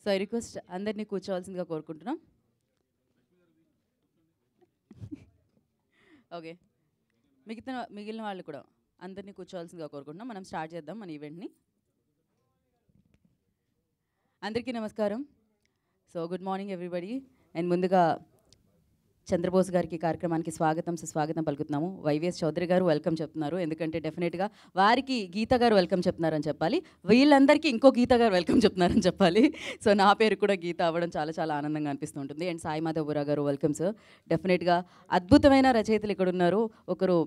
So I request అందరినీ కూర్చోవాల్సిందిగా కోరుకుంటున్నాం. Okay, మిగిలిన వాళ్ళు కూడా అందరినీ కూర్చోవాల్సిందిగా కోరుకుంటున్నాం. మనం స్టార్ట్ చేద్దాం మన ఈవెంట్ని. అందరికీ నమస్కారం. So good morning everybody. And ముందుగా చంద్రబోస్ గారికి కార్యక్రమానికి స్వాగతం సుస్వాగతం పలుకుతున్నాము. వైవిఎస్ చౌదరి గారు వెల్కమ్ చెప్తున్నారు, ఎందుకంటే డెఫినెట్గా వారికి గీత గారు వెల్కమ్ చెప్తున్నారని చెప్పాలి, వీళ్ళందరికీ ఇంకో గీత గారు వెల్కమ్ చెప్తున్నారని చెప్పాలి. సో నా పేరు కూడా గీత అవ్వడం చాలా చాలా ఆనందంగా అనిపిస్తుంటుంది. అండ్ సాయి మాధవ్ బురా గారు వెల్కమ్ సార్. డెఫినెట్గా అద్భుతమైన రచయితలు ఇక్కడ ఉన్నారు. ఒకరు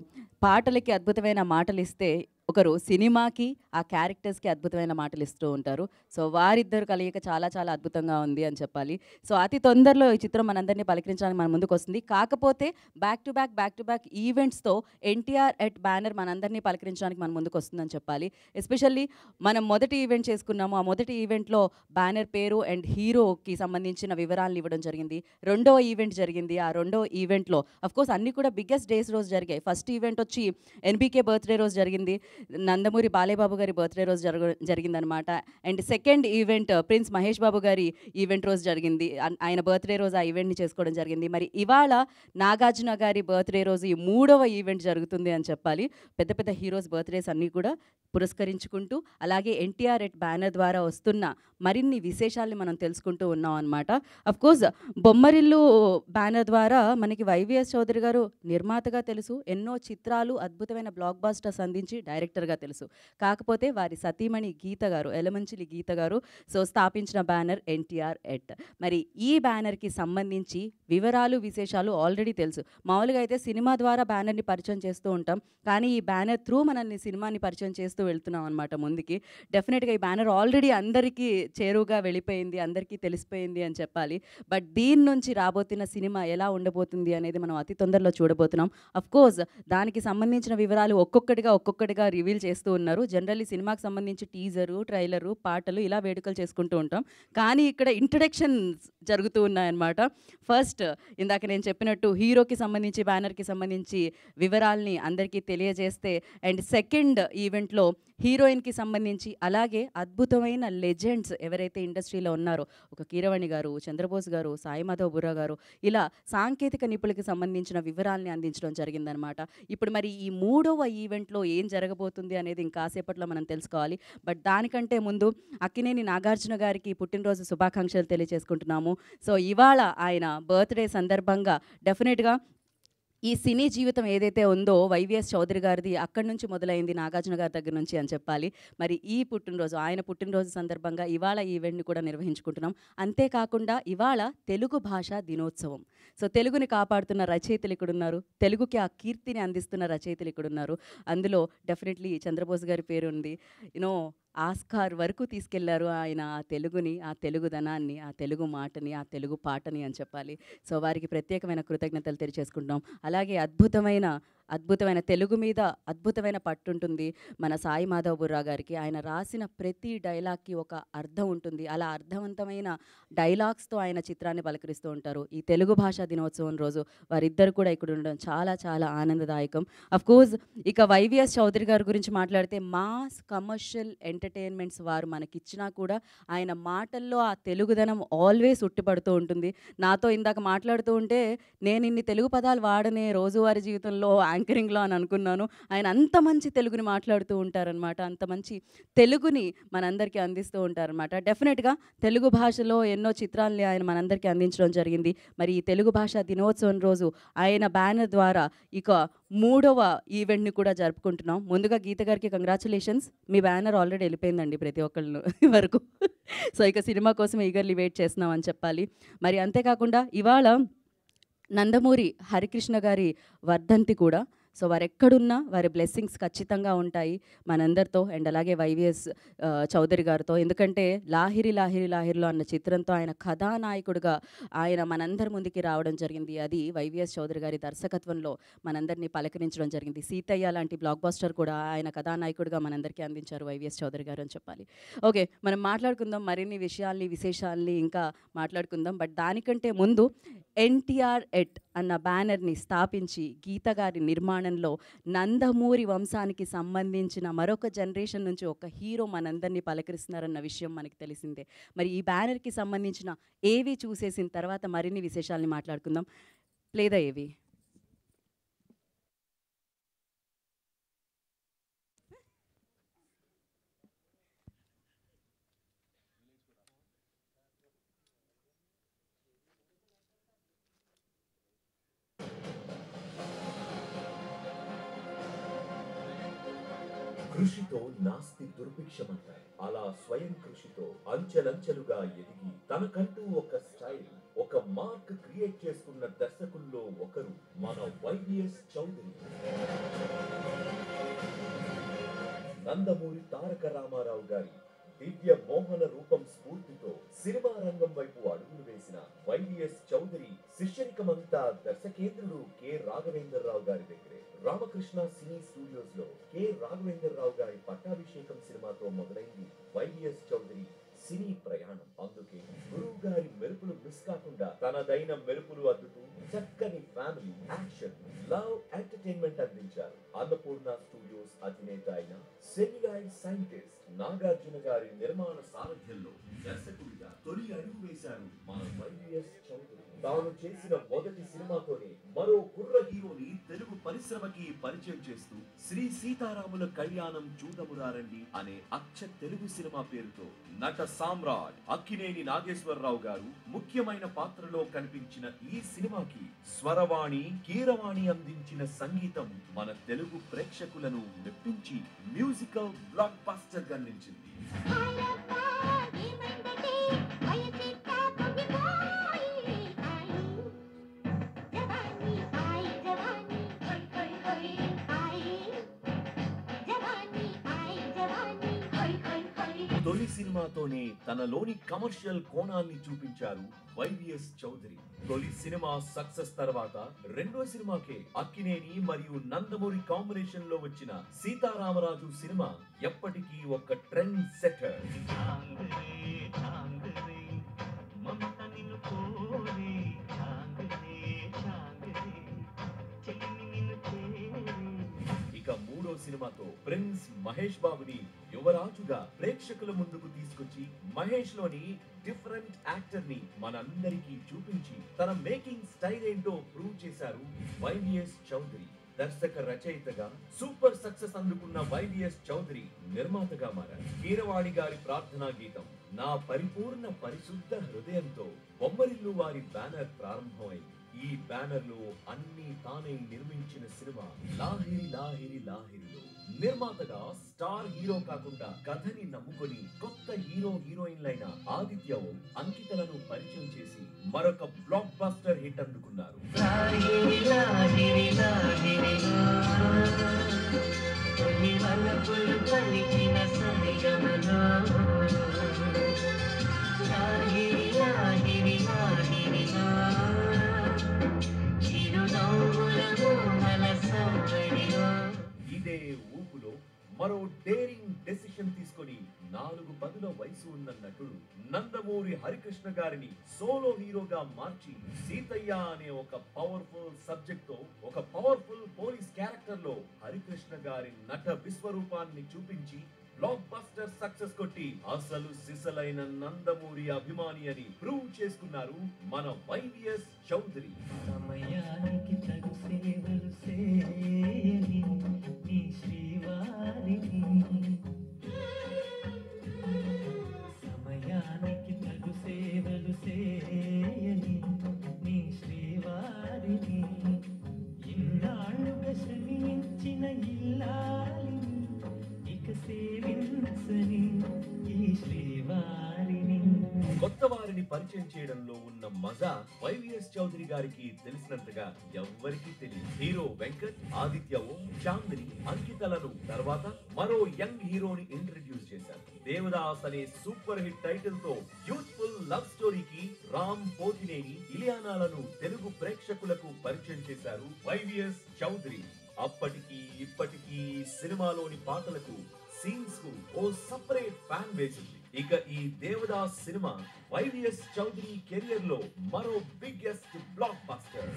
పాటలకి అద్భుతమైన మాటలు ఇస్తే, ఒకరు సినిమాకి ఆ క్యారెక్టర్స్కి అద్భుతమైన మాటలు ఇస్తూ ఉంటారు. సో వారిద్దరు కలయిక చాలా చాలా అద్భుతంగా ఉంది అని చెప్పాలి. సో అతి తొందరలో ఈ చిత్రం మనందరినీ పలకరించడానికి మన ముందుకు వస్తుంది. కాకపోతే బ్యాక్ టు బ్యాక్ ఈవెంట్స్తో ఎన్టీఆర్ ఎట్ బ్యానర్ మనందరినీ పలకరించడానికి మన ముందుకు వస్తుందని చెప్పాలి. ఎస్పెషల్లీ మనం మొదటి ఈవెంట్ చేసుకున్నాము. ఆ మొదటి ఈవెంట్లో బ్యానర్ పేరు అండ్ హీరోకి సంబంధించిన వివరాలను ఇవ్వడం జరిగింది. రెండో ఈవెంట్ జరిగింది. ఆ రెండో ఈవెంట్లో అఫ్కోర్స్ అన్నీ కూడా బిగ్గెస్ట్ డేస్ రోజు జరిగాయి. ఫస్ట్ ఈవెంట్ వచ్చి ఎన్బీకే బర్త్డే రోజు జరిగింది. నందమూరి బాలేబాబు గారి బర్త్డే రోజు జరిగిందనమాట. And second event prince Mahesh Babu గారి ఈవెంట్ రోజు జరిగింది. ఆయన బర్త్డే రోజు ఆ ఈవెంట్ని చేసుకోవడం జరిగింది. మరి ఇవాళ నాగార్జున గారి బర్త్డే రోజు ఈ మూడవ ఈవెంట్ జరుగుతుంది అని చెప్పాలి. పెద్ద పెద్ద హీరోస్ బర్త్డేస్ అన్నీ కూడా పురస్కరించుకుంటూ, అలాగే ఎన్టీఆర్ ఎట్ బ్యానర్ ద్వారా వస్తున్న మరిన్ని విశేషాలని మనం తెలుసుకుంటూ ఉన్నాం అనమాట. అఫ్కోర్స్ బొమ్మరిల్లు బ్యానర్ ద్వారా మనకి వైవిఎస్ చౌదరి గారు నిర్మాతగా తెలుసు, ఎన్నో చిత్రాలు అద్భుతమైన బ్లాక్ బాస్టర్స్ అందించి డైరెక్టర్గా తెలుసు. కాకపోతే వారి సతీమణి గీత గారు, ఎలమంచిలి గీత గారు సో స్థాపించిన బ్యానర్ ఎన్టీఆర్ ఎట్. మరి ఈ బ్యానర్కి సంబంధించి వివరాలు విశేషాలు ఆల్రెడీ తెలుసు. మామూలుగా అయితే సినిమా ద్వారా బ్యానర్ని పరిచయం చేస్తూ ఉంటాం, కానీ ఈ బ్యానర్ త్రూ మనల్ని సినిమాని పరిచయం చేస్తూ వెళ్తున్నాం అనమాట ముందుకి. డెఫినెట్గా ఈ బ్యానర్ ఆల్రెడీ అందరికీ చేరువుగా వెళ్ళిపోయింది, అందరికీ తెలిసిపోయింది అని చెప్పాలి. బట్ దీని నుంచి రాబోతున్న సినిమా ఎలా ఉండబోతుంది అనేది మనం అతి తొందరలో చూడబోతున్నాం. అఫ్కోర్స్ దానికి సంబంధించిన వివరాలు ఒక్కొక్కటిగా రివీల్ చేస్తూ ఉన్నారు. జనరల్లీ సినిమాకి సంబంధించి టీజరు, ట్రైలరు, పాటలు ఇలా వేడుకలు చేసుకుంటూ ఉంటాం, కానీ ఇక్కడ ఇంట్రడక్షన్స్ జరుగుతూ ఉన్నాయన్నమాట. ఫస్ట్ ఇందాక నేను చెప్పినట్టు హీరోకి సంబంధించి బ్యానర్కి సంబంధించి వివరాల్ని అందరికీ తెలియజేస్తే, అండ్ సెకండ్ ఈవెంట్లో హీరోయిన్కి సంబంధించి, అలాగే అద్భుతమైన లెజెండ్స్ ఎవరైతే ఇండస్ట్రీలో ఉన్నారో, ఒక కీరవాణి గారు, చంద్రబోస్ గారు, సాయి మాధవ్ బుర్రా గారు, ఇలా సాంకేతిక నిపుణులకి సంబంధించిన వివరాల్ని అందించడం జరిగిందనమాట. ఇప్పుడు మరి ఈ మూడవ ఈవెంట్లో ఏం జరగబోతుంది అనేది ఇంకాసేపట్లో మనం తెలుసుకోవాలి. బట్ దానికంటే ముందు అక్కినేని నాగార్జున గారికి పుట్టినరోజు శుభాకాంక్షలు తెలియజేసుకుంటున్నాము. సో ఇవాళ ఆయన బర్త్డే సందర్భంగా డెఫినెట్గా ఈ సినీ జీవితం ఏదైతే ఉందో వైవిఎస్ చౌదరి గారిది అక్కడి నుంచి మొదలైంది, నాగార్జున గారి దగ్గర నుంచి అని చెప్పాలి. మరి ఈ పుట్టినరోజు, ఆయన పుట్టినరోజు సందర్భంగా ఇవాళ ఈవెంట్ని కూడా నిర్వహించుకుంటున్నాం. అంతేకాకుండా ఇవాళ తెలుగు భాషా దినోత్సవం. సో తెలుగుని కాపాడుతున్న రచయితలు ఇక్కడున్నారు, తెలుగుకి ఆ కీర్తిని అందిస్తున్న రచయితలు ఇక్కడున్నారు. అందులో డెఫినెట్లీ చంద్రబోస్ గారి పేరు ఉంది. యూనో ఆస్కార్ వరకు తీసుకెళ్లారు ఆయన ఆ తెలుగుని, ఆ తెలుగుదనాన్ని, ఆ తెలుగు మాటని, ఆ తెలుగు పాటని అని చెప్పాలి. సో వారికి ప్రత్యేకమైన కృతజ్ఞతలు తెలియజేసుకుంటున్నాం. అలాగే అద్భుతమైన తెలుగు మీద అద్భుతమైన పట్టు ఉంటుంది మన సాయి మాధవ్ బుర్రా గారికి. ఆయన రాసిన ప్రతి డైలాగ్కి ఒక అర్థం ఉంటుంది. అలా అర్థవంతమైన డైలాగ్స్తో ఆయన చిత్రాన్ని పలకరిస్తూ ఉంటారు. ఈ తెలుగు భాషా దినోత్సవం రోజు వారిద్దరు కూడా ఇక్కడ ఉండడం చాలా చాలా ఆనందదాయకం. అఫ్కోర్స్ ఇక వైవిఎస్ చౌదరి గారి గురించి మాట్లాడితే మాస్ కమర్షియల్ ఎంటర్టైన్మెంట్స్ వారు మనకిచ్చినా కూడా ఆయన మాటల్లో ఆ తెలుగుదనం ఆల్వేస్ ఉట్టిపడుతూ ఉంటుంది. నాతో ఇందాక మాట్లాడుతూ ఉంటే నేను ఇన్ని తెలుగు పదాలు వాడనే రోజువారీ జీవితంలో యాంకరింగ్లో అని అనుకున్నాను. ఆయన అంత మంచి తెలుగుని మాట్లాడుతూ ఉంటారనమాట. అంత మంచి తెలుగుని మనందరికీ అందిస్తూ ఉంటారనమాట. డెఫినెట్గా తెలుగు భాషలో ఎన్నో చిత్రాల్ని ఆయన మనందరికీ అందించడం జరిగింది. మరి ఈ తెలుగు భాషా దినోత్సవం రోజు ఆయన బ్యానర్ ద్వారా ఇక మూడవ ఈవెంట్ని కూడా జరుపుకుంటున్నాం. ముందుగా గీత గారికి కంగ్రాచులేషన్స్, మీ బ్యానర్ ఆల్రెడీ వెళ్ళిపోయిందండి ప్రతి ఒక్కళ్ళు వరకు. సో ఇక సినిమా కోసం ఈగర్లీ వెయిట్ చేస్తున్నాం అని చెప్పాలి. మరి అంతేకాకుండా ఇవాళ నందమూరి హరికృష్ణ గారి వర్ధంతి కూడా. సో వారు ఎక్కడున్నా వారి బ్లెస్సింగ్స్ ఖచ్చితంగా ఉంటాయి మనందరితో, అండ్ అలాగే వైవిఎస్ చౌదరి గారితో. ఎందుకంటే లాహిరిలో అన్న చిత్రంతో ఆయన కథానాయకుడిగా ఆయన మనందరి ముందుకి రావడం జరిగింది. అది వైవిఎస్ చౌదరి గారి దర్శకత్వంలో మనందరినీ పలకరించడం జరిగింది. సీతయ్య లాంటి బ్లాక్ బాస్టర్ కూడా ఆయన కథానాయకుడిగా మనందరికీ అందించారు వైవిఎస్ చౌదరి గారు అని చెప్పాలి. ఓకే, మనం మాట్లాడుకుందాం మరిన్ని విశేషాల్ని ఇంకా మాట్లాడుకుందాం. బట్ దానికంటే ముందు ఎన్టీఆర్ ఎట్ అన్న బ్యానర్ని స్థాపించి గీత గారి నిర్మాణంలో ప్రయాణంలో నందమూరి వంశానికి సంబంధించిన మరొక జనరేషన్ నుంచి ఒక హీరో మనందరినీ పలకరిస్తున్నారన్న విషయం మనకి తెలిసిందే. మరి ఈ బ్యానర్కి సంబంధించిన ఏవి చూసేసిన తర్వాత మరిన్ని విశేషాలని మాట్లాడుకుందాం. ప్లేదా ఏవి. కృషితో నాస్తి దుర్భిక్షమంటారు. అలా స్వయం కృషితో అంచెలంచెలుగా ఎదిగి తనకంటూ ఒక స్టైల్, ఒక మార్క్ క్రియేట్ చేసుకున్న దర్శకుల్లో ఒకరు మన వైవిఎస్ చౌదరి. నందమూరి తారక రామారావు గారి దివ్య మోహన రూపం స్ఫూర్తితో సినిమా రంగం వైపు అడుగులు వేసిన వైవిఎస్ చౌదరి శిష్యరికమంతా దర్శకేంద్రుడు కె రాఘవేంద్రరావు గారి దగ్గరే. రామకృష్ణ సినీ స్టూడియోస్ లో కె రాఘవేంద్రరావు గారి పట్టాభిషేకం సినిమాతో మొదలైంది వైవిఎస్ చౌదరి సినీ ప్రయాణం. అందుకే గురువు గారి మెరుపులు మిస్ కాకుండా తనదైన మెరుపులు అద్దుతూ చక్కని ఫ్యామిలీ యాక్షన్ లవ్ ఎంటర్టైన్మెంట్ అందించారు. అన్నపూర్ణ స్టూడియోస్ అధినేత అయిన సెల్యులాయిడ్ సైంటిస్ట్ నాగార్జున గారి నిర్మాణ సారథ్యంలో దర్శకుడిగా తొలి అడుగు వేశారు మన వైవిఎస్ చౌదరి. తాను చేసిన మొదటి సినిమాతోనే మరో కుర్ర హీరోని తెలుగు పరిశ్రమకి పరిచయం చేస్తూ శ్రీ సీతారాముల కళ్యాణం చూడమురారండి అనే అచ్చ తెలుగు సినిమా పేరుతో నట సామ్రాట్ అక్కినేని నాగేశ్వరరావు గారు ముఖ్యమైన పాత్రలో కనిపించిన ఈ సినిమాకి స్వరవాణి కీరవాణి అందించిన సంగీతం మన తెలుగు ప్రేక్షకులను మెప్పించి మ్యూజికల్ బ్లాక్ బస్టర్ గా నిలిచింది. తొలి సినిమాతోనే తనలోని కమర్షియల్ కోణాన్ని చూపించారు వైవిఎస్ చౌదరి. తొలి సినిమా సక్సెస్ తర్వాత రెండో సినిమాకే అక్కినేని మరియు నందమూరి కాంబినేషన్ లో వచ్చిన సీతారామరాజు సినిమా ఎప్పటికీ ఒక ట్రెండ్ సెటర్. మూడో సినిమాతో ప్రిన్స్ మహేష్ బాబుని యువరాజుగా ప్రేక్షకుల ముందుకు తీసుకొచ్చి మహేష్ లోని డిఫరెంట్ యాక్టర్ ని మనందరికీ చూపించి తన మేకింగ్ స్టైల్ ఏంటో ప్రూవ్ చేశారు వైవిఎస్ చౌదరి. దర్శక రచయితగా సూపర్ సక్సెస్ అందుకున్న వైవిఎస్ చౌదరి నిర్మాతగా మారారు. కీరవాణి గారి ప్రార్థనా గీతం నా పరిపూర్ణ పరిశుద్ధ హృదయంతో బొమ్మరిల్లు వారి బ్యానర్ ప్రారంభమైంది. ఈ బ్యానర్ లో అన్ని తానే నిర్మించిన సినిమా లాహిరి లాహిరి లాహిరిలో నిర్మాతగా స్టార్ హీరో కాకుండా కథని నమ్ముకొని కొత్త హీరో హీరోయిన్లైన ఆదిత్య అంకితలను పరిచయం చేసి మరొక బ్లాక్ బస్టర్ హిట్ అందుకున్నారు. ఇదే ఊపులో మరో డేరింగ్ డెసిషన్ తీసుకొని 4 పదుల వయసు ఉన్న నటుడు నందమూరి హరికృష్ణ గారిని సోలో హీరోగా మార్చి సీతయ్య అనే ఒక పవర్ఫుల్ సబ్జెక్ట్ తో ఒక పవర్ఫుల్ పోలీస్ క్యారెక్టర్ లో హరికృష్ణ గారి నట విశ్వరూపాన్ని చూపించి బ్లాక్ బస్టర్ సక్సెస్ కొట్టి అసలు సిసలైన నందమూరి అభిమాని అని ప్రూవ్ చేసుకున్నారు మన వైవిఎస్ చౌదరి. సమయానికి తగు సేవలు చేయని నీ శ్రీవారిని, సమయానికి తగు సేవలు చేయని నీ శ్రీవారిని, ఇన్నాళ్ళుగా శ్రమించిన ఇల్లాలిని ఇక సేవించని ఈ శ్రీవారిని. కొత్త వారిని పరిచయం చేయడంలో ఉన్న మజా వైవిఎస్ చౌదరి గారికి తెలిసినంతగా ఎవ్వరికీ తెలియదు. హీరో వెంకట్, ఆదిత్య ఓం, చాందిని, అంకితలను తర్వాత మరో యంగ్ హీరోని ఇంట్రడ్యూస్ చేశారు. దేవదాస్ అనే సూపర్ హిట్ టైటిల్ తో యూత్ఫుల్ లవ్ స్టోరీకి రామ్ పోతినేని, ఇలియానాలను తెలుగు ప్రేక్షకులకు పరిచయం చేశారు వైవిఎస్ చౌదరి. అప్పటికి ఇప్పటికీ సినిమాలోని పాటలకు సీన్స్ కు ఓ సపరేట్ ఫ్యాన్ బేస్ ఉంది. ఇక ఈ Devadas cinema YVS Chowdary career లో మరో బిగ్గెస్ట్ బ్లాక్ బస్టర్.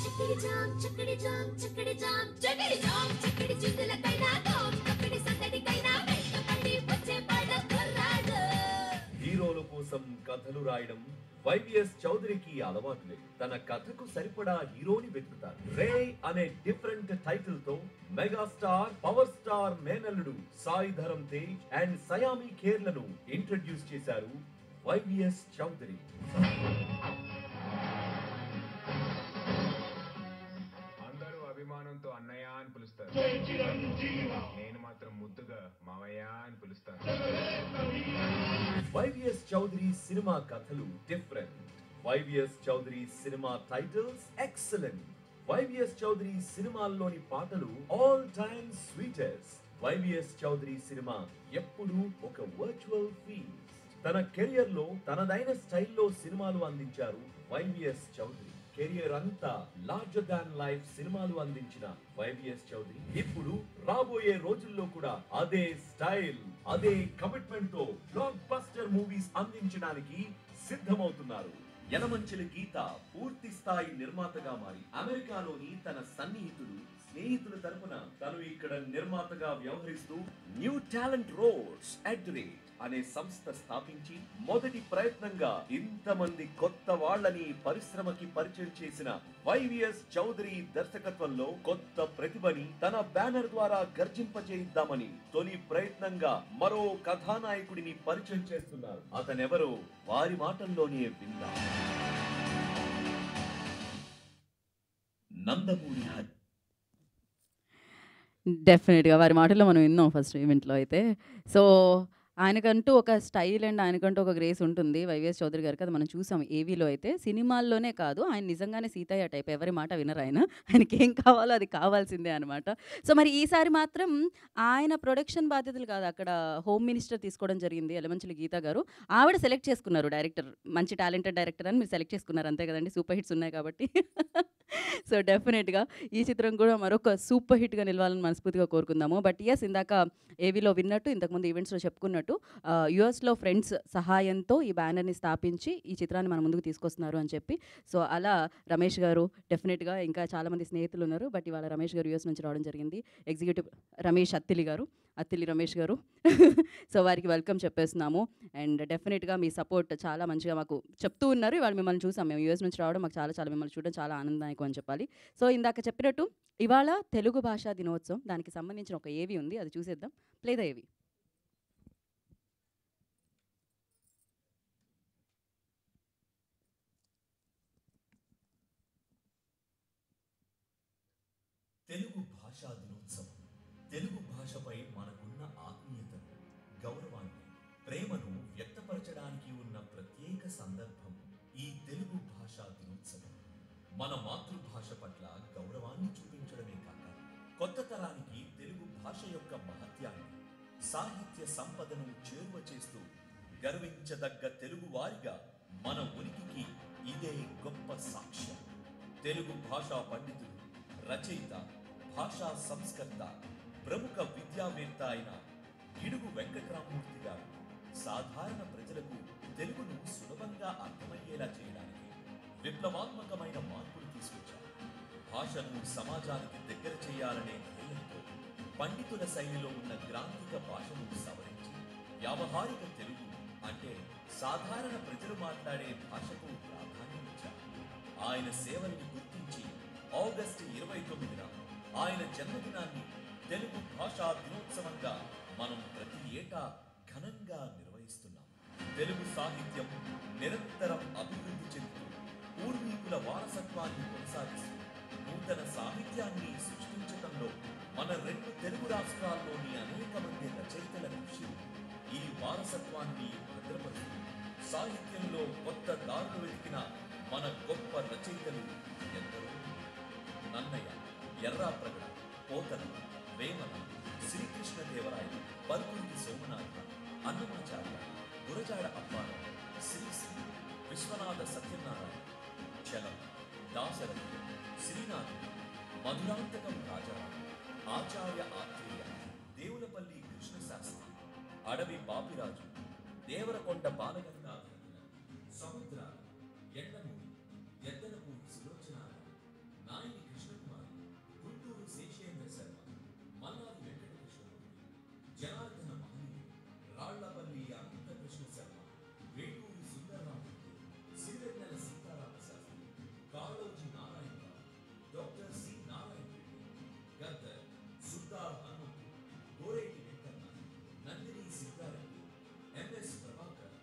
చిక్కడి జామ్ చిక్కడి జామ్ చిక్కడి జామ్ చిక్కడి జామ్ చిక్కడి చుదులకైనా దోమ్ చిక్కడి సందడికైనా వెంటపడి వచ్చే పాట కుర్రాడు. హీరోల కోసం కథలు రాయడం వైవిఎస్ చౌదరికి అలవాటు లేదు. తన కథకు సరిపడా హీరోని వెతుకుతారు. రే అనే డిఫరెంట్ టైటిల్ తో మెగాస్టార్ పవర్ స్టార్ మేనల్లుడు Sai Dharam Tej and Saiyami ఖేర్లను introduce చేశారు వైవిఎస్ చౌదరి. అందరూ అభిమానంతో అన్నయ్య అని పిలుస్తారు. నేను మాత్రం ముద్దుగా మావయ్య అని పిలుస్తాను. వైవిఎస్ చౌదరి సినిమా కథలు different. YVS Chowdary cinema titles excellent. YVS Chowdary సినిమాల్లోని పాటలు all time sweetest. YVS Chowdary cinema ఎప్పుడూ ఒక వర్చువల్ ఫీస్ట్. తన కెరియర్ లో తనదైన స్టైల్లో సినిమాలు అందించారు వైవిఎస్ చౌదరి. కెరియర్ అంతా లార్జర్ దాన్ లైఫ్ సినిమాలు అందించిన వైవిఎస్ చౌదరి ఇప్పుడు రాబోయే రోజుల్లో కూడా అదే స్టైల్, అదే కమిట్మెంట్ తో బ్లాక్ బస్టర్ మూవీస్ అందించడానికి సిద్ధమవుతున్నారు. యలమంచిలి గీత పూర్తి స్థాయి నిర్మాతగా మారి అమెరికాలోని తన స్నేహితుల తరపున తను ఇక్కడ నిర్మాతగా వ్యవహరిస్తూ న్యూ టాలెంట్ రోడ్స్ అనే సంస్థ స్థాపించి మొదటి ప్రయత్నంగా ఇంతమంది కొత్త వాళ్ళని పరిశ్రమకి పరిచయం చేసిన వైవిఎస్ చౌదరి దర్శకత్వంలో కొత్త ప్రతిభని తన బ్యానర్ ద్వారా గర్జింపజేయిద్దామని తొలి ప్రయత్నంగా మరో కథానాయకుడిని పరిచయం చేస్తున్నారు. అతనెవరో వారి మాటల్లోనే విందాం. నందమూరి డెఫినెట్గా వారి మాటల్లో మనం విన్నాం ఫస్ట్ ఈవెంట్లో అయితే. సో ఆయనకంటూ ఒక స్టైల్ అండ్ ఆయనకంటూ ఒక గ్రేస్ ఉంటుంది వైవిఎస్ చౌదరి గారికి. అది మనం చూసాం ఏవీలో అయితే. సినిమాల్లోనే కాదు, ఆయన నిజంగానే సీతయ్య టైప్. ఎవరి మాట వినరు ఆయన. ఆయనకి ఏం కావాలో అది కావాల్సిందే అనమాట. సో మరి ఈసారి మాత్రం ఆయన ప్రొడక్షన్ బాధ్యతలు కాదు, అక్కడ హోమ్ మినిస్టర్ తీసుకోవడం జరిగింది యలమంచిలి గీత గారు. ఆవిడ సెలెక్ట్ చేసుకున్నారు డైరెక్టర్, మంచి టాలెంటెడ్ డైరెక్టర్ అని మీరు సెలెక్ట్ చేసుకున్నారు అంతే కదండి, సూపర్ హిట్స్ ఉన్నాయి కాబట్టి. సో డెఫినెట్గా ఈ చిత్రం కూడా మరొక సూపర్ హిట్గా నిలవాలని మనస్ఫూర్తిగా కోరుకుందాము. బట్ ఎస్, ఇందాక ఏవీలో విన్నట్టు, ఇంతకుముందు ఈవెంట్స్లో చెప్పుకున్నట్టు యుఎస్లో ఫ్రెండ్స్ సహాయంతో ఈ బ్యానర్ని స్థాపించి ఈ చిత్రాన్ని మన ముందుకు తీసుకొస్తున్నారు అని చెప్పి. సో అలా రమేష్ గారు డెఫినెట్గా, ఇంకా చాలామంది స్నేహితులు ఉన్నారు, బట్ ఇవాళ రమేష్ గారు యుఎస్ నుంచి రావడం జరిగింది. ఎగ్జిక్యూటివ్ రమేష్ అత్తిలి రమేష్ గారు. సో వారికి వెల్కమ్ చెప్పేస్తున్నాము. అండ్ డెఫినెట్గా మీ సపోర్ట్ చాలా మంచిగా మాకు చెప్తూ ఉన్నారు. ఇవాళ మిమ్మల్ని చూసాం, మేము యూఎస్ నుంచి రావడం మాకు చాలా మిమ్మల్ని చూడడం చాలా ఆనందదాయకం అని చెప్పాలి. సో ఇందాక చెప్పినట్టు ఇవాళ తెలుగు భాషా దినోత్సవం, దానికి సంబంధించిన ఒక ఏవి ఉంది, అది చూసేద్దాం. ప్లే ద ఏవి. తెలుగు భాషా దినోత్సవం తెలుగు భాషపై మనకున్న ఆత్మీయతను, గౌరవాన్ని, ప్రేమను వ్యక్తపరచడానికి ఉన్న ప్రత్యేక సందర్భం ఈ తెలుగు భాషా దినోత్సవం. మన మాతృభాష పట్ల గౌరవాన్ని చూపించడమే కాక కొత్త తరానికి తెలుగు భాష యొక్క మహత్యాన్ని, సాహిత్య సంపదను చేరువ చేస్తూ గర్వించదగ్గ తెలుగు వారిగా మన ఉనికికి ఇదే గొప్ప సాక్ష్యం. తెలుగు భాషా పండితుడు, రచయిత, భాషా సంస్కర్త, ప్రముఖ విద్యావేత్త అయిన గిడుగు వెంకటరామమూర్తి గారు సాధారణ ప్రజలకు తెలుగును సులభంగా అర్థమయ్యేలా చేయడానికి విప్లవాత్మకమైన మార్పులు తీసుకొచ్చారు. భాషను సమాజానికి దగ్గర చేయాలనే ధ్యేయంతో పండితుల శైలిలో ఉన్న గ్రాంథిక భాషను సవరించి వ్యావహారిక తెలుగు అంటే సాధారణ ప్రజలు మాట్లాడే భాషకు ప్రాధాన్యమిచ్చారు. ఆయన సేవలను గుర్తించి ఆగస్టు 29న ఆయన జన్మదినాన్ని తెలుగు భాషా దినోత్సవంగా మనం ప్రతి ఏటా ఘనంగా నిర్వహిస్తున్నాం. తెలుగు సాహిత్యం నిరంతరం అభివృద్ధి చెందుతూ పూర్వీకుల వారసత్వాన్ని కొనసాగిస్తూ నూతన సాహిత్యాన్ని సృష్టించడంలో మన రెండు తెలుగు రాష్ట్రాల్లోని అనేక మంది రచయితల కృషి ఈ వారసత్వాన్ని భద్రపరుస్తూ సాహిత్యంలో కొత్త దారులు వెతికిన మన గొప్ప రచయితలు ఎందరో. నన్నయ్య, ఎర్రాప్రగడ, పోతన, వేమన, శ్రీకృష్ణదేవరాయలు, పల్కురికి సోమనాథ, అన్నమాచార్య, గురజాడ అప్పారావు, శ్రీశ్రీ, విశ్వనాథ సత్యనారాయణ, చలం, దాశరథి, శ్రీనాథుడు, మధురాంతకం రాజారావు, ఆచార్య ఆత్రేయ, దేవులపల్లి కృష్ణశాస్త్రి, అడవి బాపిరాజు, దేవరకొండ బాలగంగా సముద్ర ఎండమూరి ఎద్దనపూడి సులోచన నాయని కృష్ణకుమార్ గుంటూరు శేషేంద్ర శర్మ మల్లాది వెంకటకృష్ణమూర్తి జనార్దన మహనీయుడు రాళ్లపల్లి అనంత కృష్ణ శర్మ వేటూరి సుందరరామూర్తి సిరివెన్నెల సీతారామ శాస్త్రి కాళోజీ నారాయణరావు డాక్టర్ సి నారాయణ రెడ్డి గద్దర్ సుల్తాన్ హనుమంతు గోరేటి వెంకన్న నందిని సిద్ధారెడ్డి ఎంఎస్ ప్రభాకర్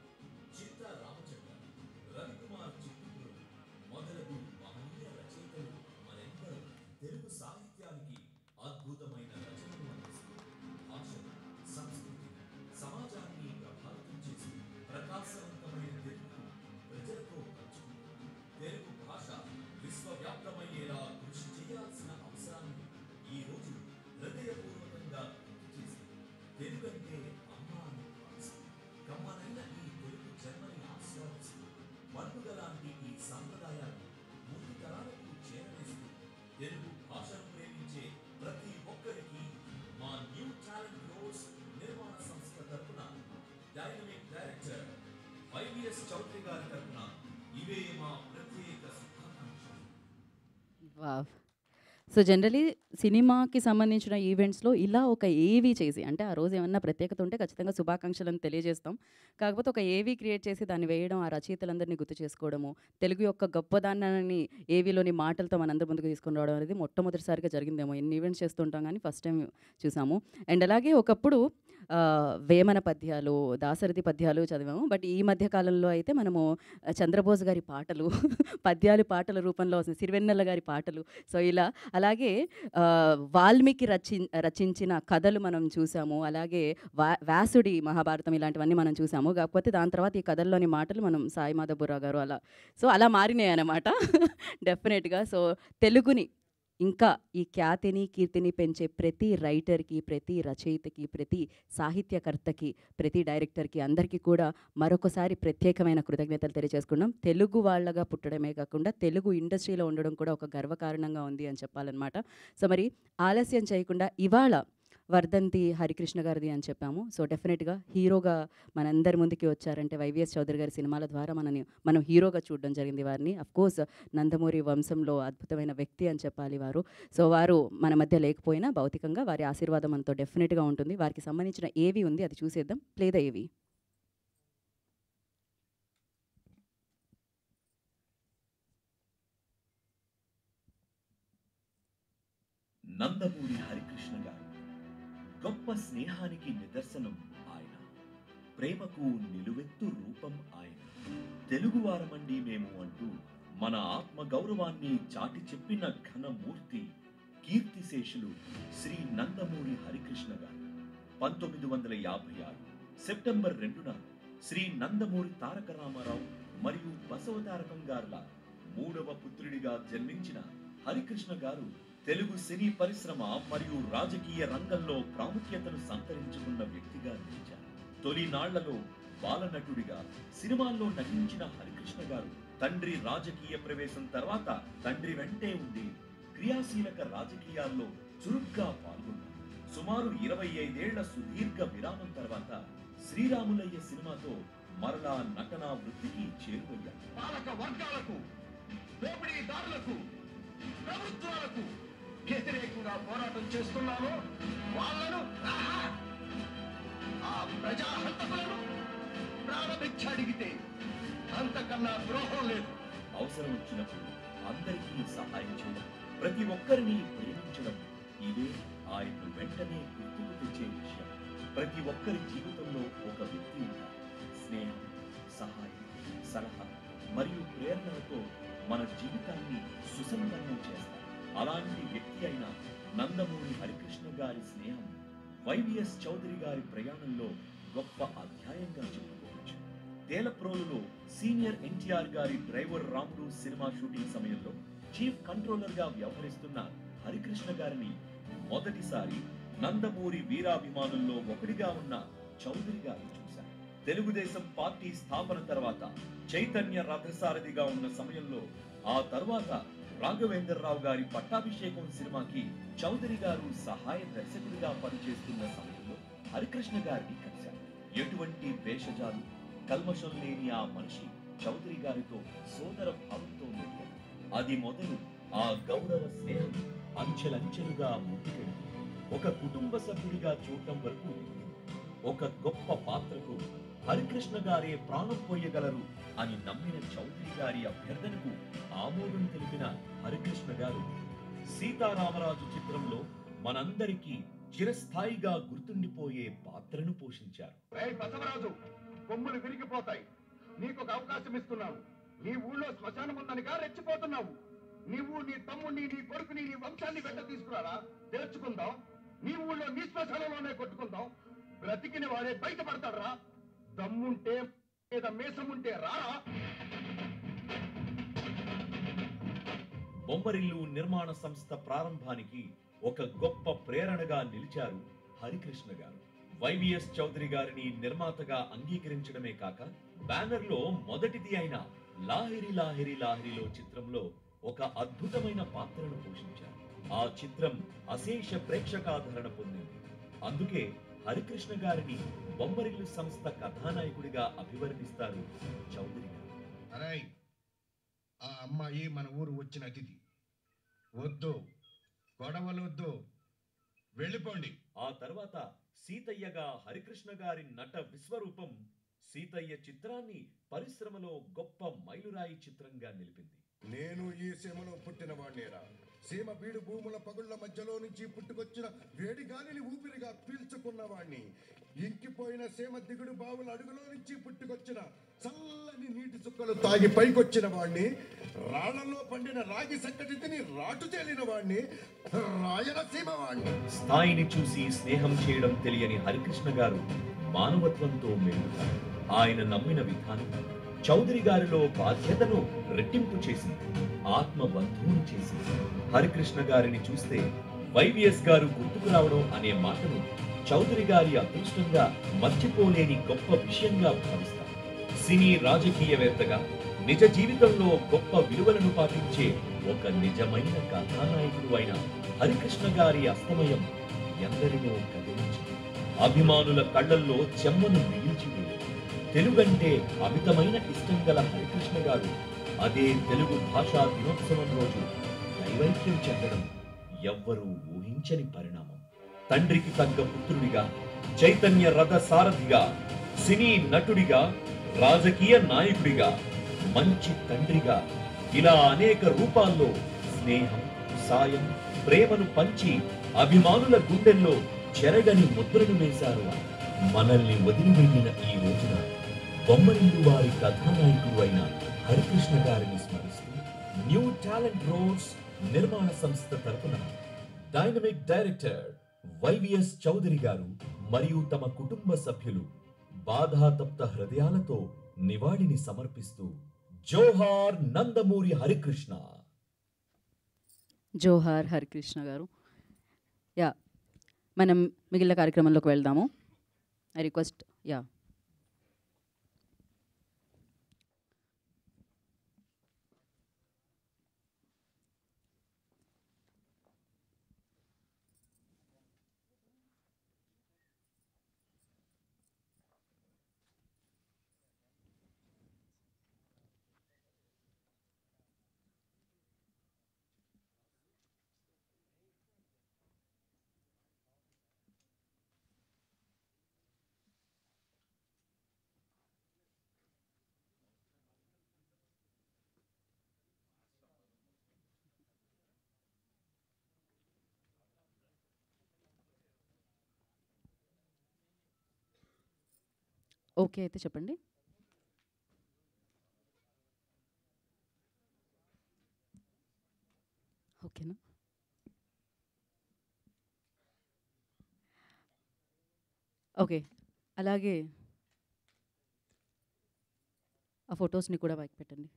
చిత్తా రామచంద్ర రవికుమార్ చిత్తూరు మొదలగు మహనీయ రచయితలు మరెందరూ తెలుగు సాహిత్యానికి అద్భుతమైన రచనలు అందిస్తూ భాషను సంస్కృతి సమాజాన్ని ప్రభావితం చేసి ప్రకాశవంతమైన తెలుగు ప్రజలతో పంచుకుంటూ తెలుగు భాష విశ్వవ్యాప్తమయ్యేలా కృషి చేయాల్సిన అవసరాన్ని ఈ రోజు హృదయపూర్వకంగా గుర్తు చేసి తెలుగంటే అమ్మ అని భావిస్తూ కమ్మనైన ఈ తెలుగు జన్మని ఆస్వాదిస్తూ పండుగలాంటి ఈ సాంప్రదాయాన్ని ముందు తరాలకు చేరవేస్తూ తెలుగు భాషను ప్రేమించే ప్రతి ఒక్కరికి మా న్యూ టాలెంట్ రోడ్స్ నిర్మాణ సంస్థ తరపున డైనమిక్ డైరెక్టర్ వైవిఎస్ చౌదరి గారి తరపున ఇవే మా ప్రత్యేక శుభాకాంక్షలు. వావ్. సో జనరలీ సినిమాకి సంబంధించిన ఈవెంట్స్లో ఇలా ఒక ఏవీ చేసి, అంటే ఆ రోజు ఏమన్నా ప్రత్యేకత ఉంటే ఖచ్చితంగా శుభాకాంక్షలను తెలియజేస్తాం. కాకపోతే ఒక ఏవీ క్రియేట్ చేసి దాన్ని వేయడం, ఆ రచయితలందరినీ గుర్తు చేసుకోవడము, తెలుగు యొక్క గొప్పదానాన్ని ఏవీలోని మాటలతో మనందరి ముందుకు తీసుకొని రావడం అనేది మొట్టమొదటిసారిగా జరిగిందేమో. ఎన్ని ఈవెంట్స్ చేస్తుంటాం కానీ ఫస్ట్ టైం చూసాము. అండ్ అలాగే ఒకప్పుడు వేమన పద్యాలు, దాశరథి పద్యాలు చదివాము. బట్ ఈ మధ్య కాలంలో అయితే మనము చంద్రబోస్ గారి పాటలు పద్యాలు పాటల రూపంలో వస్తుంది, సిరివెన్నెల గారి పాటలు. సో ఇలా అలాగే వాల్మీకి రచించిన కథలు మనం చూసాము. అలాగే వ్యాసుడి మహాభారతం ఇలాంటివన్నీ మనం చూసాము. కాకపోతే దాని తర్వాత ఈ కథల్లోని మాటలు మనం సాయి మాధవరావు గారు అలా మారినాయి అన్నమాట డెఫినెట్గా. సో తెలుగుని ఇంకా ఈ ఖ్యాతిని కీర్తిని పెంచే ప్రతి రైటర్కి, ప్రతి రచయితకి, ప్రతి సాహిత్యకర్తకి, ప్రతి డైరెక్టర్కి అందరికీ కూడా మరొకసారి ప్రత్యేకమైన కృతజ్ఞతలు తెలియజేసుకున్నాం. తెలుగు వాళ్ళగా పుట్టడమే కాకుండా తెలుగు ఇండస్ట్రీలో ఉండడం కూడా ఒక గర్వకారణంగా ఉంది అని చెప్పాలన్నమాట. సో మరి ఆలస్యం చేయకుండా ఇవాళ వర్ధంతి హరికృష్ణ గారిది అని చెప్పాము. సో డెఫినెట్గా హీరోగా మనందరి ముందుకి వచ్చారంటే వైవిఎస్ చౌదరి గారి సినిమాల ద్వారా మనం హీరోగా చూడడం జరిగింది వారిని. అఫ్కోర్స్ నందమూరి వంశంలో అద్భుతమైన వ్యక్తి అని చెప్పాలి వారు. సో వారు మన మధ్య లేకపోయినా భౌతికంగా వారి ఆశీర్వాదం మనతో డెఫినెట్గా ఉంటుంది. వారికి సంబంధించిన ఏవి ఉంది అది చూసేద్దాం. ప్లే ద ఏవి. నందమూరి హరికృష్ణ గారు గొప్ప స్నేహానికి నిదర్శనం ఆయన, ప్రేమకు నిలువెత్తు రూపం ఆయన. తెలుగువారమండి మేము అంటూ మన ఆత్మ గౌరవాన్ని చాటి చెప్పిన ఘనమూర్తి కీర్తిశేషులు శ్రీ నందమూరి హరికృష్ణ గారు 1956 సెప్టెంబర్ 2న శ్రీ నందమూరి తారక రామారావు మరియు బసవతారకం గారుల 3వ పుత్రుడిగా జన్మించిన హరికృష్ణ గారు తెలుగు సినీ పరిశ్రమ మరియు రాజకీయ రంగంలో ప్రాముఖ్యతను సంతరించుకున్న వ్యక్తిగా నిలిచారు. తొలి నాళ్లలో బాలనటుడిగా సినిమాల్లో నటించిన హరికృష్ణ గారు తండ్రి రాజకీయ ప్రవేశం తర్వాత తండ్రి వెంటే ఉండి క్రియాశీలక రాజకీయాల్లో చురుగ్గా పాల్గొన్నారు. సుమారు 25 ఏళ్ల సుదీర్ఘ విరామం తర్వాత శ్రీరాములయ్య సినిమాతో మరలా నటనా వృత్తికి చేరువయ్యారు. పాలక వర్గాలకు, దోపిడీదారులకు, ప్రభుత్వాలకు వ్యతిరేకంగా పోరాటం చేస్తున్నాను. వాళ్ళను, ఆ ప్రజాహంతకులను ప్రారంభించి అడిగితే అంతకన్నా ద్రోహం లేదు. అవసరం వచ్చినప్పుడు అందరికీ సహాయం చేయడం, ప్రతి ఒక్కరిని ప్రేమించడం, ఇవే ఆయన్ను వెంటనే గుర్తుకు తెచ్చే విషయం. ప్రతి ఒక్కరి జీవితంలో ఒక వ్యక్తి ఉంటారు. స్నేహం, సహాయం, సలహా మరియు ప్రేరణలతో మన జీవితాన్ని సుసంపన్నం చేస్తారు. అలాంటి వ్యక్తి అయిన నందమూరి హరికృష్ణ గారి స్నేహం వైవిఎస్ చౌదరి గారి ప్రయాణంలో గొప్ప అధ్యాయంగా చెప్పుకోవచ్చు. తేలప్రోలులో సీనియర్ ఎన్టీఆర్ గారి డ్రైవర్ రాముడు సినిమా షూటింగ్ సమయంలో చీఫ్ కంట్రోలర్ గా వ్యవహరిస్తున్న హరికృష్ణ గారిని మొదటిసారి నందమూరి వీరాభిమానుల్లో ఒకటిగా ఉన్న చౌదరి గారు చూశారు. తెలుగుదేశం పార్టీ స్థాపన తర్వాత చైతన్య రథసారథిగా ఉన్న సమయంలో, ఆ తర్వాత రాఘవేంద్రరావు గారి పట్టాభిషేకం సినిమాకి చౌదరి గారు సహాయ దర్శకుడిగా పనిచేస్తున్న సమయంలో హరికృష్ణ గారిని కలిశారు. ఎటువంటి భేషజాలు, కల్మషం లేని ఆ మనిషి చౌదరి గారితో సోదర భావంతో మెలిగాడు. అది మొదలు ఆ గౌరవ స్నేహం అంచెలంచెలుగా ముందుకెళ్ళి ఒక కుటుంబ సభ్యుడిగా చూడటం వరకు ఎదిగింది. ఒక గొప్ప పాత్రకు హరికృష్ణ గారే ప్రాణం పోయగలరు అని నమ్మిన చౌదరి గారి అభ్యర్థనకు ఆమోదం తెలిపిన హరికృష్ణ గారు సీతారామరాజు చిత్రంలో మనందరికీ చిరస్థాయిగా గుర్తుండిపోయే పాత్రను పోషించారు. బసవరాజు, కొమ్ములు విరిగిపోతాయి. నీకు ఒక అవకాశం ఇస్తున్నాను. నీ ఊళ్ళో శ్మశానం ఉందనిగా రెచ్చిపోతున్నావు. నీవు, నీ తమ్ముడిని, నీ కొడుకుని, నీ వంశాన్ని వెంట తీసుకురారా, తెరుచుకుందాం. నీ ఊళ్ళో నీ శ్మశానంలోనే కొట్టుకుందాం. బ్రతికిన వాడే బయటపడతాడరా. దమ్ముంటే లేదా మేసముంటే రారా. బొమ్మరిల్లు నిర్మాణ సంస్థ ప్రారంభానికి ఒక గొప్ప ప్రేరణగా నిలిచారు హరికృష్ణ గారు. వైవిఎస్ చౌదరి గారిని నిర్మాతగా అంగీకరించడమే కాక బ్యానర్ లో మొదటిది అయిన లాహిరి లాహిరి లాహిరిలో చిత్రంలో ఒక అద్భుతమైన పాత్రను పోషించారు. ఆ చిత్రం అశేష ప్రేక్షకాదరణ పొందింది. అందుకే హరికృష్ణ గారిని బొమ్మరిల్లు సంస్థ కథానాయకుడిగా అభివర్ణిస్తారు చౌదరి గారు. అరే, ఆ అమ్మాయి మన ఊరు వచ్చిన అతిథి. వద్దు, గొడవలొద్దు, వెళ్ళిపోండి. ఆ తర్వాత సీతయ్యగా హరికృష్ణ గారి నట విశ్వరూపం సీతయ్య చిత్రాన్ని పరిశ్రమలో గొప్ప మైలురాయి చిత్రంగా నిలిపింది. నేను ఈ సీమలో పుట్టిన వాణ్ణేరా. సీమ బీడు భూముల పగుళ్ల మధ్యలో నుంచి పుట్టుకొచ్చిన వేడి గాలిని ఊపిరిగా పీల్చుకున్న వాణ్ణి. ఇంకిపోయిన సీమ దిగుడు బావుల అడుగులో నుంచి పుట్టుకొచ్చిన చల్లని నీటి చుక్కలు తాగి పైకొచ్చిన వాణ్ణి. రాళ్లలో పండిన రాగి సంకటి తిని రాటు తేలిన వాణ్ణి, రాయలసీమ వాణ్ణి. స్థాయిని చూసి స్నేహం చేయడం తెలియని హరికృష్ణ గారు మానవత్వంతో మెలుగుతారు. ఆయన నమ్మిన విధానం చౌదరి గారిలో బాధ్యతను రెట్టింపు చేసింది, ఆత్మ బంధువును చేసింది. హరికృష్ణ గారిని చూస్తే వైవిఎస్ గారు గుర్తుకు రావడం అనే మాటను చౌదరి గారి అదృష్టంగా మర్చిపోలేని గొప్ప విషయంగా భావిస్తారు. సినీ రాజకీయవేత్తగా నిజ జీవితంలో గొప్ప విలువలను పాటించే ఒక నిజమైన కథానాయకుడు అయిన హరికృష్ణ గారి అస్తమయం ఎందరినో కదిలించింది. అభిమానుల కళ్ళల్లో చెమ్మను మిగిల్చింది. తెలుగంటే అమితమైన ఇష్టం గల హరికృష్ణ గారు అదే తెలుగు భాషా దినోత్సవం రోజు దైవైక్యం చెందడం ఎవ్వరూ ఊహించని పరిణామం. తండ్రికి తగ్గ పుత్రుడిగా, చైతన్య రథ సారథిగా, సినీ నటుడిగా, రాజకీయ నాయకుడిగా, మంచి తండ్రిగా, ఇలా అనేక రూపాల్లో స్నేహం, సాయం, ప్రేమను పంచి అభిమానుల గుండెల్లో చెరగని ముద్రను వేశారు. మనల్ని వదిలి వెళ్ళిన ఈ రోజున బొమ్మరిల్లు వారి కథానాయకుడు అయిన హరికృష్ణ గారిని స్మరిస్తూ న్యూ టాలెంట్ రోడ్స్ నిర్మాణ సంస్థ తరపున డైనమిక్ డైరెక్టర్ వైవిఎస్ చౌదరి గారు మరియు తమ కుటుంబ సభ్యులు బాధాతప్త హృదయాలతో నివాళిని సమర్పిస్తూ జోహార్ నందమూరి హరికృష్ణ. జోహార్ హరికృష్ణ గారు. యా, మనం మిగిలిన కార్యక్రమంలోకి వెళ్దాము. ఐ రిక్వెస్ట్ యా ఓకే అయితే చెప్పండి. ఓకేనా? ఓకే, అలాగే ఆ ఫొటోస్ని కూడా పైకి పెట్టండి.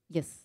ఎస్,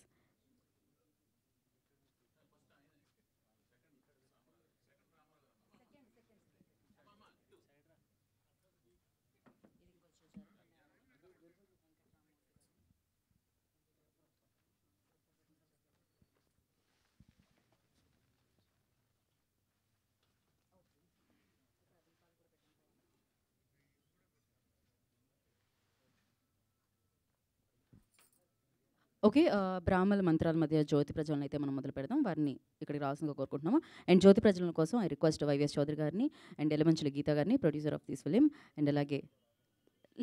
ఓకే, బ్రాహ్మణ మంత్రాల మధ్య జ్యోతి ప్రజ్వలన అయితే మనం మొదలు పెడదాం. వారిని ఇక్కడికి రావాల్సిందిగా కోరుకుంటున్నాము. అండ్ జ్యోతి ప్రజ్వలన కోసం ఐ రిక్వెస్ట్ వైవిఎస్ చౌదరి గారిని అండ్ ఎలమంచిలి గీత గారిని, producer of this film, and అలాగే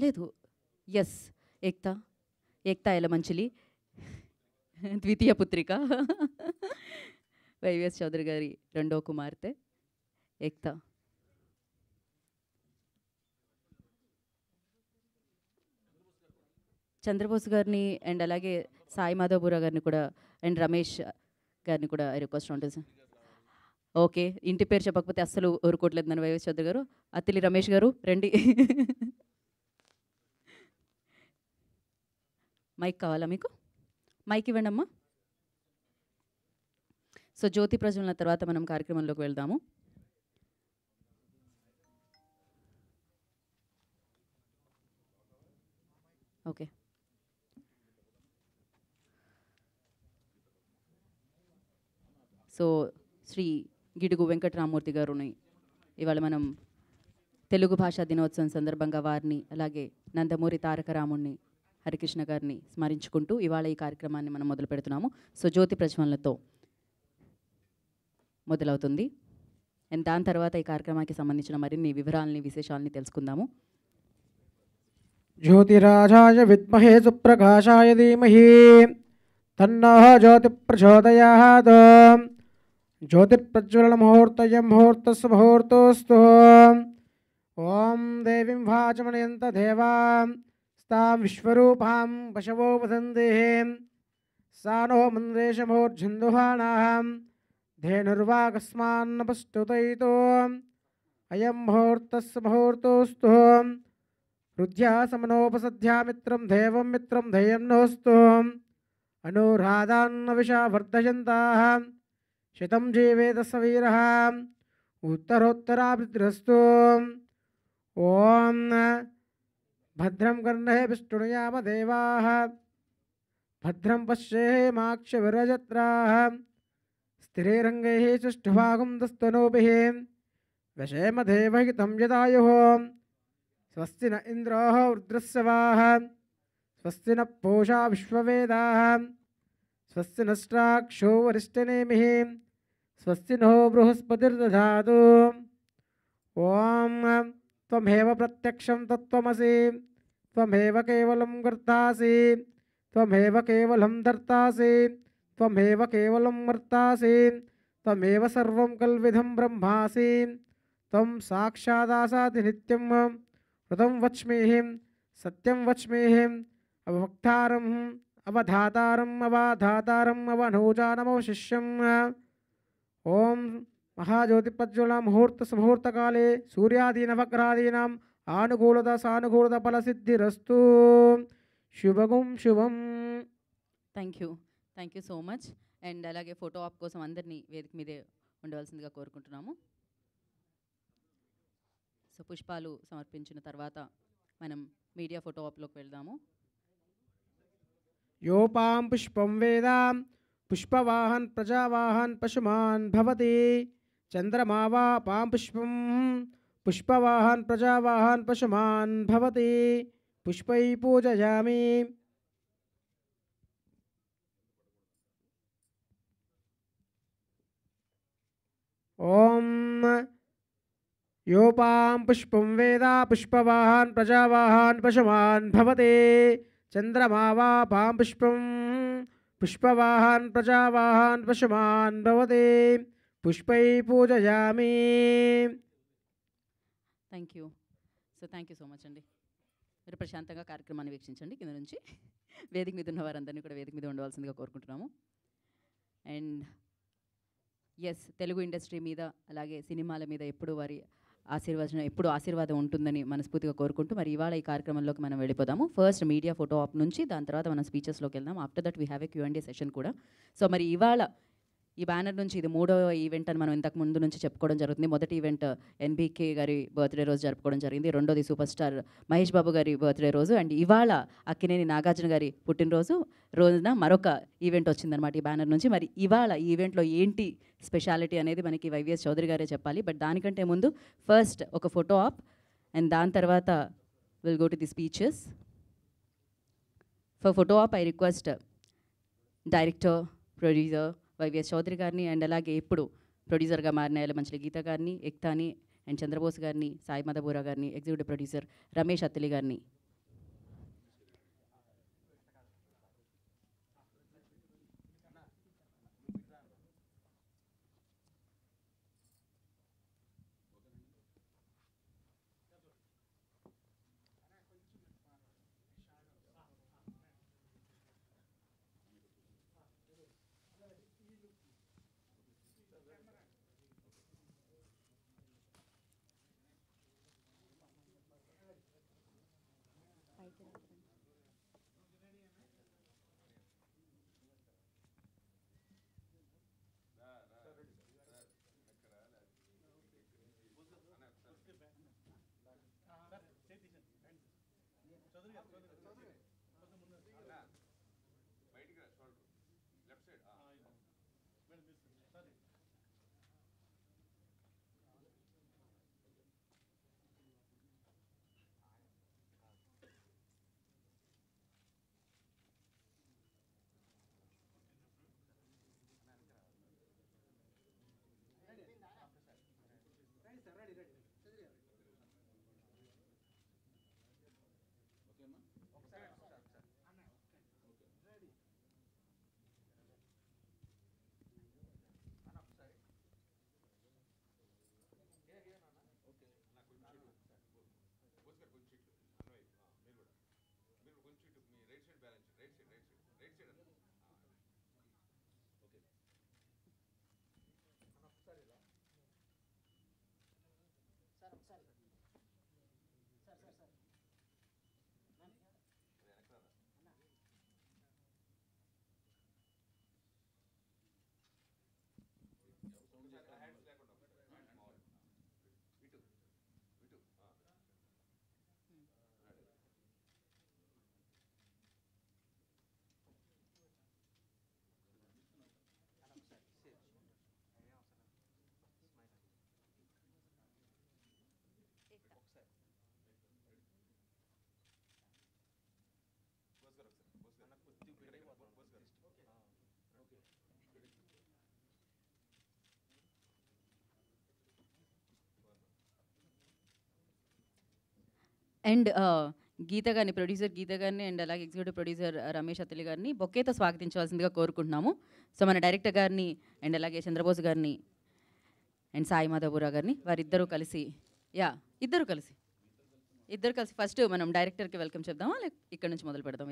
లేదు ఎస్ ఏక్తా ఎలమంచిలి ద్వితీయ పుత్రిక వైవిఎస్ చౌదరి గారి రెండో కుమార్తె ఏక్తా. చంద్రబోస్ గారిని అండ్ అలాగే సాయి మాధవపుర గారిని కూడా అండ్ రమేష్ గారిని కూడా రిక్వెస్ట్ ఉంటుంది సార్. ఓకే, ఇంటి పేరు చెప్పకపోతే అస్సలు ఊరుకోవట్లేదు నన్ను వైవిఎస్ చౌదరి గారు. అత్తిలి రమేష్ గారు రండి. మైక్ కావాలా మీకు? మైక్ ఇవ్వండి అమ్మా. సో జ్యోతి ప్రజ్వలన తర్వాత మనం కార్యక్రమంలోకి వెళ్దాము. ఓకే, సో శ్రీ గిడుగు వెంకటరామూర్తి గారుని ఇవాళ మనం తెలుగు భాషా దినోత్సవం సందర్భంగా వారిని, అలాగే నందమూరి తారక రాముణ్ణి, హరికృష్ణ గారిని స్మరించుకుంటూ ఇవాళ ఈ కార్యక్రమాన్ని మనం మొదలు పెడుతున్నాము. సో జ్యోతి ప్రజ్వలనతో మొదలవుతుంది. అండ్ దాని తర్వాత ఈ కార్యక్రమానికి సంబంధించిన మరిన్ని వివరాలని, విశేషాలని తెలుసుకుందాము. జ్యోతిరాజాయ విద్మహే సుప్రకాశాయ ధీమహి తన్నః జ్యోతి ప్రచోదయాత్. జ్యోతిర్ప్రజ్వలన ముహూర్తయం ముహూర్తస్సు ముహూర్తోస్తు. ఓం దేవీం వాచమనయంత దేవాం స్తాం విశ్వరూపాం పశవో వదంతి. సా నో మంద్రేషమోర్జందుహానాం ధేనుర్వాకస్మాన్నపస్తుతైతో. అయం ముహూర్తస్సు ముహూర్తోస్తు. హృద్యాసమనోపసధ్యామిత్రం దేవం మిత్రం ధేయం నోస్తు. అనురాధాన్న విషా వర్ధయంతాః శతం జీవేత సవీరః ఉత్తరోత్తరాభివృద్ధిరస్తు. ఓం భద్రం కర్ణేభిः శృణుయామ దేవాः భద్రం పశ్యేమాక్షవిరజత్రాः స్థిరైరంగైः సుష్ఠువాగుందస్తనూభిः వశేమ దేవహితం యదాయుः. స్వస్తి న ఇంద్రో వృద్రస్సవాః స్వస్తి న పూషా విశ్వవేదాః స్వస్తి నష్టాక్షో వరిష్టనేమిః స్వస్తి నో బృహస్పతిర్దధాతు. ఓం త్వమేవ ప్రత్యక్షం తత్వమసి త్వమేవ కేవలం కర్తాసి త్వమేవ కేవలం ధర్తాసి త్వమేవ కేవలం వర్తాసి త్వమేవ సర్వం కల్విదం బ్రహ్మాసి త్వం సాక్షాదాసాది నిత్యం ృతం వచ్మీహిం సత్యం వచ్మీహిం అవక్తారం అవధాతారం అవాధాతారం అవనూజానమవశిష్యం. ఓం మహాజ్యోతిప్రజ్వలన ముహూర్త సుముహూర్తకాలే సూర్యాదీనవగ్రహాదీనాం ఆనుకూలత సానుకూలత ఫలసిద్ధిరస్తు. శుభం శుభం. Thank you so much. And అలాగే ఫోటో ఆప్ కోసం అందరినీ వేదిక మీదే ఉండవలసిందిగా కోరుకుంటున్నాము. సో పుష్పాలు సమర్పించిన తర్వాత మనం మీడియా ఫోటో ఆప్లోకి వెళ్దాము. యోపాం పుష్పం వేద పుష్పవాహన్ ప్రజావాహన్ పశుమాన్ భవతి. చంద్రమా వా పాం పుష్పం పుష్పవాహన్ ప్రజావాహన్ పశుమాన్ భవతి. పుష్పై పూజయామి. ఓం యోపాం పుష్పం వేద పుష్పవాహన్ ప్రజావాహన్ పశుమాన్ భవతి. చంద్రమా వా పాం పుష్పం పుష్పవాహన్ ప్రజావాహన్ పశుమాన్ భవతి. పుష్పై పూజయామి. థ్యాంక్ యూ సో మచ్ అండి. మీరు ప్రశాంతంగా కార్యక్రమాన్ని వీక్షించండి. కింద నుంచి వేదిక మీద ఉన్న వారందరినీ కూడా వేదిక మీద ఉండవలసిందిగా కోరుకుంటున్నాము. అండ్ ఎస్, తెలుగు ఇండస్ట్రీ మీద అలాగే సినిమాల మీద ఎప్పుడు వారి ఆశీర్వాదం ఉంటుందని మనస్ఫూర్తిగా కోరుకుంటూ మరి ఇవాళ ఈ కార్యక్రమంలోకి మనం వెళ్ళిపోదాము. ఫస్ట్ మీడియా ఫోటో ఆప్ నుంచి, దాని తర్వాత మనం స్పీచెస్లోకి వెళ్దాం. After that we have a Q&A session కూడా. సో మరి ఇవాళ ఈ బ్యానర్ నుంచి ఇది 3వ ఈవెంట్ అని మనం ఇంతకు ముందు నుంచి చెప్పుకోవడం జరుగుతుంది. మొదటి ఈవెంట్ NBK గారి బర్త్డే రోజు జరుపుకోవడం జరిగింది. రెండోది సూపర్ స్టార్ మహేష్ బాబు గారి బర్త్డే రోజు. అండ్ ఇవాళ అక్కినేని నాగార్జున గారి పుట్టినరోజు రోజున మరొక ఈవెంట్ వచ్చిందనమాట ఈ బ్యానర్ నుంచి. మరి ఇవాళ ఈ ఈవెంట్లో ఏంటి స్పెషాలిటీ అనేది మనకి వైవిఎస్ చౌదరి గారే చెప్పాలి. బట్ దానికంటే ముందు ఫస్ట్ ఒక ఫోటో ఆప్ అండ్ దాని తర్వాత will go to the speeches. For photo op I request director, producer YVS Chowdary గారిని, అండ్ అలాగే ఇప్పుడు ప్రొడ్యూసర్గా మారిన ఎలమంచిలి గీత గారిని, ఎక్తాని అండ్ చంద్రబోస్ గారిని, సాయి మాధవూరా గారిని, ఎగ్జిక్యూటివ్ ప్రొడ్యూసర్ రమేష్ అత్తిలి గారిని. అండ్ గీత గారిని, ప్రొడ్యూసర్ గీత గారిని, అండ్ అలాగే ఎగ్జిక్యూటివ్ ప్రొడ్యూసర్ రమేష్ అత్తిలి గారిని బొకేతో స్వాగతించవలసిందిగా కోరుకుంటున్నాము. సో మన డైరెక్టర్ గారిని, అండ్ అలాగే చంద్రబోస్ గారిని, అండ్ సాయి మాధవూరా గారిని, వారిద్దరూ కలిసి ఇద్దరు కలిసి ఫస్ట్ మనం డైరెక్టర్కి వెల్కమ్ చెప్దామా, లేక ఇక్కడ నుంచి మొదలు పెడదాం?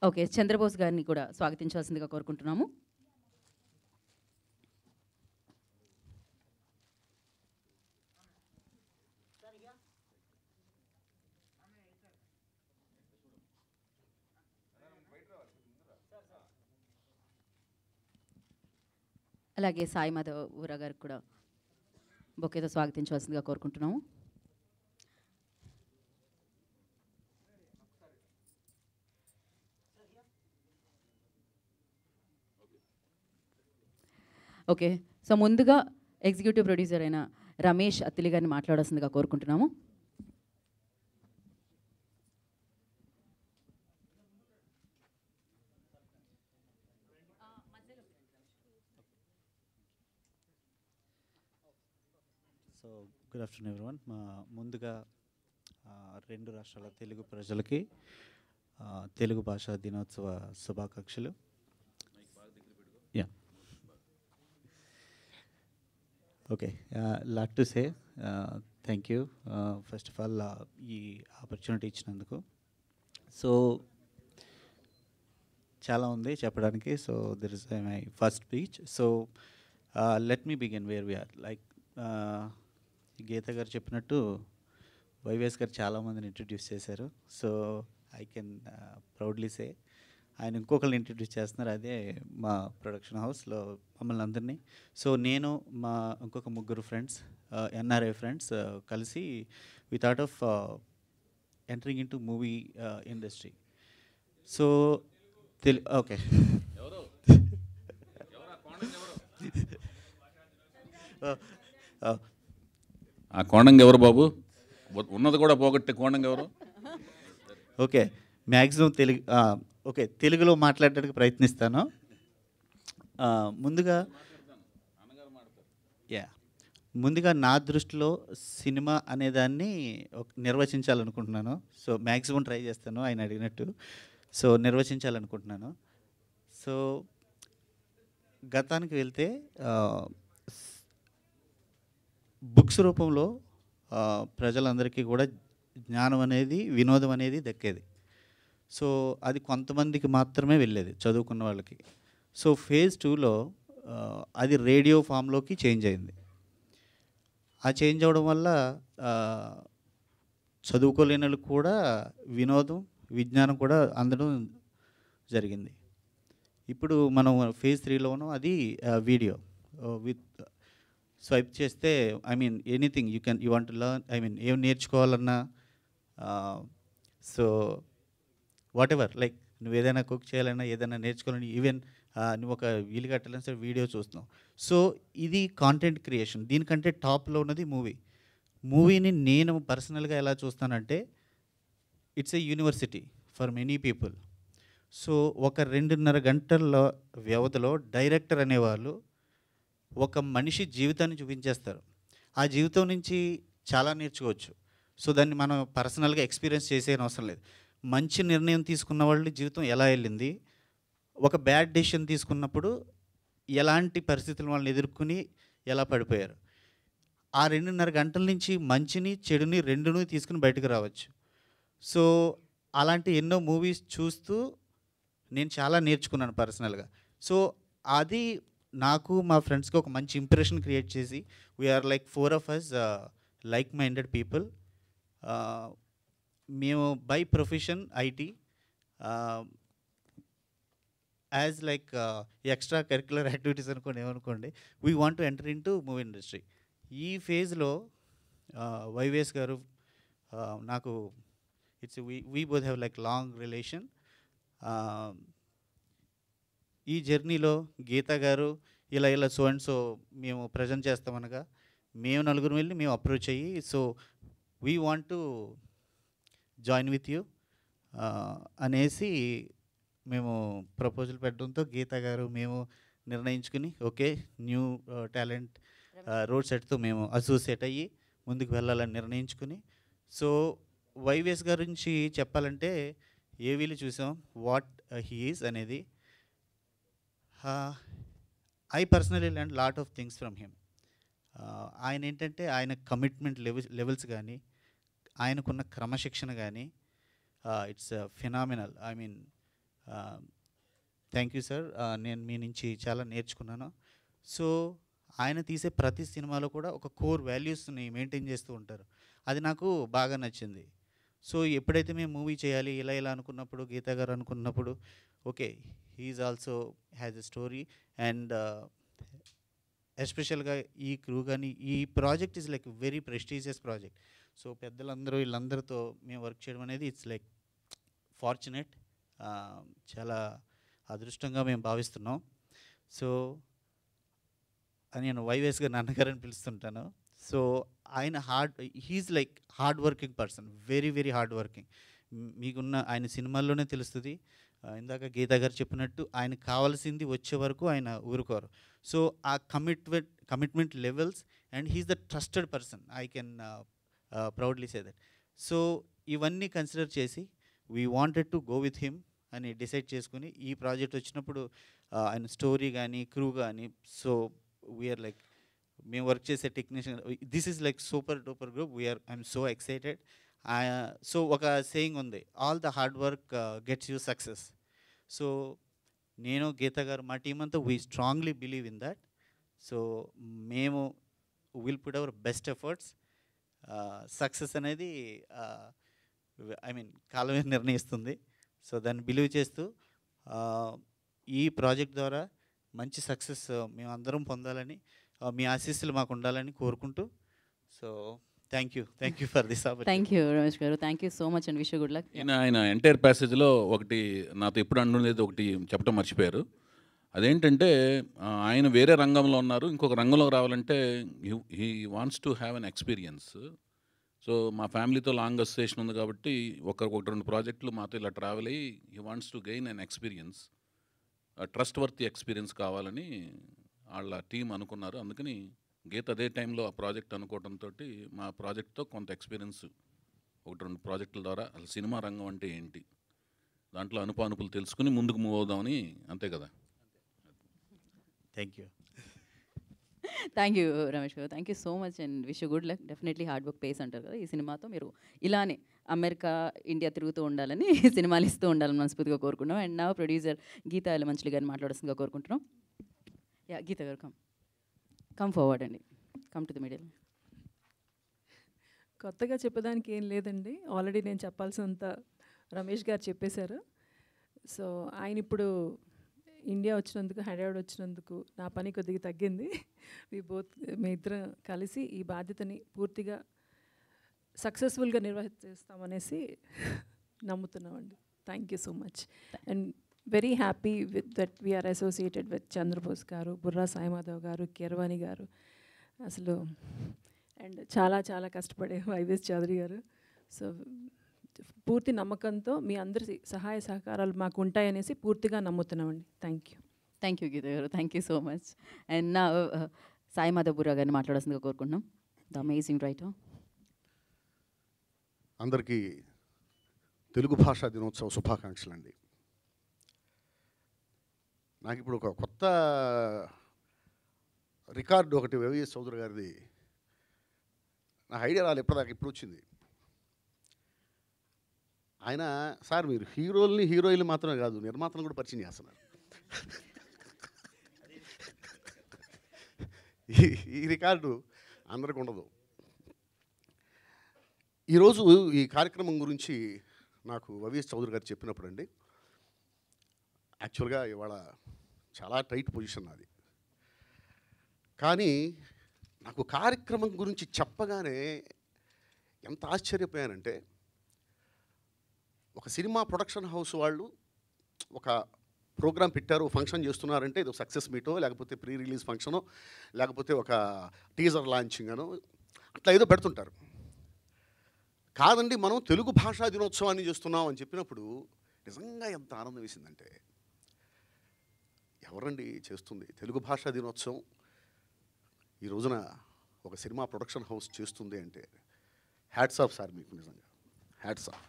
ఓకే, చంద్రబోస్ గారిని కూడా స్వాగతించవలసిందిగా కోరుకుంటున్నాము. అలాగే సాయి మాధవూరా గారికి కూడా బొకేతో స్వాగతించవలసిందిగా కోరుకుంటున్నాము. ఓకే, సో ముందుగా ఎగ్జిక్యూటివ్ ప్రొడ్యూసర్ అయిన రమేష్ అత్తిలి గారిని మాట్లాడాల్సిందిగా కోరుకుంటున్నాము. So good afternoon everyone. ముందుగా రెండు రాష్ట్రాల తెలుగు ప్రజలకి తెలుగు భాషా దినోత్సవ శుభాకాంక్షలు. Okay, lot to say thank you first of all ఈ ఆపర్చునిటీ ఇచ్చినందుకు. సో చాలా ఉంది చెప్పడానికి. So there is my first speech. So let me begin where we're. Like Geetha garu చెప్పినట్టు వైవిఎస్ గారు చాలామందిని ఇంట్రడ్యూస్ చేశారు. సో ఐ కెన్ ప్రౌడ్లీ సే ఆయన ఇంకొకరిని ఇంట్రడ్యూస్ చేస్తున్నారు, అదే మా ప్రొడక్షన్ హౌస్లో మమ్మల్ని అందరినీ. సో నేను మా ఇంకొక ముగ్గురు ఫ్రెండ్స్, ఎన్ఆర్ఐ ఫ్రెండ్స్ కలిసి we thought of entering in to movie industry. So okay ఆ కోణంగా ఎవరు బాబు? ఉన్నది కూడా పోగొట్టే కోణంగా ఎవరు? ఓకే, మ్యాక్సిమం ఓకే తెలుగులో మాట్లాడడానికి ప్రయత్నిస్తాను. ముందుగా ముందుగా నా దృష్టిలో సినిమా అనేదాన్ని నిర్వచించాలనుకుంటున్నాను. సో మ్యాక్సిమం ట్రై చేస్తాను ఆయన అడిగినట్టు. సో నిర్వచించాలనుకుంటున్నాను. సో గతానికి వెళ్తే బుక్స్ రూపంలో ప్రజలందరికీ కూడా జ్ఞానం అనేది, వినోదం అనేది దక్కేది. సో అది కొంతమందికి మాత్రమే వెళ్ళేది, చదువుకున్న వాళ్ళకి. సో ఫేజ్ 2లో అది రేడియో ఫామ్లోకి చేంజ్ అయింది. ఆ చేంజ్ అవ్వడం వల్ల చదువుకోలేని వాళ్ళకి కూడా వినోదం, విజ్ఞానం కూడా అందడం జరిగింది. ఇప్పుడు మనం ఫేజ్ 3లో ఉన్నాం. అది వీడియో విత్ స్వైప్ చేస్తే ఎనీథింగ్ యూ వాంట్ లర్న్, ఏం నేర్చుకోవాలన్నా, సో వాట్ ఎవర్, లైక్ నువ్వు ఏదైనా కుక్ చేయాలన్నా, ఏదైనా నేర్చుకోవాలని, ఈవెన్ నువ్వు ఒక వీలు కట్టాలని సరే వీడియో చూస్తున్నావు. సో ఇది కాంటెంట్ క్రియేషన్. దీనికంటే టాప్లో ఉన్నది మూవీని నేను పర్సనల్గా ఎలా చూస్తానంటే, it's a university for many people. So ఒక 2.5 గంటల వ్యవధిలో డైరెక్టర్ అనేవాళ్ళు ఒక మనిషి జీవితాన్ని చూపించేస్తారు. ఆ జీవితం నుంచి చాలా నేర్చుకోవచ్చు. సో దాన్ని మనం పర్సనల్గా ఎక్స్పీరియన్స్ చేసేయని అవసరం లేదు. మంచి నిర్ణయం తీసుకున్న వాళ్ళు జీవితం ఎలా వెళ్ళింది, ఒక బ్యాడ్ డెసిషన్ తీసుకున్నప్పుడు ఎలాంటి పరిస్థితులు వాళ్ళని ఎదుర్కొని ఎలా పడిపోయారు, ఆ 2.5 గంటల నుంచి మంచిని చెడుని రెండును తీసుకుని బయటకు రావచ్చు. సో అలాంటి ఎన్నో మూవీస్ చూస్తూ నేను చాలా నేర్చుకున్నాను పర్సనల్గా. సో అది నాకు మా ఫ్రెండ్స్కి ఒక మంచి ఇంప్రెషన్ క్రియేట్ చేసి, we're like 4 of us like minded people. మేము by profession IT, as like extra curricular activities అనుకోండి, ఏమనుకోండి, we want to enter in to movie industry. ఈ ఫేజ్లో వైవిఎస్ గారు నాకు it's we both have like long relation. ఈ జర్నీలో గీత గారు ఇలా so and so మేము ప్రజెంట్ చేస్తామనగా, మేము 4 వెళ్ళి మేము అప్రోచ్ అయ్యి, so we want to join with you అనేసి మేము ప్రపోజల్ పెట్టడంతో గీత గారు మేము నిర్ణయించుకుని, ఓకే న్యూ టాలెంట్ రోడ్ సెట్తో మేము అసోసియేట్ అయ్యి ముందుకు వెళ్ళాలని నిర్ణయించుకుని. సో వైవిఎస్ గారి నుంచి చెప్పాలంటే, ఏవీలు చూసాం, వాట్ హీ ఈజ్ అనేది. I personally learn lot of things from him. ఆయన ఏంటంటే ఆయన కమిట్మెంట్ లెవెల్స్ కానీ, ఆయనకున్న క్రమశిక్షణ కానీ, it's phenomenal. Thank you sir, నేను మీ నుంచి చాలా నేర్చుకున్నాను. సో ఆయన తీసే ప్రతి సినిమాలో కూడా ఒక కోర్ వాల్యూస్ని మెయింటైన్ చేస్తూ ఉంటారు. అది నాకు బాగా నచ్చింది. సో ఎప్పుడైతే మేము మూవీ చేయాలి ఇలా అనుకున్నప్పుడు, గీతా గారు అనుకున్నప్పుడు, okay he is also has a story. And ఎస్పెషల్గా ఈ క్రూ కానీ, ఈ project is like very prestigious project. So పెద్దలందరూ వీళ్ళందరితో మేము వర్క్ చేయడం అనేది ఇట్స్ లైక్ ఫార్చునేట్, చాలా అదృష్టంగా మేము భావిస్తున్నాం. సో నేను వైవిఎస్ గారు నాన్నగారని పిలుస్తుంటాను. సో ఆయన he's like hard working person, very very hard working. మీకున్న ఆయన సినిమాల్లోనే తెలుస్తుంది. ఇందాక గీతా గారు చెప్పినట్టు ఆయనకు కావాల్సింది వచ్చే వరకు ఆయన ఊరుకోరు. సో ఆ commitment levels, and he's the trusted person, I can proudly say that. So ఇవన్నీ కన్సిడర్ చేసి we wanted to go with him అని డిసైడ్ చేసుకుని, ఈ ప్రాజెక్ట్ వచ్చినప్పుడు ఆయన స్టోరీ కానీ, క్రూ కానీ, సో వీఆర్ లైక్, మేము వర్క్ చేసే technician, this is like super duper group, I'm so excited. So ఒక సేయింగ్ ఉంది, all the hard work gets you success. So నేను, గీత గారు, మా టీం అంతా we strongly believe in that. So మేము will put our best efforts. Success అనేది కాలమే నిర్ణయిస్తుంది. సో దాన్ని బిలీవ్ చేస్తూ ఈ ప్రాజెక్ట్ ద్వారా మంచి సక్సెస్ మేము అందరం పొందాలని, మీ ఆశీస్సులు మాకు ఉండాలని కోరుకుంటూ, so thank you for this thank you Ramesh garu, thank you so much and wish good luck. ఆయన ఎంటైర్ ప్యాసేజ్లో ఒకటి నాతో ఎప్పుడు అండుండేది ఒకటి చెప్పడం మర్చిపోయారు. అదేంటంటే ఆయన వేరే రంగంలో ఉన్నారు, ఇంకొక రంగంలోకి రావాలంటే he wants to have an experience. So మా ఫ్యామిలీతో లాంగ్ అసోసియేషన్ ఉంది కాబట్టి ఒకటి రెండు ప్రాజెక్టులు మాతో ఇలా ట్రావెల్ అయ్యి he wants to gain an experience, trust worthy experience కావాలని వాళ్ళ టీం అనుకున్నారు. అందుకని గీత అదే టైంలో ఆ ప్రాజెక్ట్ అనుకోవడంతో మా ప్రాజెక్ట్తో కొంత ఎక్స్పీరియన్స్ ఒకటి రెండు ప్రాజెక్టుల ద్వారా అసలు సినిమా రంగం అంటే ఏంటి, దాంట్లో అనుపానుపులు తెలుసుకుని ముందుకు మూవ్ అవుదామని. అంతే కదా. Thank you Ramesh garu, thank you so much and wish good luck. Definitely hard work pays అంటారు కదా, ఈ సినిమాతో మీరు ఇలానే అమెరికా ఇండియా తిరుగుతూ ఉండాలని సినిమాలు ఇస్తూ ఉండాలని మనస్ఫూర్తిగా కోరుకుంటున్నాం. అండ్ నా ప్రొడ్యూసర్ గీతా ఎలమంచిలి గారిని మాట్లాడాల్సిందిగా కోరుకుంటున్నాం. యా గీత గారు కమ్ ఫార్వర్డ్ అండి, కమ్ టు ది మీడియా. కొత్తగా చెప్పడానికి ఏం లేదండి, ఆల్రెడీ నేను చెప్పాల్సినంత రమేష్ గారు చెప్పేశారు. సో ఆయన ఇప్పుడు ఇండియా వచ్చినందుకు, హైదరాబాద్ వచ్చినందుకు నా పని కొద్దిగా తగ్గింది. మీ ఇద్దరం కలిసి ఈ బాధ్యతని పూర్తిగా సక్సెస్ఫుల్గా నిర్వహిస్తామనేసి నమ్ముతున్నామండి. Thank you so much and very happy with that we're associated with Chandrabose garu, Burra Sai Madhav గారు, కీరవాణి గారు, అసలు అండ్ చాలా చాలా కష్టపడే వైవిఎస్ చౌదరి గారు. సో పూర్తి నమ్మకంతో మీ అందరి సహాయ సహకారాలు మాకు ఉంటాయనేసి పూర్తిగా నమ్ముతున్నామండి. థ్యాంక్ యూ గీత గారు, thank you so much. And నా సాయిమాధవ్ బుర్రా గారిని మాట్లాడాల్సిందిగా కోరుకుంటున్నాం, ద అమేజింగ్ రైటర్. అందరికీ తెలుగు భాషా దినోత్సవ శుభాకాంక్షలు అండి. నాకు ఇప్పుడు ఒక కొత్త రికార్డు ఒకటి వైవిఎస్ చౌదరి గారిది నాకు ఐడియా రాలేదు ఎప్పటిదాకా, ఇప్పుడు వచ్చింది. ఆయన సార్ మీరు హీరోయిన్లు మాత్రమే కాదు నిర్మాతను కూడా పరిచయం చేస్తున్నారు. ఈ రికార్డు అందరికి ఉండదు. ఈరోజు ఈ కార్యక్రమం గురించి నాకు వైవిఎస్ చౌదరి గారు చెప్పినప్పుడు అండి, యాక్చువల్గా ఇవాళ చాలా టైట్ పొజిషన్ నాది. కానీ నాకు కార్యక్రమం గురించి చెప్పగానే ఎంత ఆశ్చర్యపోయానంటే, ఒక సినిమా ప్రొడక్షన్ హౌస్ వాళ్ళు ఒక ప్రోగ్రాం పెట్టారు, ఫంక్షన్ చేస్తున్నారంటే ఇది సక్సెస్ మీటో, లేకపోతే ప్రీ రిలీజ్ ఫంక్షనో, లేకపోతే ఒక టీజర్ లాంచింగ్ అనో అట్లా ఏదో పెడుతుంటారు. కాదండి మనం తెలుగు భాషా దినోత్సవాన్ని చేస్తున్నాం అని చెప్పినప్పుడు నిజంగా ఎంత ఆనందం వేసిందంటే, ఎవరండి చేస్తుంది తెలుగు భాషా దినోత్సవం ఈ రోజున ఒక సినిమా ప్రొడక్షన్ హౌస్ చేస్తుంది అంటే హ్యాట్స్ ఆఫ్ సార్, మీకు నిజంగా హ్యాట్స్ ఆఫ్.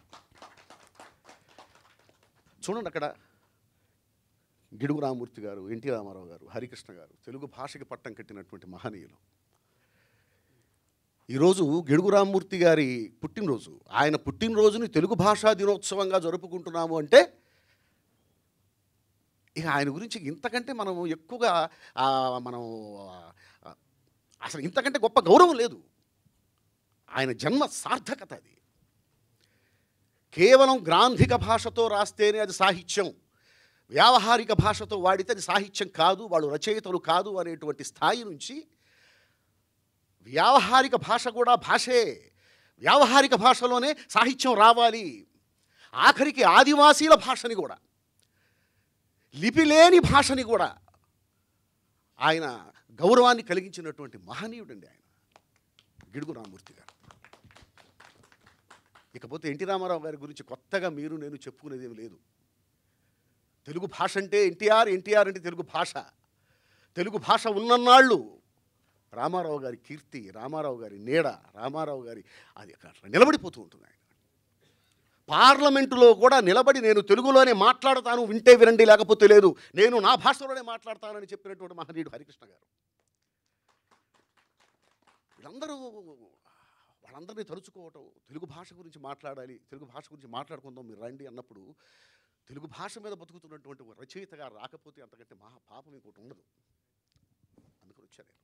చూడండి అక్కడ గిడుగు రామమూర్తి గారు, ఎన్టీ రామారావు గారు, హరికృష్ణ గారు తెలుగు భాషకి పట్టం కట్టినటువంటి మహనీయులు. ఈరోజు గిడుగు రామమూర్తి గారి పుట్టినరోజు, ఆయన పుట్టినరోజుని తెలుగు భాషా దినోత్సవంగా జరుపుకుంటున్నాము అంటే ఇక ఆయన గురించి ఇంతకంటే మనం ఎక్కువగా మనం అసలు ఇంతకంటే గొప్ప గౌరవం లేదు. ఆయన జన్మ సార్థకత అది. కేవలం గ్రాంధిక భాషతో రాస్తేనే అది సాహిత్యం, వ్యావహారిక భాషతో వాడితే అది సాహిత్యం కాదు, వాళ్ళు రచయితలు కాదు అనేటువంటి స్థాయి నుంచి వ్యావహారిక భాష కూడా భాషే, వ్యావహారిక భాషలోనే సాహిత్యం రావాలి, ఆఖరికి ఆదివాసీల భాషని కూడా, లిపిలేని భాషని కూడా ఆయన గౌరవాన్ని కలిగించినటువంటి మహనీయుడండి ఆయన గిడుగు రామమూర్తి గారు. ఇకపోతే ఎన్టీ రామారావు గారి గురించి కొత్తగా మీరు నేను చెప్పుకునేది ఏమి లేదు. తెలుగు భాష అంటే ఎన్టీఆర్, ఎన్టీఆర్ అంటే తెలుగు భాష. తెలుగు భాష ఉన్నన్నాళ్ళు రామారావు గారి కీర్తి, రామారావు గారి నీడ, రామారావు గారి అది అట్లా నిలబడిపోతూ ఉంటుంది. ఆయన పార్లమెంటులో కూడా నిలబడి నేను తెలుగులోనే మాట్లాడతాను, వింటే వినండి లేకపోతే లేదు, నేను నా భాషలోనే మాట్లాడతానని చెప్పినటువంటి మహనీయుడు హరికృష్ణ గారు. వీళ్ళందరూ వాళ్ళందరినీ తలుచుకోవటం, తెలుగు భాష గురించి మాట్లాడాలి, తెలుగు భాష గురించి మాట్లాడుకుందాం మీరు రండి అన్నప్పుడు తెలుగు భాష మీద బతుకుతున్నటువంటి ఒక రచయితగా రాకపోతే అంతకంటే మహా పాపం ఇంకోటి ఉండదు. అందుకని వచ్చాను.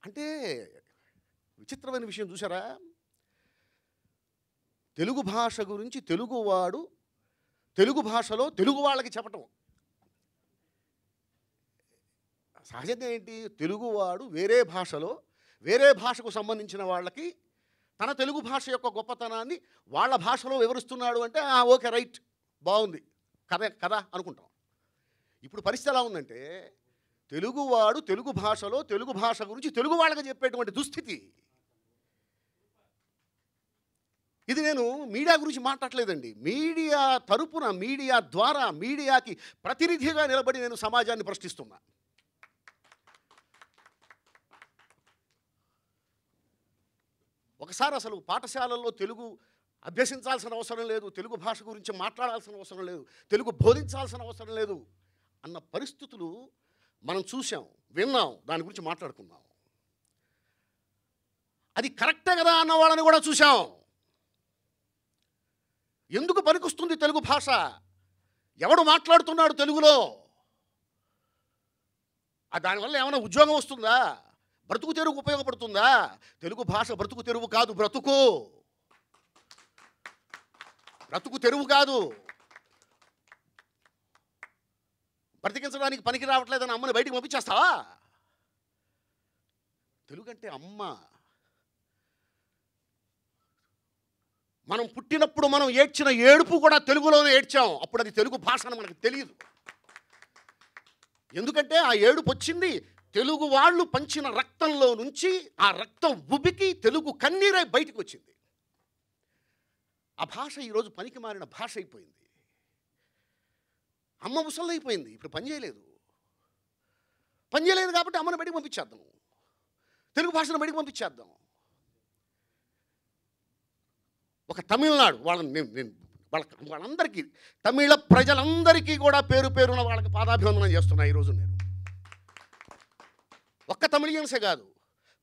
అంటే విచిత్రమైన విషయం చూసారా, తెలుగు భాష గురించి తెలుగువాడు తెలుగు భాషలో తెలుగు వాళ్ళకి చెప్పటం. సహజంగా ఏంటి, తెలుగువాడు వేరే భాషలో వేరే భాషకు సంబంధించిన వాళ్ళకి తన తెలుగు భాష యొక్క గొప్పతనాన్ని వాళ్ళ భాషలో వివరిస్తున్నాడు అంటే ఓకే రైట్ బాగుంది కదా అనుకుంటాం. ఇప్పుడు పరిస్థితి ఎలా ఉందంటే తెలుగువాడు తెలుగు భాషలో తెలుగు భాష గురించి తెలుగు వాళ్ళకి చెప్పేటువంటి దుస్థితి. ఇది నేను మీడియా గురించి మాట్లాడలేదండి. మీడియా తరపున, మీడియా ద్వారా, మీడియాకి ప్రతినిధిగా నిలబడి నేను సమాజాన్ని ప్రశ్నిస్తున్నా. ఒకసారి అసలు పాఠశాలల్లో తెలుగు అభ్యసించాల్సిన అవసరం లేదు, తెలుగు భాష గురించి మాట్లాడాల్సిన అవసరం లేదు, తెలుగు బోధించాల్సిన అవసరం లేదు అన్న పరిస్థితులు మనం చూసాం, విన్నాం, దాని గురించి మాట్లాడుకున్నాం. అది కరెక్టే కదా అన్న వాళ్ళని కూడా చూసాం. ఎందుకు పనికొస్తుంది తెలుగు భాష? ఎవడు మాట్లాడుతున్నాడు తెలుగులో? దానివల్ల ఏమైనా ఉద్యోగం వస్తుందా? బ్రతుకు తెరువు ఉపయోగపడుతుందా? తెలుగు భాష బ్రతుకు తెరువు కాదు, బ్రతుకు తెరువు కాదు. బ్రతికించడానికి పనికి రావట్లేదని అమ్మని బయటికి పంపించేస్తావా? తెలుగు అంటే అమ్మ. మనం పుట్టినప్పుడు మనం ఏడ్చిన ఏడుపు కూడా తెలుగులోనే ఏడ్చాం. అప్పుడు అది తెలుగు భాష అని మనకు తెలియదు. ఎందుకంటే ఆ ఏడుపు వచ్చింది తెలుగు వాళ్ళు పంచిన రక్తంలో నుంచి. ఆ రక్తం ఉబికి తెలుగు కన్నీరై బయటికి వచ్చింది. ఆ భాష ఈరోజు పనికి మారిన భాష అయిపోయింది. అమ్మ ముసలైపోయింది, ఇప్పుడు పనిచేయలేదు కాబట్టి అమ్మని బయటికి పంపించేద్దాం, తెలుగు భాషను బయటికి పంపించేద్దాం. ఒక తమిళనాడు వాళ్ళందరికీ, తమిళ ప్రజలందరికీ కూడా పేరు పేరున వాళ్ళకి పాదాభివందనం చేస్తున్నా ఈరోజు నేను. ఒక్క తమిళియన్సే కాదు,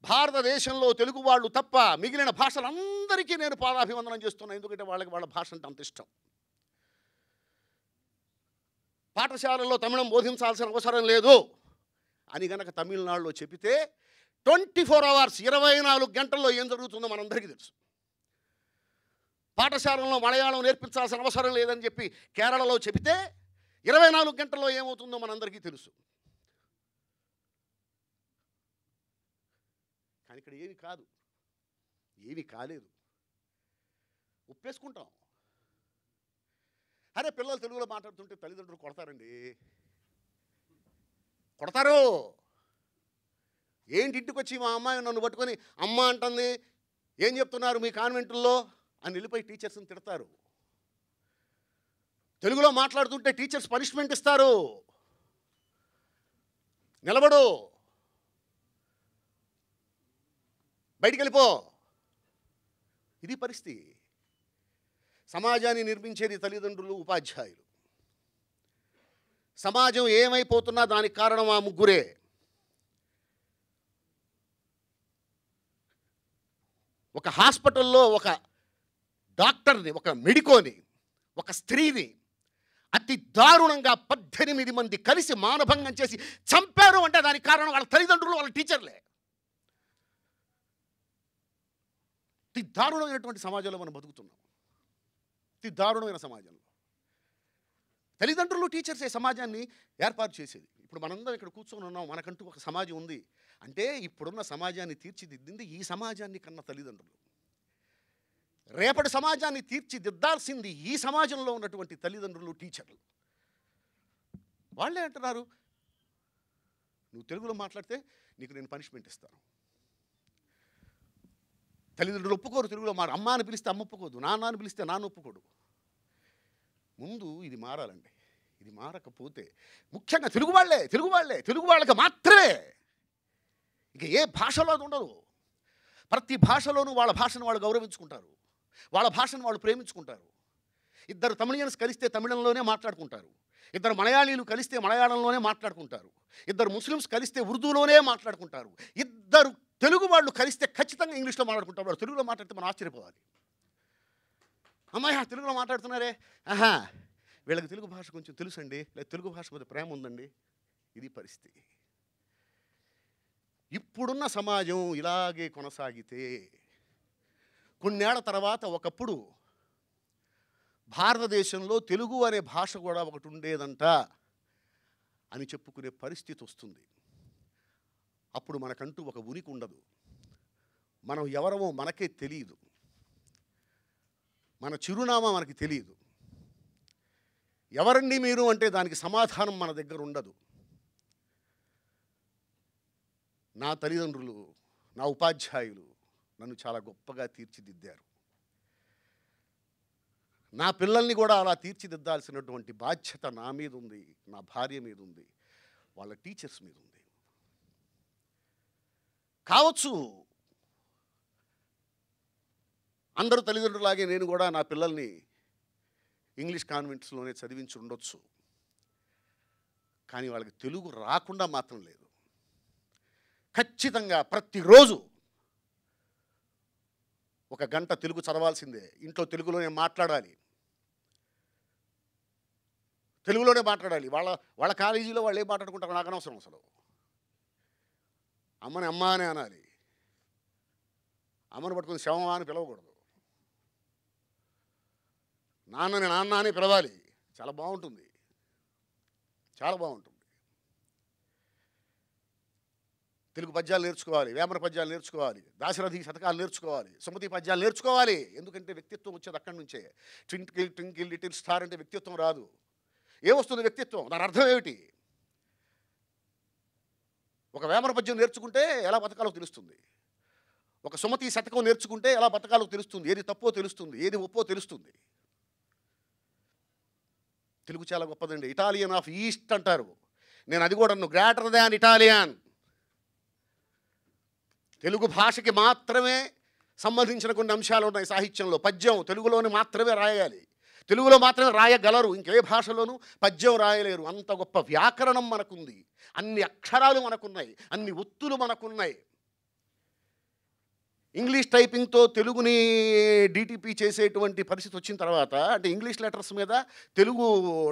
భారతదేశంలో తెలుగు వాళ్ళు తప్ప మిగిలిన భాషలందరికీ నేను పాదాభివందనం చేస్తున్నా. ఎందుకంటే వాళ్ళకి వాళ్ళ భాష అంటే అంత ఇష్టం. పాఠశాలల్లో తమిళం బోధించాల్సిన అవసరం లేదు అని గనక తమిళనాడులో చెబితే 24 hours 24 గంటల్లో ఏం జరుగుతుందో మనందరికీ తెలుసు. పాఠశాలలో మలయాళం నేర్పించాల్సిన అవసరం లేదని చెప్పి కేరళలో చెబితే 24 గంటల్లో ఏమవుతుందో మనందరికీ తెలుసు. కానీ ఇక్కడ ఏమి కాదు, ఏమీ కాలేదు, ఒప్పేసుకుంటాం. అరే పిల్లలు తెలుగులో మాట్లాడుతుంటే తల్లిదండ్రులు కొడతారండి, కొడతారు. ఏంటి ఇంటికి వచ్చి మా అమ్మాయి నన్ను పట్టుకొని అమ్మ అంటుంది, ఏం చెప్తున్నారు మీ కాన్వెంటుల్లో అని వెళ్ళిపోయి టీచర్స్ని తిడతారు. తెలుగులో మాట్లాడుతుంటే టీచర్స్ పనిష్మెంట్ ఇస్తారు, నిలబడు, బయటికి వెళ్ళిపో. ఇది పరిస్థితి. సమాజాన్ని నిర్మించేది తల్లిదండ్రులు, ఉపాధ్యాయులు. సమాజం ఏమైపోతున్నా దానికి కారణం ఆ ముగ్గురే. ఒక హాస్పిటల్లో ఒక డాక్టర్ని, ఒక మెడికోని, ఒక స్త్రీని అతి దారుణంగా 18 మంది కలిసి మానభంగం చేసి చంపారు అంటే దానికి కారణం వాళ్ళ తల్లిదండ్రులు, వాళ్ళ టీచర్లే. అతి దారుణమైనటువంటి సమాజంలో మనం బతుకుతున్నాం. అతి దారుణమైన సమాజంలో తల్లిదండ్రులు, టీచర్సే సమాజాన్ని ఏర్పాటు చేసేది. ఇప్పుడు మనందరం ఇక్కడ కూర్చొని ఉన్నాం, మనకంటూ ఒక సమాజం ఉంది అంటే ఇప్పుడున్న సమాజాన్ని తీర్చిదిద్దింది ఈ సమాజాన్ని కన్న తల్లిదండ్రులు. రేపటి సమాజాన్ని తీర్చిదిద్దాల్సింది ఈ సమాజంలో ఉన్నటువంటి తల్లిదండ్రులు, టీచర్లు. వాళ్ళే అంటున్నారు, నువ్వు తెలుగులో మాట్లాడితే నీకు నేను పనిష్మెంట్ ఇస్తాను. తల్లిదండ్రులు ఒప్పుకోరు తెలుగులో అమ్మ అని పిలిస్తే అమ్మ ఒప్పుకోదు, నాన్న అని పిలిస్తే నాన్న ఒప్పుకోడు. ముందు ఇది మారాలండి. ఇది మారకపోతే ముఖ్యంగా తెలుగు వాళ్ళకి మాత్రమే, ఇక ఏ భాషలో అది ఉండదు. ప్రతి భాషలోనూ వాళ్ళ భాషను వాళ్ళు గౌరవించుకుంటారు, వాళ్ళ భాషను వాళ్ళు ప్రేమించుకుంటారు. ఇద్దరు తమిళియన్స్ కలిస్తే తమిళంలోనే మాట్లాడుకుంటారు, ఇద్దరు మలయాళీలు కలిస్తే మలయాళంలోనే మాట్లాడుకుంటారు, ఇద్దరు ముస్లిమ్స్ కలిస్తే ఉర్దూలోనే మాట్లాడుకుంటారు, ఇద్దరు తెలుగు వాళ్ళు కలిస్తే ఖచ్చితంగా ఇంగ్లీష్లో మాట్లాడుకుంటారు. వాళ్ళు తెలుగులో మాట్లాడితే మనం ఆశ్చర్యపోవాలి. అమ్మాయి తెలుగులో మాట్లాడుతున్నారే, వీళ్ళకి తెలుగు భాష కొంచెం తెలుసండి, లేదా తెలుగు భాష మీద ప్రేమ ఉందండి. ఇది పరిస్థితి. ఇప్పుడున్న సమాజం ఇలాగే కొనసాగితే కొన్నేళ్ల తర్వాత ఒకప్పుడు భారతదేశంలో తెలుగు అనే భాష కూడా ఒకటి ఉండేదంట అని చెప్పుకునే పరిస్థితి వస్తుంది. అప్పుడు మనకంటూ ఒక ఉనికి ఉండదు, మనం ఎవరమో మనకే తెలియదు, మన చిరునామా మనకి తెలియదు. ఎవరండి మీరు అంటే దానికి సమాధానం మన దగ్గర ఉండదు. నా తల్లిదండ్రులు, నా ఉపాధ్యాయులు నన్ను చాలా గొప్పగా తీర్చిదిద్దారు. నా పిల్లల్ని కూడా అలా తీర్చిదిద్దాల్సినటువంటి బాధ్యత నా మీద ఉంది, నా భార్య మీద ఉంది, వాళ్ళ టీచర్స్ మీద ఉంది. కావచ్చు అందరూ తల్లిదండ్రులాగే నేను కూడా నా పిల్లల్ని ఇంగ్లీష్ కాన్వెంట్స్లోనే చదివించి ఉండొచ్చు. కానీ వాళ్ళకి తెలుగు రాకుండా మాత్రం లేదు. ఖచ్చితంగా ప్రతిరోజు ఒక గంట తెలుగు చదవాల్సిందే. ఇంట్లో తెలుగులోనే మాట్లాడాలి, తెలుగులోనే మాట్లాడాలి. వాళ్ళ కాలేజీలో వాళ్ళు ఏం మాట్లాడుకుంటారు నాకు అనవసరం. అసలు అమ్మని అమ్మ అనే అనాలి, అమ్మని పట్టుకుని శవమా అని పిలవకూడదు, నాన్నని నాన్న అని పిలవాలి. చాలా బాగుంటుంది, చాలా బాగుంటుంది. తెలుగు పద్యాలు నేర్చుకోవాలి, వేమన పద్యాలు నేర్చుకోవాలి, దాశరథి శతకాలు నేర్చుకోవాలి, సుమతి పద్యాలు నేర్చుకోవాలి. ఎందుకంటే వ్యక్తిత్వం వచ్చేది అక్కడి నుంచే. ట్వింకిల్ ట్వింకిల్ లిటిల్ స్టార్ అంటే వ్యక్తిత్వం రాదు. ఏమొస్తుంది వ్యక్తిత్వం? దాని అర్థం ఏమిటి? ఒక వేమన పద్యం నేర్చుకుంటే ఎలా బతకాలో తెలుస్తుంది, ఒక సుమతి శతకం నేర్చుకుంటే ఎలా బతకాలో తెలుస్తుంది, ఏది తప్పో తెలుస్తుంది, ఏది ఒప్పో తెలుస్తుంది. తెలుగు చాలా గొప్పదండి. ఇటాలియన్ ఆఫ్ ఈస్ట్ అంటారు. నేను అది కూడా గ్రేటర్ దాన్ ఇటాలియన్. తెలుగు భాషకి మాత్రమే సంబంధించిన కొన్ని అంశాలు ఉన్నాయి సాహిత్యంలో. పద్యం తెలుగులోని మాత్రమే రాయాలి, తెలుగులో మాత్రమే రాయగలరు, ఇంకే భాషలోనూ పద్యం రాయలేరు. అంత గొప్ప వ్యాకరణం మనకుంది, అన్ని అక్షరాలు మనకున్నాయి, అన్ని ఒత్తులు మనకున్నాయి. ఇంగ్లీష్ టైపింగ్తో తెలుగుని డిటిపి చేసేటువంటి పరిస్థితి వచ్చిన తర్వాత, అంటే ఇంగ్లీష్ లెటర్స్ మీద తెలుగు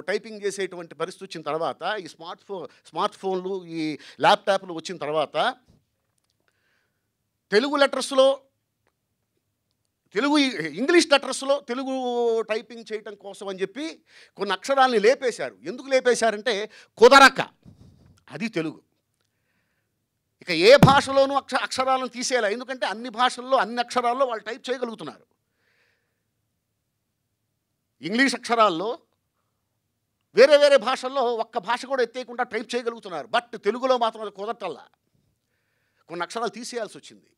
టైపింగ్ చేసేటువంటి పరిస్థితి వచ్చిన తర్వాత, ఈ స్మార్ట్ ఫోన్లు, ఈ ల్యాప్టాప్లు వచ్చిన తర్వాత, తెలుగు లెటర్స్లో ఇంగ్లీష్ లెటర్స్లో తెలుగు టైపింగ్ చేయటం కోసం అని చెప్పి కొన్ని అక్షరాలని లేపేశారు. ఎందుకు లేపేశారంటే కుదరక. అది తెలుగు. ఇక ఏ భాషలోనూ అక్షరాలను తీసేయాలి, ఎందుకంటే అన్ని భాషల్లో అన్ని అక్షరాల్లో వాళ్ళు టైప్ చేయగలుగుతున్నారు. ఇంగ్లీష్ అక్షరాల్లో వేరే వేరే భాషల్లో ఒక్క భాష కూడా ఎత్తేయకుండా టైప్ చేయగలుగుతున్నారు. బట్ తెలుగులో మాత్రం అది కుదరటల్లా, కొన్ని అక్షరాలు తీసేయాల్సి వచ్చింది.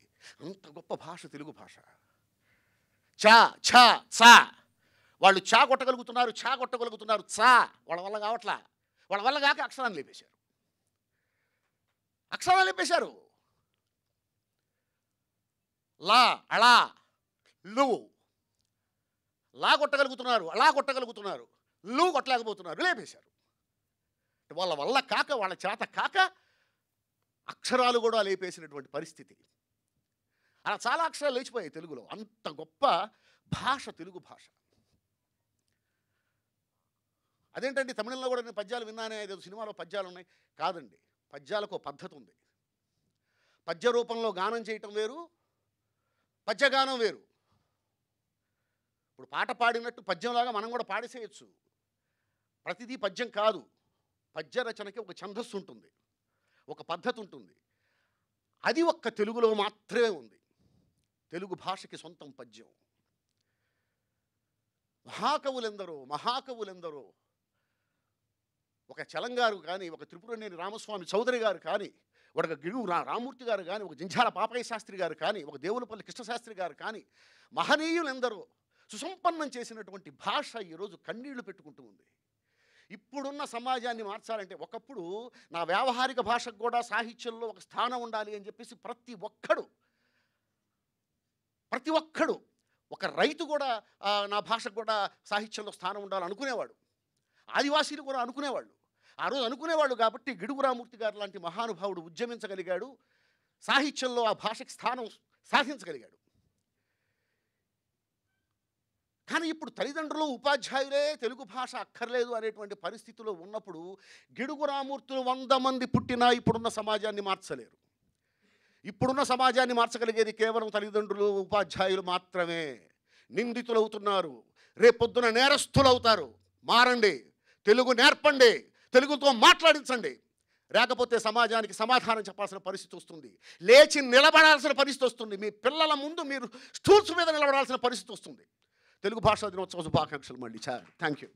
అంత గొప్ప భాష తెలుగు భాష. చా ఛా చా, వాళ్ళు చా కొట్టగలుగుతున్నారు, చా కొట్టగలుగుతున్నారు, చా వాళ్ళ వల్ల కావట్లా. వాళ్ళ వల్ల కాక అక్షరాన్ని లేపేశారు, అక్షరాలు లేపేశారు. లా అళా లు, లా కొట్టగలుగుతున్నారు, అలా కొట్టగలుగుతున్నారు, లు కొట్టలేకపోతున్నారు, లేపేశారు. వాళ్ళ వల్ల కాక, వాళ్ళ చేత కాక అక్షరాలు కూడా లేపేసినటువంటి పరిస్థితి. అలా చాలా అక్షరాలు లేచిపోయాయి తెలుగులో. అంత గొప్ప భాష తెలుగు భాష. అదేంటండి తమిళంలో కూడా నేను పద్యాలు విన్నానే, ఏదో సినిమాలో పద్యాలు ఉన్నాయి. కాదండి, పద్యాలకు పద్ధతి ఉంది. పద్య రూపంలో గానం చేయటం వేరు, పద్యగానం వేరు. ఇప్పుడు పాట పాడినట్టు పద్యంలాగా మనం కూడా పాడేసేయచ్చు. ప్రతిదీ పద్యం కాదు. పద్య రచనకి ఒక ఛందస్సు ఉంటుంది, ఒక పద్ధతి ఉంటుంది. అది ఒక్క తెలుగులో మాత్రమే ఉంది. తెలుగు భాషకి సొంతం పద్యం. మహాకవులెందరో ఒక చలంగారు కానీ, ఒక త్రిపురనేని రామస్వామి చౌదరి గారు కానీ, ఒక గిడుగు రామూర్తి గారు కానీ, ఒక జింఝాల పాపయ్య శాస్త్రి గారు కానీ, ఒక దేవులపల్లి కృష్ణశాస్త్రి గారు కానీ, మహనీయులెందరో సుసంపన్నం చేసినటువంటి భాష ఈరోజు కన్నీళ్లు పెట్టుకుంటూ ఉంది. ఇప్పుడున్న సమాజాన్ని మార్చాలంటే, ఒకప్పుడు నా వ్యావహారిక భాషకు కూడా సాహిత్యంలో ఒక స్థానం ఉండాలి అని చెప్పేసి ప్రతి ఒక్కడు ఒక రైతు కూడా నా భాషకు కూడా సాహిత్యంలో స్థానం ఉండాలని అనుకునేవాడు. ఆదివాసీలు కూడా అనుకునేవాళ్ళు. ఆ రోజు అనుకునేవాళ్ళు కాబట్టి గిడుగు రామూర్తి గారు లాంటి మహానుభావుడు ఉద్యమించగలిగాడు, సాహిత్యంలో ఆ భాషకి స్థానం సాధించగలిగాడు. కానీ ఇప్పుడు తల్లిదండ్రులు, ఉపాధ్యాయులే తెలుగు భాష అక్కర్లేదు అనేటువంటి పరిస్థితిలో ఉన్నప్పుడు గిడుగు రామూర్తులు 100 మంది పుట్టినా ఇప్పుడున్న సమాజాన్ని మార్చలేరు. ఇప్పుడున్న సమాజాన్ని మార్చగలిగేది కేవలం తల్లిదండ్రులు, ఉపాధ్యాయులు మాత్రమే. నిందితులవుతున్నారు, రేపొద్దున నేరస్తులవుతారు. మారండి, తెలుగు నేర్పండి, తెలుగుతో మాట్లాడించండి. లేకపోతే సమాజానికి సమాధానం చెప్పాల్సిన పరిస్థితి వస్తుంది. లేచి నిలబడాల్సిన పరిస్థితి వస్తుంది. మీ పిల్లల ముందు మీరు స్టూల్స్ మీద నిలబడాల్సిన పరిస్థితి వస్తుంది. తెలుగు భాషా దినోత్సవ శుభాకాంక్షలు మళ్ళీ. Thank you.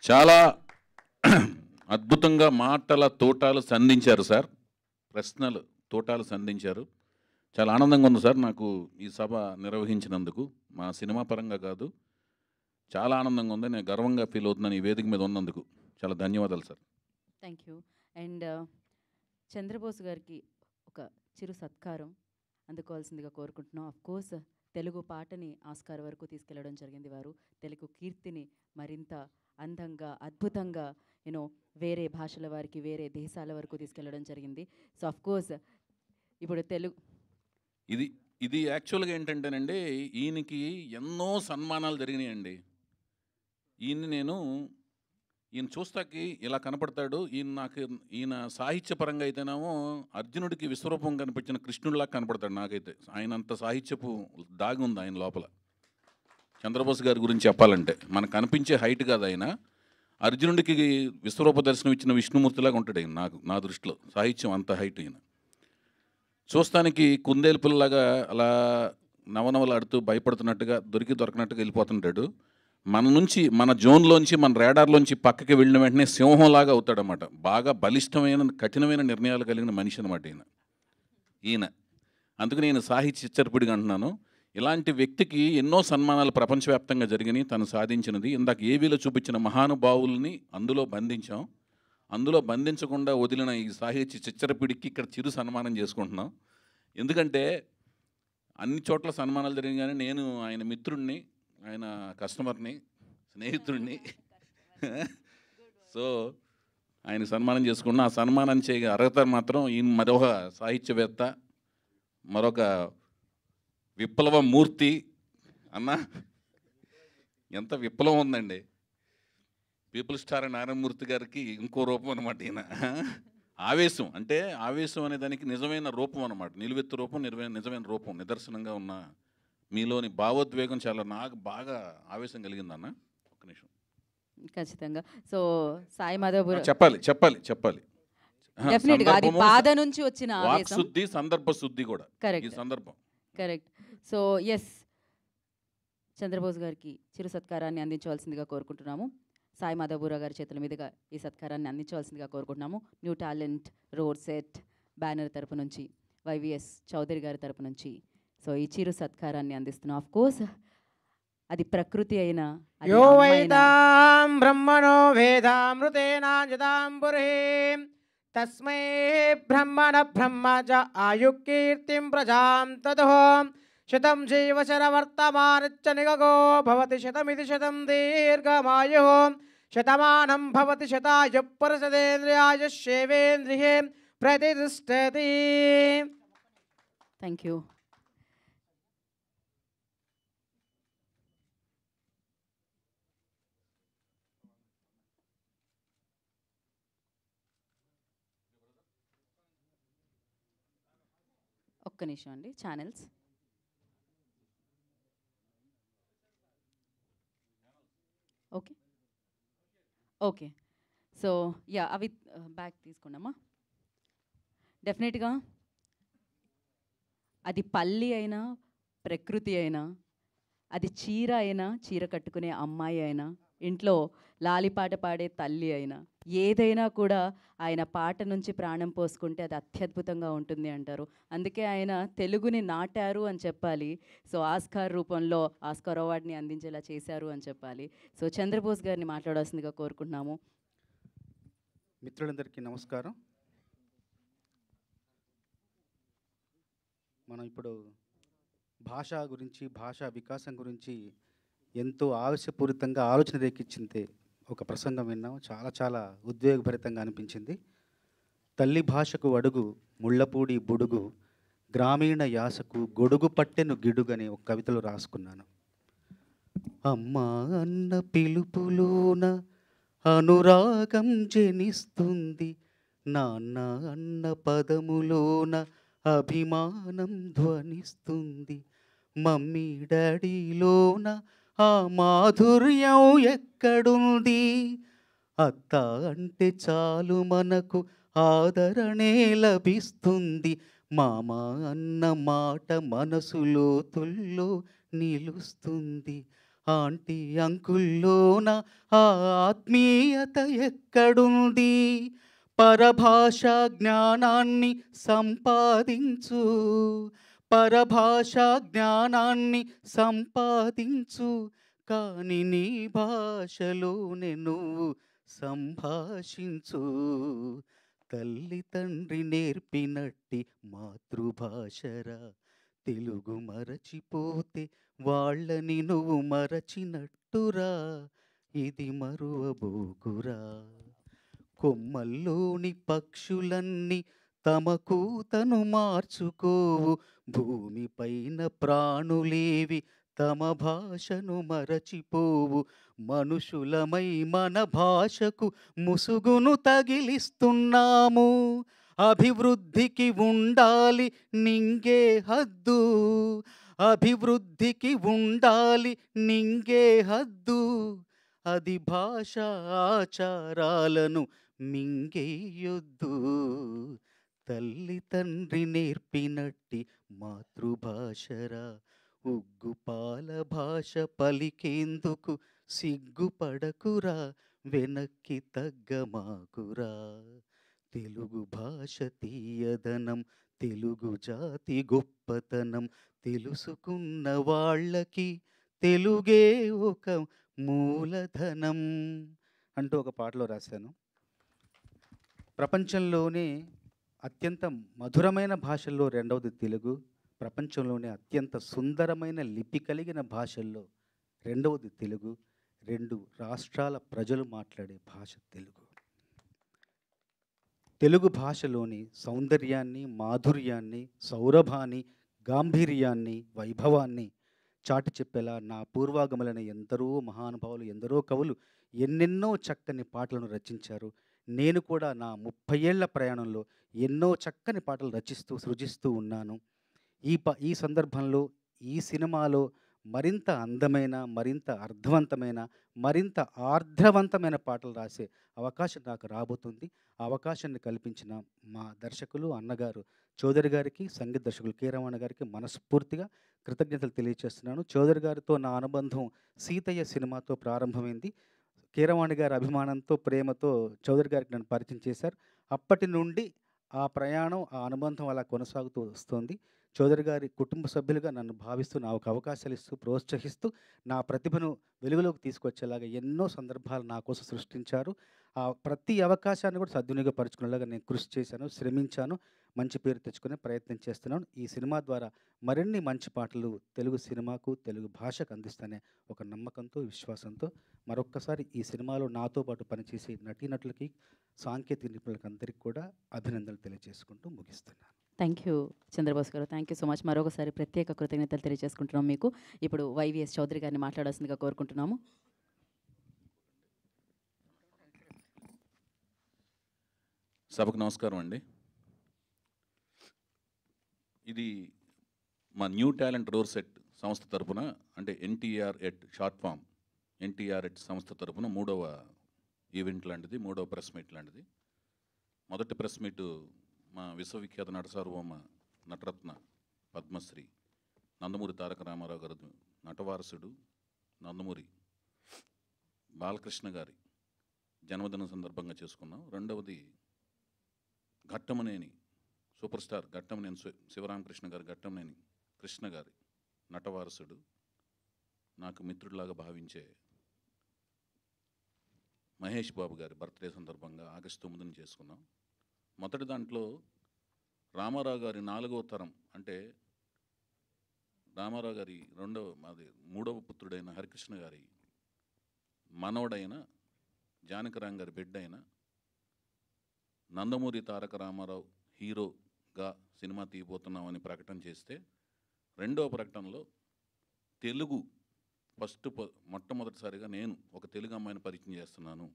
చాలా అద్భుతంగా మాటల తోటాలు సంధించారు సార్, ప్రశ్నలు తోటాలు సంధించారు. చాలా ఆనందంగా ఉంది సార్ నాకు ఈ సభ నిర్వహించినందుకు. మా సినిమా పరంగా కాదు, చాలా ఆనందంగా ఉంది. నేను గర్వంగా ఫీల్ అవుతున్నాను ఈ వేదిక మీద ఉన్నందుకు. చాలా ధన్యవాదాలు sir. Thank you. And Chandrabose గారికి ఒక చిరు సత్కారం అందుకోవాల్సిందిగా కోరుకుంటున్నాం. ఆఫ్ కోర్స్ తెలుగు పాటని ఆస్కార్ వరకు తీసుకెళ్లడం జరిగింది వారు. తెలుగు కీర్తిని మరింత అందంగా అద్భుతంగా వేరే భాషల వారికి వేరే దేశాల వరకు తీసుకెళ్లడం జరిగింది. సో ఆఫ్ కోర్స్ ఇప్పుడు తెలుగు ఇది యాక్చువల్గా ఏంటంటేనండి, ఈయనకి ఎన్నో సన్మానాలు జరిగినాయండి. ఈయన చూస్తాకి ఇలా కనపడతాడు. ఈయన సాహిత్యపరంగా అయితేనేమో అర్జునుడికి విశ్వరూపం కనిపించిన కృష్ణుడిలా కనపడతాడు నాకైతే. ఆయన అంత సాహిత్యపు దాగి ఉంది ఆయన లోపల. చంద్రబోస్ గారి గురించి చెప్పాలంటే మనకు కనిపించే హైట్ కాదు ఆయన. అర్జునుడికి విశ్వరూప దర్శనం ఇచ్చిన విష్ణుమూర్తిలాగా ఉంటాడు ఆయన నా దృష్టిలో. సాహిత్యం అంత హైట్ ఈయన. చూస్తానికి కుందేలు పిల్లలాగా అలా నవనవలాడుతూ భయపడుతున్నట్టుగా దొరికినట్టుగా వెళ్ళిపోతుంటాడు. మన జోన్లోంచి మన రేడార్లోంచి పక్కకి వెళ్ళిన వెంటనే సింహంలాగా అవుతాడనమాట. బాగా బలిష్టమైన కఠినమైన నిర్ణయాలు కలిగిన మనిషి అనమాట ఈయన. అందుకని నేను సాహిత్య చిచ్చరపిడిగా అంటున్నాను. ఇలాంటి వ్యక్తికి ఎన్నో సన్మానాలు ప్రపంచవ్యాప్తంగా జరిగినాయి తను సాధించినది. ఇందాక ఏవీలో చూపించిన మహానుభావుల్ని అందులో బంధించాం. అందులో బంధించకుండా వదిలిన ఈ సాహిత్య చిచ్చరపిడికి ఇక్కడ చిరు సన్మానం చేసుకుంటున్నాం. ఎందుకంటే అన్ని చోట్ల సన్మానాలు జరిగిన కానీ నేను ఆయన మిత్రుడిని, ఆయన కస్టమర్ని, స్నేహితుడిని. సో ఆయన సన్మానం చేసుకున్న ఆ సన్మానం చేయ అర్హత మాత్రం ఈయన మరొక సాహిత్యవేత్త, మరొక విప్లవ మూర్తి అన్న. ఎంత విప్లవం ఉందండి. పీపుల్ స్టార్ నారాయణమూర్తి గారికి ఇంకో రూపం అనమాట ఈయన. ఆవేశం అంటే ఆవేశం అనే దానికి నిజమైన రూపం అనమాట. నిలువెత్తు రూపం, నిజమైన రూపం, నిదర్శనంగా ఉన్న మీలోని భావోద్వేగం చాలా నాకు బాగా ఆవేశం కలిగిందన్న. ఒక్క నిమిషం. ఖచ్చితంగా. సో సాయి మాధవ్ చెప్పాలి. డెఫినెట్గా అది బాధ నుంచి వచ్చిన ఆవేశం, శుద్ధి, సందర్భ శుద్ధి కూడా ఈ సందర్భం. కరెక్ట్. సో ఎస్, చంద్రబోస్ గారికి చిరు సత్కారాన్ని అందించవలసిందిగా కోరుకుంటున్నాము. సాయి మాధవబూరా గారి చేతుల మీదుగా ఈ సత్కారాన్ని అందించవలసిందిగా కోరుకుంటున్నాము. New talent road set banner తరపు నుంచి, వైవిఎస్ చౌదరి గారి తరపు నుంచి సో ఈ చిరు సత్కారాన్ని అందిస్తున్నాం. ఆఫ్ కోర్స్ అది ప్రకృతి అయినా యో వైదాం బ్రహ్మణో వేదామృతేనాజదాం పురీం తస్మై బ్రహ్మణ బ్రహ్మజ ఆయుకీర్తిం ప్రజాం తతో శతం జీవశరవర్తమానచ్చ నిగగో భవతి శతమితి శతం దీర్ఘమాయుః శతమానం భవతి శతాయుః పురుషదేంద్రియాయుః శేవేంద్రియే ప్రతిష్టతి. Thank you. ఒక్క నిమిషం అండి. Channels okay. సో యా అవి బ్యాక్ తీసుకున్నామా. డెఫినెట్గా అది పల్లి అయినా ప్రకృతి అయినా, అది చీర అయినా చీర కట్టుకునే అమ్మాయి అయినా, ఇంట్లో లాలిపాట పాడే తల్లి అయినా, ఏదైనా కూడా ఆయన పాట నుంచి ప్రాణం పోసుకుంటే అది అత్యద్భుతంగా ఉంటుంది అంటారు. అందుకే ఆయన తెలుగుని నాటారు అని చెప్పాలి. సో ఆస్కార్ రూపంలో ఆస్కార్ అవార్డుని అందించేలా చేశారు అని చెప్పాలి. సో చంద్రబోస్ గారిని మాట్లాడాల్సిందిగా కోరుకుంటున్నాము. మిత్రులందరికీ నమస్కారం. మనం ఇప్పుడు భాష గురించి, భాషా వికాసం గురించి ఎంతో ఆవేశపూరితంగా ఆలోచన రేకిచ్చింది ఒక ప్రసంగం విన్నాం. చాలా చాలా ఉద్వేగభరితంగా అనిపించింది. తల్లి భాషకు అడుగు ముళ్ళపూడి బుడుగు, గ్రామీణ యాసకు గొడుగు పట్టెను గిడుగని ఒక కవితలో రాసుకున్నాను. అమ్మ అన్న పిలుపులోన అనురాగం జనిస్తుంది, నాన్న అన్న పదములోన అభిమానం ధ్వనిస్తుంది, మమ్మీ డాడీలోన ఆ మాధుర్యం ఎక్కడుంది, అత్త అంటే చాలు మనకు ఆదరణే లభిస్తుంది. మామ అన్న మాట మనసు లోతుల్లో నిలుస్తుంది. ఆంటీ అంకుల్లోన ఆ ఆత్మీయత ఎక్కడుంది? పరభాషా జ్ఞానాన్ని సంపాదించు, పరభాషా జ్ఞానాన్ని సంపాదించు, కాని నీ భాషలోనే నువ్వు సంభాషించు. తల్లి తండ్రి నేర్పినట్టి మాతృభాషరా, తెలుగు మరచిపోతే వాళ్ళని నువ్వు మరచినట్టురా, ఇది మరువబోకురా. కొమ్మల్లోని పక్షులన్నీ తమకు తను మార్చుకోవు, భూమిపైన ప్రాణులేవి తమ భాషను మరచిపోవు. మనుషులమై మన భాషకు ముసుగును తగిలిస్తున్నాము. అభివృద్ధికి ఉండాలి నింగే హద్దు, అభివృద్ధికి ఉండాలి నింగే హద్దు, అది భాష ఆచారాలను మింగేయొద్దు. తల్లి తండ్రి నేర్పినట్టి మాతృభాషరా, ఉగ్గుపాల భాష పలికేందుకు సిగ్గుపడకురా, వెనక్కి తగ్గమాకురా. తెలుగు భాష తీయదనం, తెలుగు జాతి గొప్పతనం, తెలుసుకున్న వాళ్ళకి తెలుగే ఒక మూలధనం అంటూ ఒక పాటలో రాశాను. ప్రపంచంలోనే అత్యంత మధురమైన భాషల్లో రెండవది తెలుగు, ప్రపంచంలోనే అత్యంత సుందరమైన లిపి కలిగిన భాషల్లో రెండవది తెలుగు. 2 రాష్ట్రాల ప్రజలు మాట్లాడే భాష తెలుగు. తెలుగు భాషలోని సౌందర్యాన్ని, మాధుర్యాన్ని, సౌరభాన్ని, గాంభీర్యాన్ని, వైభవాన్ని చాటి చెప్పేలా నా పూర్వాగములైన ఎందరో మహానుభావులు, ఎందరో కవులు ఎన్నెన్నో చక్కని పాటలను రచించారు. నేను కూడా నా 30 ఏళ్ల ప్రయాణంలో ఎన్నో చక్కని పాటలు రచిస్తూ సృజిస్తూ ఉన్నాను. ఈ సందర్భంలో ఈ సినిమాలో మరింత అందమైన, మరింత అర్థవంతమైన, మరింత ఆర్ద్రవంతమైన పాటలు రాసే అవకాశం నాకు రాబోతుంది. ఆ అవకాశాన్ని కల్పించిన మా దర్శకులు అన్నగారు చౌదరి గారికి, సంగీత దర్శకులు కె రమణ గారికి మనస్ఫూర్తిగా కృతజ్ఞతలు తెలియజేస్తున్నాను. చౌదరి గారితో నా అనుబంధం సీతయ్య సినిమాతో ప్రారంభమైంది. కె రమణ గారి అభిమానంతో, ప్రేమతో చౌదరి గారికి నన్ను పరిచయం చేశారు. అప్పటి నుండి ఆ ప్రయాణం, ఆ అనుబంధం అలా కొనసాగుతూ వస్తుంది. చౌదరి గారి కుటుంబ సభ్యులుగా నన్ను భావిస్తూ, నాకు అవకాశాలు ఇస్తూ, ప్రోత్సహిస్తూ, నా ప్రతిభను వెలుగులోకి తీసుకొచ్చేలాగా ఎన్నో సందర్భాలు నా కోసం సృష్టించారు. ఆ ప్రతి అవకాశాన్ని కూడా సద్వినియోగపరుచుకునేలాగా నేను కృషి చేశాను, శ్రమించాను, మంచి పేరు తెచ్చుకునే ప్రయత్నం చేస్తున్నాను. ఈ సినిమా ద్వారా మరిన్ని మంచి పాటలు తెలుగు సినిమాకు, తెలుగు భాషకు అందిస్తానే ఒక నమ్మకంతో, విశ్వాసంతో మరొక్కసారి ఈ సినిమాలో నాతో పాటు పనిచేసే నటీనటులకి, సాంకేతిక నిపుణులకి అందరికీ కూడా అభినందనలు తెలియజేసుకుంటూ ముగిస్తున్నాను. థ్యాంక్ యూ చంద్రబోస్ గారు, థ్యాంక్ యూ సో మచ్. మరొకసారి ప్రత్యేక కృతజ్ఞతలు తెలియజేసుకుంటున్నాం మీకు. ఇప్పుడు వైవిఎస్ చౌదరి గారిని మాట్లాడాల్సిందిగా కోరుకుంటున్నాము. సభకు నమస్కారం అండి. ఇది మా న్యూ టాలెంట్ రోర్ సెట్ సంస్థ తరపున, అంటే NTR at short form, NTR at సంస్థ తరపున 3వ ఈవెంట్ లాంటిది, 3వ ప్రెస్ మీట్ లాంటిది. మొదటి ప్రెస్ మీటు మా విశ్వవిఖ్యాత నట సార్వభౌమ నటరత్న పద్మశ్రీ నందమూరి తారక రామారావు గారు నటవారసుడు నందమూరి బాలకృష్ణ గారి జన్మదినం సందర్భంగా చేసుకున్నాం. రెండవది ఘట్టమనేని సూపర్ స్టార్ ఘట్టమనేని శివరామకృష్ణ గారు, ఘట్టమనేని కృష్ణ గారి నటవారసుడు, నాకు మిత్రుడిలాగా భావించే మహేష్ బాబు గారి బర్త్డే సందర్భంగా ఆగస్టు 9ని చేసుకున్నాం. మొదటి దాంట్లో రామారావు గారి 4వ తరం, అంటే రామారావు గారి 3వ పుత్రుడైన హరికృష్ణ గారి మనవడైన జానకిరామ్ గారి బిడ్డ అయిన నందమూరి తారక రామారావు హీరోగా సినిమా తీయబోతున్నామని ప్రకటన చేస్తే, 2వ ప్రకటనలో తెలుగు మొట్టమొదటిసారిగా నేను ఒక తెలుగు అమ్మాయిని పరిచయం చేస్తున్నాను,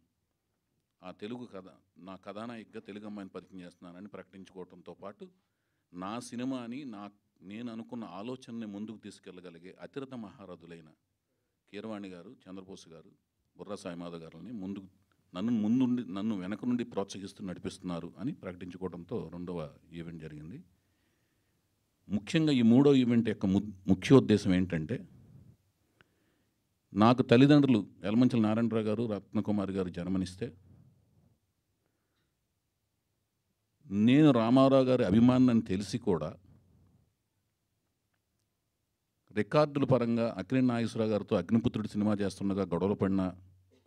ఆ తెలుగు కథ నా కథానాయికగా తెలుగు అమ్మాయిని పరిచయం చేస్తున్నానని ప్రకటించుకోవడంతో పాటు నా సినిమాని నేను అనుకున్న ఆలోచనని ముందుకు తీసుకెళ్ళగలిగే అతిరథ మహారథులైన కీరవాణి గారు, చంద్రబోస్ గారు, బుర్రా సాయిమాధవ్ గారిని ముందుకు నన్ను వెనక నుండి ప్రోత్సహిస్తూ నడిపిస్తున్నారు అని ప్రకటించుకోవడంతో రెండవ ఈవెంట్ జరిగింది. ముఖ్యంగా ఈ మూడో ఈవెంట్ యొక్క ముఖ్యోద్దేశం ఏంటంటే, నాకు తల్లిదండ్రులు యలమంచిల నారాయణరావు గారు, రత్నకుమారి గారు జన్మనిస్తే నేను రామారావు గారి అభిమానాన్ని తెలిసి కూడా రికార్డుల పరంగా అక్కినేని నాగేశ్వరరావు గారితో అగ్నిపుత్రుడు సినిమా చేస్తుండగా గొడవలు పడిన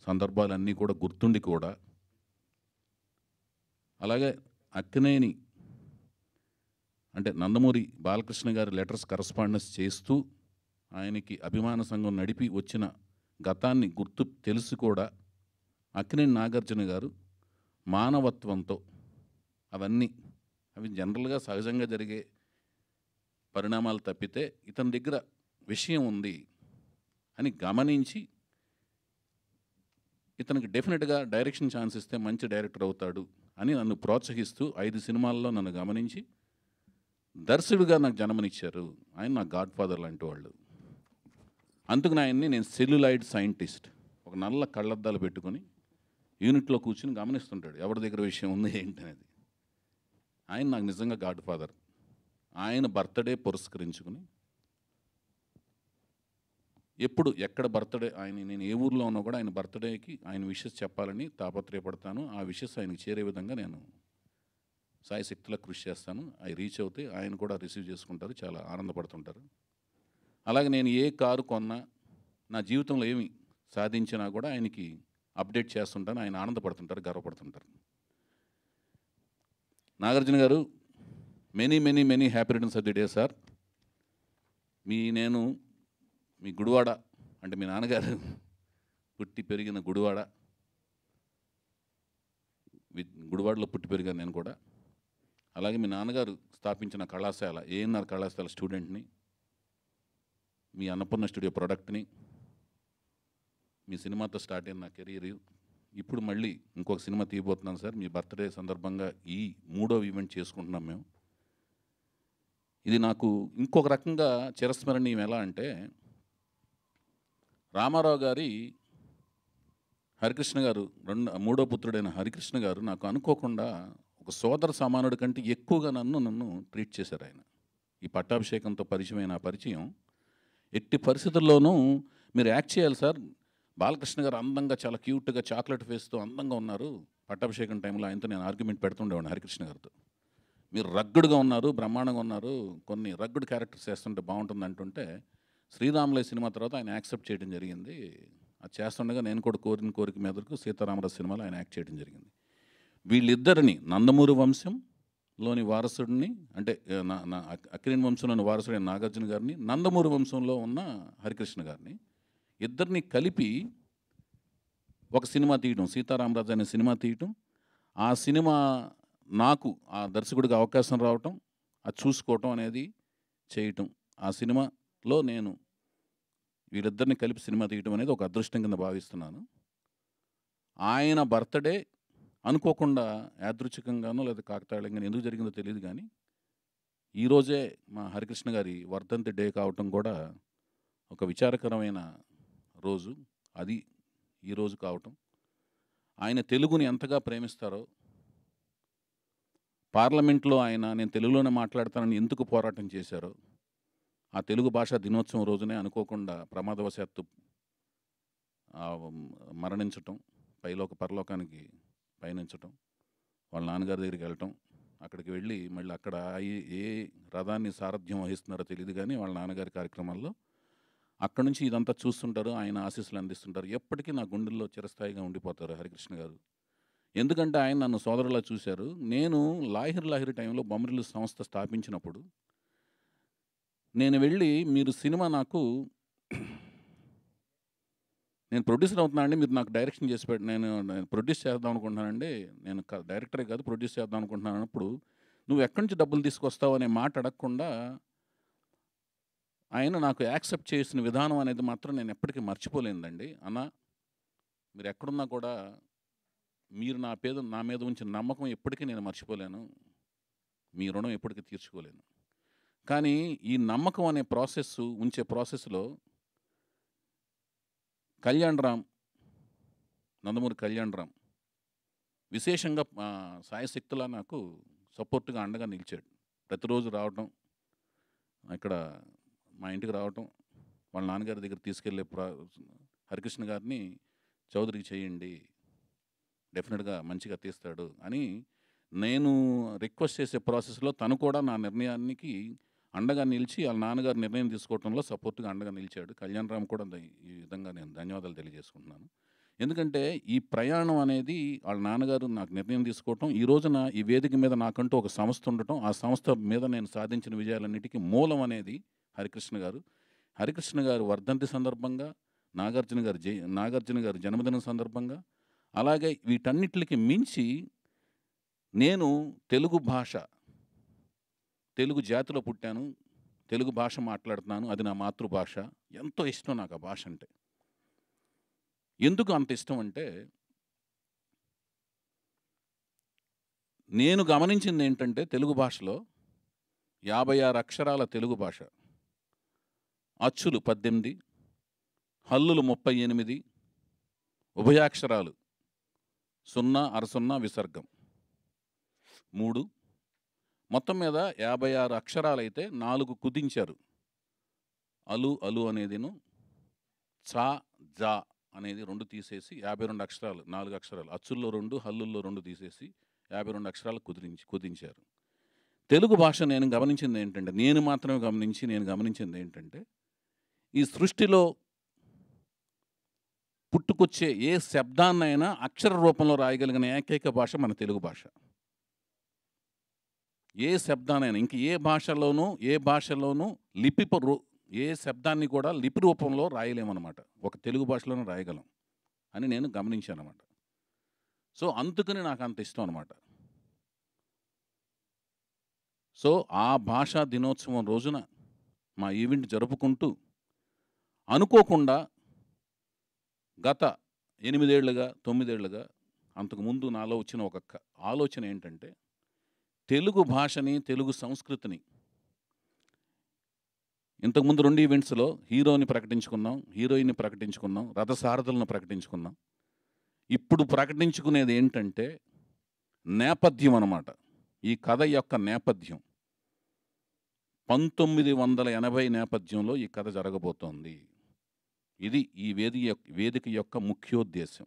సందర్భాలన్నీ కూడా గుర్తుండి కూడా, అలాగే అక్కినేని అంటే నందమూరి బాలకృష్ణ గారి లెటర్స్ కరస్పాండెన్స్ చేస్తూ ఆయనకి అభిమాన సంఘం నడిపి వచ్చిన గతాన్ని గుర్తు తెలిసి కూడా అక్కినేని నాగార్జున గారు మానవత్వంతో అవి జనరల్గా సహజంగా జరిగే పరిణామాలు తప్పితే ఇతని దగ్గర విషయం ఉంది అని గమనించి ఇతనికి డెఫినెట్గా డైరెక్షన్ ఛాన్స్ ఇస్తే మంచి డైరెక్టర్ అవుతాడు అని నన్ను ప్రోత్సహిస్తూ 5 సినిమాల్లో నన్ను గమనించి దర్శకుడిగా నాకు జన్మనిచ్చారు. ఆయన నా గాడ్ ఫాదర్ లాంటి వాళ్ళు. అందుకని ఆయన్ని నేను సెల్యులాయిడ్ సైంటిస్ట్, ఒక నల్ల కళ్ళద్దాలు పెట్టుకొని యూనిట్లో కూర్చుని గమనిస్తుంటాడు ఎవరి దగ్గర విషయం ఉంది ఏంటనేది. ఆయన నాకు నిజంగా గాడ్ ఫాదర్. ఆయన బర్త్డే పురస్కరించుకుని ఎప్పుడు ఎక్కడ బర్త్డే నేను ఏ ఊర్లో ఉన్నా కూడా ఆయన బర్త్డేకి ఆయన విషెస్ చెప్పాలని తాపత్రయపడతాను. ఆ విషెస్ ఆయనకి చేరే విధంగా నేను సాయశక్తిలో కృషి చేస్తాను. అవి రీచ్ అవుతే ఆయన కూడా రిసీవ్ చేసుకుంటారు, చాలా ఆనందపడుతుంటారు. అలాగే నేను ఏ కారు కొన్నా, నా జీవితంలో ఏమి సాధించినా కూడా ఆయనకి అప్డేట్ చేస్తుంటాను. ఆయన ఆనందపడుతుంటారు, గర్వపడుతుంటారు. నాగార్జున గారు, many many many happy returns of the day sir. నేను మీ గుడివాడ అంటే మీ నాన్నగారు పుట్టి పెరిగిన గుడివాడలో పుట్టి పెరిగాను నేను కూడా. అలాగే మీ నాన్నగారు స్థాపించిన కళాశాల ఏఎన్ఆర్ కళాశాల స్టూడెంట్ని, మీ అన్నపూర్ణ స్టూడియో ప్రొడక్ట్ని, మీ సినిమాతో స్టార్ట్ అయిన నా కెరీర్ ఇప్పుడు మళ్ళీ ఇంకొక సినిమా తీయబోతున్నాను సార్. మీ బర్త్డే సందర్భంగా ఈ 3వ ఈవెంట్ చేసుకుంటున్నాం మేము. ఇది నాకు ఇంకొక రకంగా చిరస్మరణీయం. ఎలా అంటే, రామారావు గారి హరికృష్ణ గారు మూడో పుత్రుడైన హరికృష్ణ గారు నాకు అనుకోకుండా ఒక సోదర సమానుడి కంటే ఎక్కువగా నన్ను ట్రీట్ చేశారు. ఆయన ఈ పట్టాభిషేకంతో పరిచయమైన పరిచయం, ఎట్టి పరిస్థితుల్లోనూ మీరు యాక్ట్ చేయాలి సార్, బాలకృష్ణ గారు అందంగా చాలా క్యూట్గా చాక్లెట్ ఫేస్తో అందంగా ఉన్నారు, పట్టాభిషేకం టైంలో ఆయనతో నేను ఆర్గ్యుమెంట్ పెడుతుండేవాడిని హరికృష్ణ గారితో. మీరు రగ్గుడుగా ఉన్నారు, బ్రహ్మాండంగా ఉన్నారు, కొన్ని రగ్గుడు క్యారెక్టర్స్ చేస్తుంటే బాగుంటుంది అంటుంటే, శ్రీరాములయ్య సినిమా తర్వాత ఆయన యాక్సెప్ట్ చేయడం జరిగింది. అది చేస్తుండగా నేను కూడా కోరిన కోరిక మీదకు సీతారామరాజు సినిమాలో ఆయన యాక్ట్ చేయడం జరిగింది. వీళ్ళిద్దరిని నందమూరి వంశంలోని వారసుడిని అంటే అక్కినేని వంశంలోని వారసుడైన నాగార్జున గారిని, నందమూరి వంశంలో ఉన్న హరికృష్ణ గారిని ఇద్దరిని కలిపి ఒక సినిమా తీయటం, సీతారామరాజు అనే సినిమా తీయటం, ఆ సినిమా నాకు ఆ దర్శకుడికి అవకాశం రావటం, అది చూసుకోవటం అనేది చేయటం, ఆ సినిమాలో నేను వీళ్ళిద్దరిని కలిపి సినిమా తీయటం అనేది ఒక అదృష్టం కింద భావిస్తున్నాను. ఆయన బర్త్డే అనుకోకుండా యాదృచ్ఛికంగానో లేదా కాకతాళీయంగానో ఎందుకు జరిగిందో తెలియదు, కానీ ఈరోజే మా హరికృష్ణ గారి వర్ధంతి డే కావటం కూడా ఒక విచారకరమైన రోజు. అది ఈరోజు కావటం, ఆయన తెలుగుని ఎంతగా ప్రేమిస్తారో, పార్లమెంట్లో నేను తెలుగులోనే మాట్లాడతానని ఎందుకు పోరాటం చేశారో, ఆ తెలుగు భాషా దినోత్సవం రోజునే అనుకోకుండా ప్రమాదవశాత్తు మరణించటం, పరలోకానికి పయనించటం, వాళ్ళ నాన్నగారి దగ్గరికి వెళ్ళటం, అక్కడికి వెళ్ళి మళ్ళీ అక్కడ ఏ రథాన్ని సారథ్యం వహిస్తున్నారో తెలియదు, కానీ వాళ్ళ నాన్నగారి కార్యక్రమాల్లో అక్కడ నుంచి ఇదంతా చూస్తుంటారు, ఆయన ఆశీస్సులు అందిస్తుంటారు. ఎప్పటికీ నా గుండెల్లో చిరస్థాయిగా ఉండిపోతారు హరికృష్ణ గారు. ఎందుకంటే ఆయన నన్ను సోదరులా చూశారు. నేను లాహిరి టైంలో బొమ్మరిల్లు సంస్థ స్థాపించినప్పుడు నేను వెళ్ళి, మీరు సినిమా నేను ప్రొడ్యూసర్ అవుతున్నానండి, మీరు నాకు డైరెక్షన్ చేసి నేను ప్రొడ్యూస్ చేద్దాం అనుకుంటున్నానండి, నేను డైరెక్టరే కాదు ప్రొడ్యూస్ చేద్దాం అనుకుంటున్నాను అన్నప్పుడు, నువ్వు ఎక్కడి నుంచి డబ్బులు తీసుకొస్తావు అనే మాట అడగకుండా ఆయన నాకు యాక్సెప్ట్ చేసిన విధానం అనేది మాత్రం నేను ఎప్పటికీ మర్చిపోలేదండి. అన్న, మీరు ఎక్కడున్నా కూడా మీరు నా మీద ఉంచిన నమ్మకం ఎప్పటికీ నేను మర్చిపోలేను, మీ రుణం ఎప్పటికీ తీర్చుకోలేను. కానీ ఈ నమ్మకం అనే ఉంచే ప్రాసెస్లో నందమూరి కళ్యాణ్ రామ్ విశేషంగా సాయశక్తులా నాకు సపోర్ట్గా అండగా నిలిచాడు. ప్రతిరోజు రావటం, ఇక్కడ మా ఇంటికి రావటం, వాళ్ళ నాన్నగారి దగ్గర తీసుకెళ్ళే హరికృష్ణ గారిని చౌదరికి చేయండి, డెఫినెట్గా మంచిగా తీస్తాడు అని నేను రిక్వెస్ట్ చేసే ప్రాసెస్లో తను కూడా నా నిర్ణయానికి అండగా నిలిచి వాళ్ళ నాన్నగారు నిర్ణయం తీసుకోవడంలో సపోర్ట్గా అండగా నిలిచాడు. కళ్యాణ్ రామ్ కూడా ఈ విధంగా నేను ధన్యవాదాలు తెలియజేసుకుంటున్నాను. ఎందుకంటే ఈ ప్రయాణం అనేది వాళ్ళ నాన్నగారు నాకు నిర్ణయం తీసుకోవటం, ఈ రోజున ఈ వేదిక మీద నాకంటూ ఒక సంస్థ ఉండటం, ఆ సంస్థ మీద నేను సాధించిన విజయాలన్నిటికీ మూలం అనేది హరికృష్ణ గారు. హరికృష్ణ గారు వర్ధంతి సందర్భంగా, నాగార్జున గారి జన్మదినం సందర్భంగా, అలాగే వీటన్నిటికి మించి నేను తెలుగు భాష, తెలుగు జాతిలో పుట్టాను, తెలుగు భాష మాట్లాడుతున్నాను, అది నా మాతృభాష. ఎంతో ఇష్టం నాకు ఆ భాష అంటే. ఎందుకు అంత ఇష్టం అంటే, నేను గమనించింది ఏంటంటే తెలుగు భాషలో 56 అక్షరాల తెలుగు భాష, అచ్చులు 18, హల్లులు 38, ఉభయాక్షరాలు 0, అరసున్నా, విసర్గం 3, మొత్తం మీద 56 అక్షరాలైతే 4 కుదించారు. అలు అలు అనేదిను, చా జా అనేది 2 తీసేసి 52 అక్షరాలు, 4 అక్షరాలు, అచ్చుల్లో 2, హల్లుల్లో 2 తీసేసి 52 అక్షరాలు కుదించారు. తెలుగు భాష నేను గమనించింది ఏంటంటే, నేను గమనించింది ఏంటంటే, ఈ సృష్టిలో పుట్టుకొచ్చే ఏ శబ్దాన్నైనా అక్షర రూపంలో రాయగలిగిన ఏకైక భాష మన తెలుగు భాష. ఏ శబ్దానైనా ఇంక ఏ భాషలోనూ ఏ శబ్దాన్ని కూడా లిపి రూపంలో రాయలేమన్నమాట. ఒక తెలుగు భాషలోనే రాయగలం అని నేను గమనించాను అన్నమాట. సో అందుకని నాకు అంత ఇష్టం అన్నమాట. సో ఆ భాషా దినోత్సవం రోజున మా ఈవెంట్ జరుపుకుంటూ అనుకోకుండా గత 8 ఏళ్ళుగా 9 ఏళ్ళుగా అంతకుముందు నాలో వచ్చిన ఒక ఆలోచన ఏంటంటే, తెలుగు భాషని, తెలుగు సంస్కృతిని, ఇంతకుముందు 2 ఈవెంట్స్లో హీరోని ప్రకటించుకున్నాం, హీరోయిన్ని ప్రకటించుకున్నాం, రథసారథులను ప్రకటించుకున్నాం. ఇప్పుడు ప్రకటించుకునేది ఏంటంటే నేపథ్యం అన్నమాట. ఈ కథ యొక్క నేపథ్యం 1980 నేపథ్యంలో ఈ కథ జరగబోతోంది. ఇది ఈ వేదిక యొక్క ముఖ్యోద్దేశం.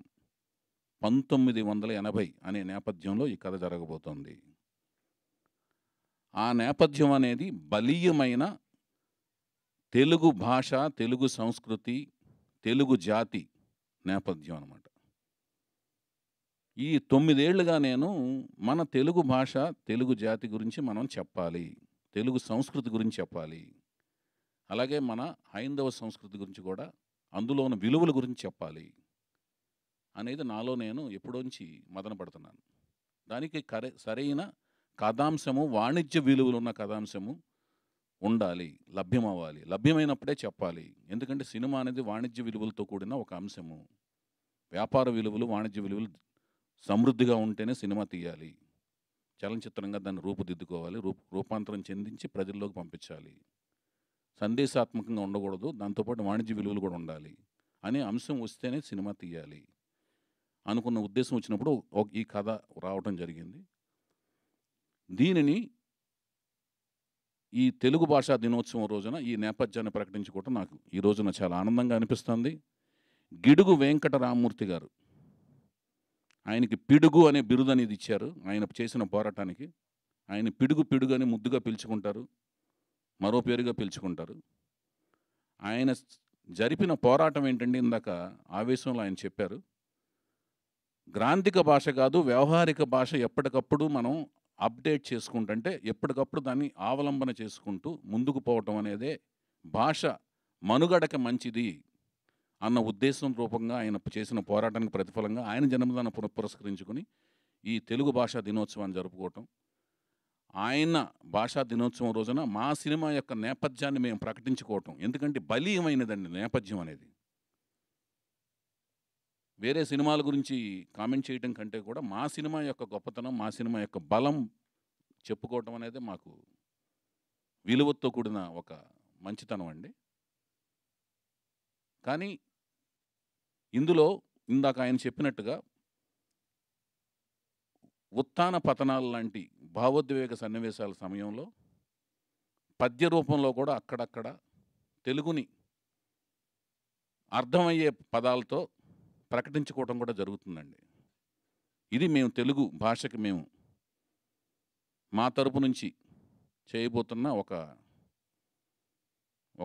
1980 అనే నేపథ్యంలో ఈ కథ జరగబోతోంది. ఆ నేపథ్యం అనేది బలీయమైన తెలుగు భాష, తెలుగు సంస్కృతి, తెలుగు జాతి నేపథ్యం అన్నమాట. ఈ 9 ఏళ్ళుగా నేను మన తెలుగు భాష, తెలుగు జాతి గురించి మనం చెప్పాలి, తెలుగు సంస్కృతి గురించి చెప్పాలి, అలాగే మన హైందవ సంస్కృతి గురించి కూడా, అందులో ఉన్న విలువల గురించి చెప్పాలి అనేది నాలో నేను ఎప్పుడోంచి మదన పడుతున్నాను. దానికి సరైన కథాంశము, వాణిజ్య విలువలు ఉన్న కథాంశము ఉండాలి, లభ్యమవ్వాలి. లభ్యమైనప్పుడే చెప్పాలి. ఎందుకంటే సినిమా అనేది వాణిజ్య విలువలతో కూడిన ఒక అంశము. వ్యాపార విలువలు, వాణిజ్య విలువలు సమృద్ధిగా ఉంటేనే సినిమా తీయాలి. చలనచిత్రంగా దాన్ని రూపుదిద్దుకోవాలి, రూపాంతరం చెందించి ప్రజల్లోకి పంపించాలి. సందేశాత్మకంగా ఉండకూడదు, దాంతోపాటు వాణిజ్య విలువలు కూడా ఉండాలి అనే అంశం వస్తేనే సినిమా తీయాలి అనుకున్న ఉద్దేశం వచ్చినప్పుడు ఈ కథ రావటం జరిగింది. దీనిని ఈ తెలుగు భాషా దినోత్సవం రోజున ఈ నేపథ్యాన్ని ప్రకటించుకోవటం నాకు ఈ రోజున చాలా ఆనందంగా అనిపిస్తుంది. గిడుగు వెంకటరామమూర్తి గారు, ఆయనకి పిడుగు అనే బిరుదు అనేది ఇచ్చారు. ఆయన చేసిన పోరాటానికి ఆయన పిడుగు అని ముద్దుగా పిలుచుకుంటారు, మరో పేరుగా పిలుచుకుంటారు. ఆయన జరిపిన పోరాటం ఏంటంటే, ఇందాక ఆవేశంలో ఆయన చెప్పారు, గ్రాంధిక భాష కాదు, వ్యవహారిక భాష ఎప్పటికప్పుడు మనం అప్డేట్ చేసుకుంటుంటే, ఎప్పటికప్పుడు దాన్ని అవలంబన చేసుకుంటూ ముందుకు పోవటం అనేదే భాష మనుగడకి మంచిది అన్న ఉద్దేశం రూపంగా ఆయన చేసిన పోరాటానికి ప్రతిఫలంగా ఆయన జన్మదిన పురస్కరించుకుని ఈ తెలుగు భాషా దినోత్సవాన్ని జరుపుకోవటం. ఆయన భాషా దినోత్సవం రోజున మా సినిమా యొక్క నేపథ్యాన్ని మేము ప్రకటించుకోవటం. ఎందుకంటే బలీయమైనదండి నేపథ్యం అనేది. వేరే సినిమాల గురించి కామెంట్ చేయడం కంటే కూడా మా సినిమా యొక్క గొప్పతనం, మా సినిమా యొక్క బలం చెప్పుకోవటం అనేది మాకు విలువతో కూడిన ఒక మంచితనం అండి. కానీ ఇందులో ఇందాక ఆయన చెప్పినట్టుగా ఉత్థాన పతనాలు లాంటి భావోద్వేగ సన్నివేశాల సమయంలో పద్య రూపంలో కూడా అక్కడక్కడ తెలుగుని అర్థమయ్యే పదాలతో ప్రకటించుకోవడం కూడా జరుగుతుందండి. ఇది మేము తెలుగు భాషకి మేము మా తరపు నుంచి చేయబోతున్న